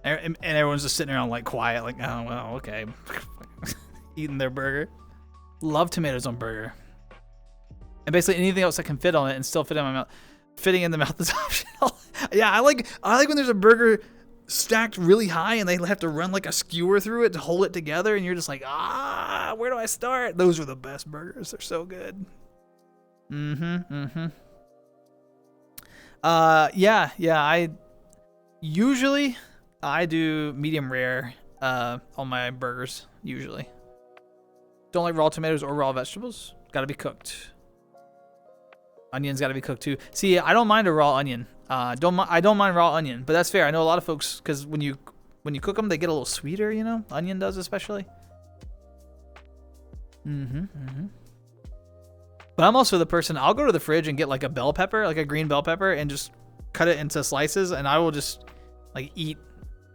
And everyone's just sitting around like quiet, like, oh, well, okay. Eating their burger. Love tomatoes on burger. And basically anything else that can fit on it and still fit in my mouth. Fitting in the mouth is optional. Yeah, I like when there's a burger stacked really high and they have to run like a skewer through it to hold it together, and you're just like, where do I start? Those are the best burgers. They're so good. I usually do medium rare on my burgers. Usually don't like raw tomatoes or raw vegetables. Gotta be cooked. Onions got to be cooked too. See, I don't mind a raw onion. I don't mind raw onion, but that's fair. I know a lot of folks, because when you cook them, they get a little sweeter. Onion does especially. But I'm also the person, I'll go to the fridge and get like a bell pepper, like a green bell pepper, and just cut it into slices, and I will just like eat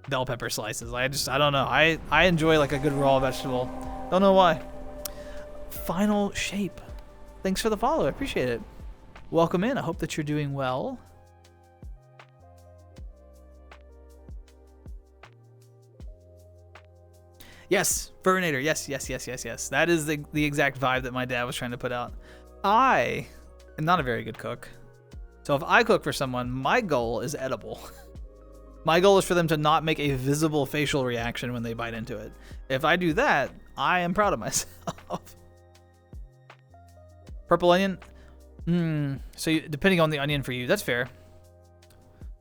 bell pepper slices. I don't know. I enjoy like a good raw vegetable. Don't know why. Final shape. Thanks for the follow. I appreciate it. Welcome in. I hope that you're doing well. Yes, Burnator. Yes. That is the exact vibe that my dad was trying to put out. I am not a very good cook. So if I cook for someone, my goal is edible. My goal is for them to not make a visible facial reaction when they bite into it. If I do that, I am proud of myself. Purple onion? So depending on the onion for you, that's fair.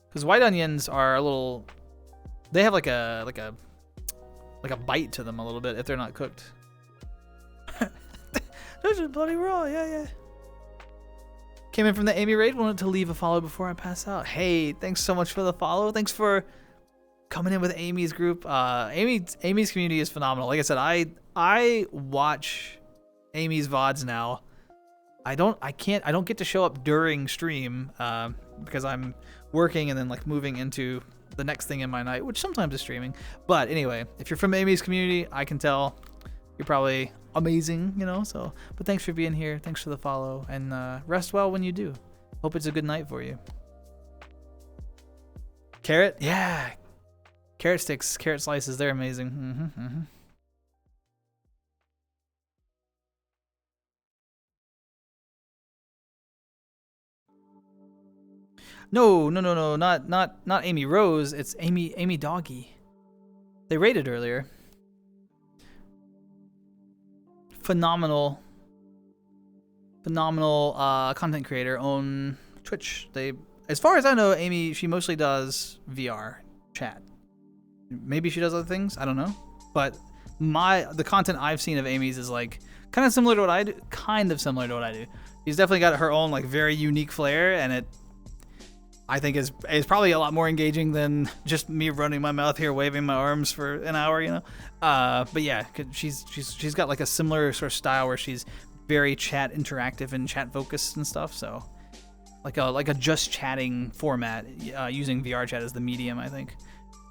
Because white onions are a little, they have like a bite to them a little bit if they're not cooked. Those are bloody raw, yeah. Came in from the Amy raid, wanted to leave a follow before I pass out. Hey, thanks so much for the follow. Thanks for coming in with Amy's group. Amy's community is phenomenal. Like I said, I watch Amy's VODs now. I don't get to show up during stream because I'm working and then like moving into the next thing in my night, which sometimes is streaming. But anyway, if you're from Amy's community, I can tell you're probably amazing, so, but thanks for being here. Thanks for the follow, and rest well when you do. Hope it's a good night for you. Carrot? Yeah. Carrot sticks, carrot slices, they're amazing. No, not Amy Rose. It's Amy Doggy. They rated earlier. Phenomenal content creator on Twitch. As far as I know, Amy, she mostly does VR chat. Maybe she does other things, I don't know. But the content I've seen of Amy's is like kind of similar to what I do. She's definitely got her own like very unique flair, and I think is probably a lot more engaging than just me running my mouth here, waving my arms for an hour, you know. But yeah, she's got like a similar sort of style where she's very chat interactive and chat focused and stuff. So like a just chatting format, using VR chat as the medium, I think,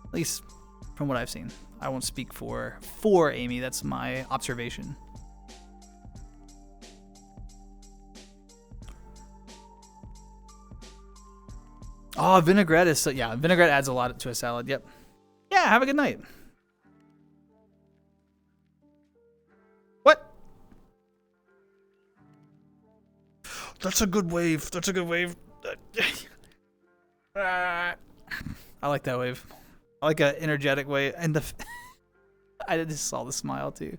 at least from what I've seen. I won't speak for Amy. That's my observation. Oh, vinaigrette is vinaigrette adds a lot to a salad. Yep. Yeah, have a good night. What? That's a good wave. That's a good wave. I like that wave. I like an energetic wave. And I just saw the smile too.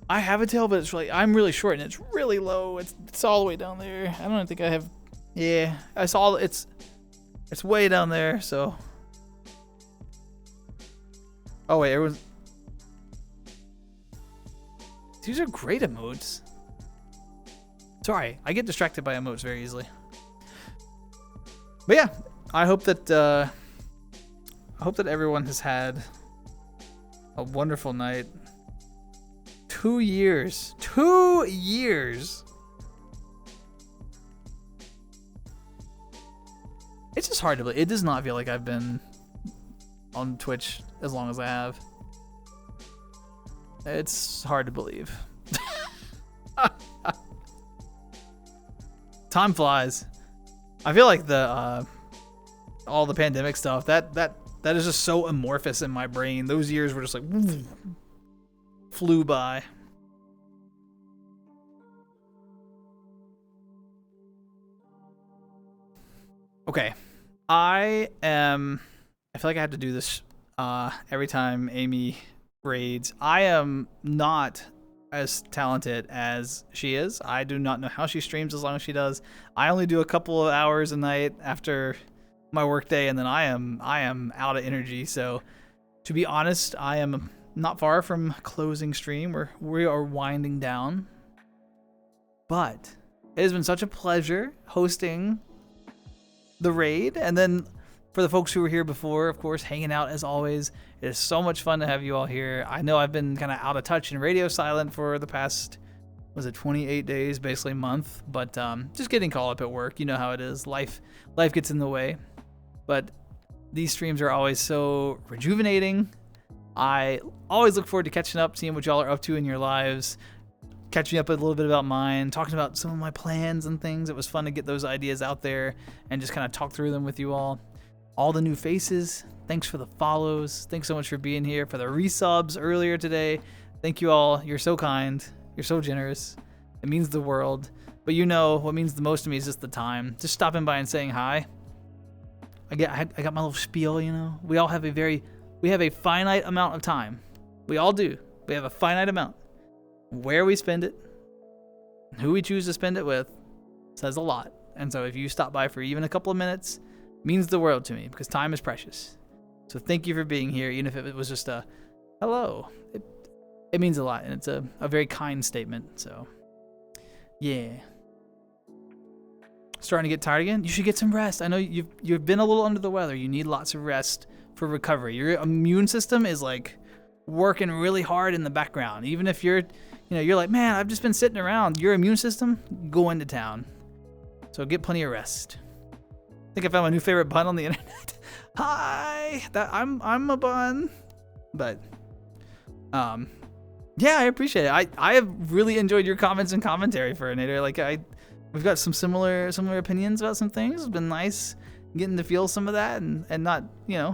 I have a tail, but I'm really short and it's really low. It's all the way down there. I don't think I have. Yeah, I saw it's way down there. So. Oh wait, everyone's. These are great emotes. Sorry, I get distracted by emotes very easily. But yeah, I hope that everyone has had a wonderful night. 2 years. 2 years. It's just hard to believe. It does not feel like I've been on Twitch as long as I have. It's hard to believe. Time flies. I feel like all the pandemic stuff that is just so amorphous in my brain. Those years were just like flew by. Okay, I feel like I have to do this every time Amy raids. I am not as talented as she is. I do not know how she streams as long as she does. I only do a couple of hours a night after my work day, and then I am out of energy. So to be honest, I am not far from closing stream. We are winding down. But it has been such a pleasure hosting the raid, and then for the folks who were here before, of course, hanging out as always. It is so much fun to have you all here. I know I've been kind of out of touch and radio silent for the past, 28 days, basically a month, but just getting caught up at work. You know how it is. Life gets in the way. But these streams are always so rejuvenating. I always look forward to catching up, seeing what y'all are up to in your lives, catching up a little bit about mine, talking about some of my plans and things. It was fun to get those ideas out there and just kind of talk through them with you all. All the new faces, thanks for the follows. Thanks so much for being here. For the resubs earlier today, thank you all. You're so kind. You're so generous. It means the world. But you know what means the most to me is just the time. Just stopping by and saying hi. I got my little spiel, you know. We have a finite amount of time. We all do. We have a finite amount. Where we spend it, who we choose to spend it with, says a lot. And so if you stop by for even a couple of minutes, means the world to me, because time is precious. So thank you for being here, even if it was just a hello. It means a lot, and it's a very kind statement. So yeah. Starting to get tired again? You should get some rest. I know you've been a little under the weather. You need lots of rest for recovery. Your immune system is like working really hard in the background. Even if you're like, man, I've just been sitting around. Your immune system, go into town. So get plenty of rest. I think I found my new favorite bun on the internet. Hi, I'm a bun. But yeah, I appreciate it. I have really enjoyed your comments and commentary, Furnator. Like we've got some similar opinions about some things. It's been nice getting to feel some of that and not,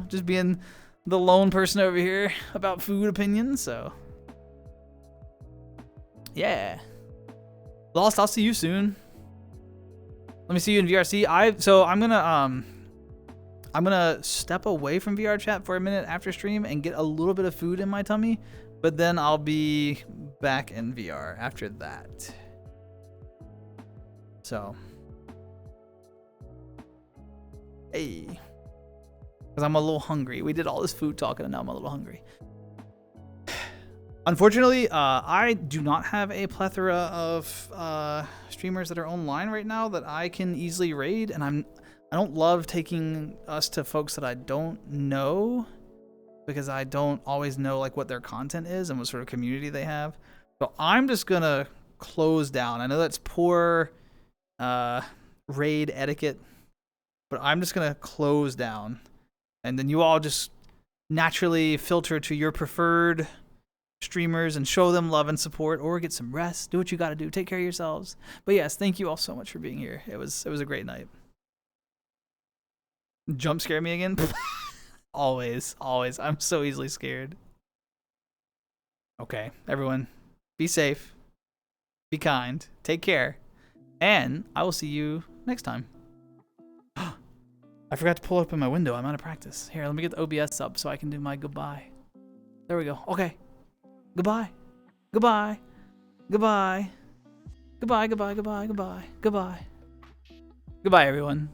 just being the lone person over here about food opinions. So yeah. Lost, I'll see you soon. Let me see you in VRC. I'm gonna step away from VR chat for a minute after stream and get a little bit of food in my tummy, but then I'll be back in VR after that. So, hey, because I'm a little hungry. We did all this food talking and now I'm a little hungry. Unfortunately, I do not have a plethora of streamers that are online right now that I can easily raid, and I don't love taking us to folks that I don't know, because I don't always know like what their content is and what sort of community they have. So I'm just gonna close down. I know that's poor raid etiquette, but I'm just gonna close down, and then you all just naturally filter to your preferred streamers and show them love and support, or get some rest. Do what you gotta do. Take care of yourselves. But yes, thank you all so much for being here. It was a great night. Jump scare me again? Always. I'm so easily scared. Okay, everyone, be safe, be kind, take care, and I will see you next time. I forgot to pull up in my window. I'm out of practice. Here, let me get the OBS up so I can do my goodbye. There we go. Okay. Goodbye. Goodbye. Goodbye. Goodbye, goodbye, goodbye, goodbye, goodbye. Goodbye, everyone.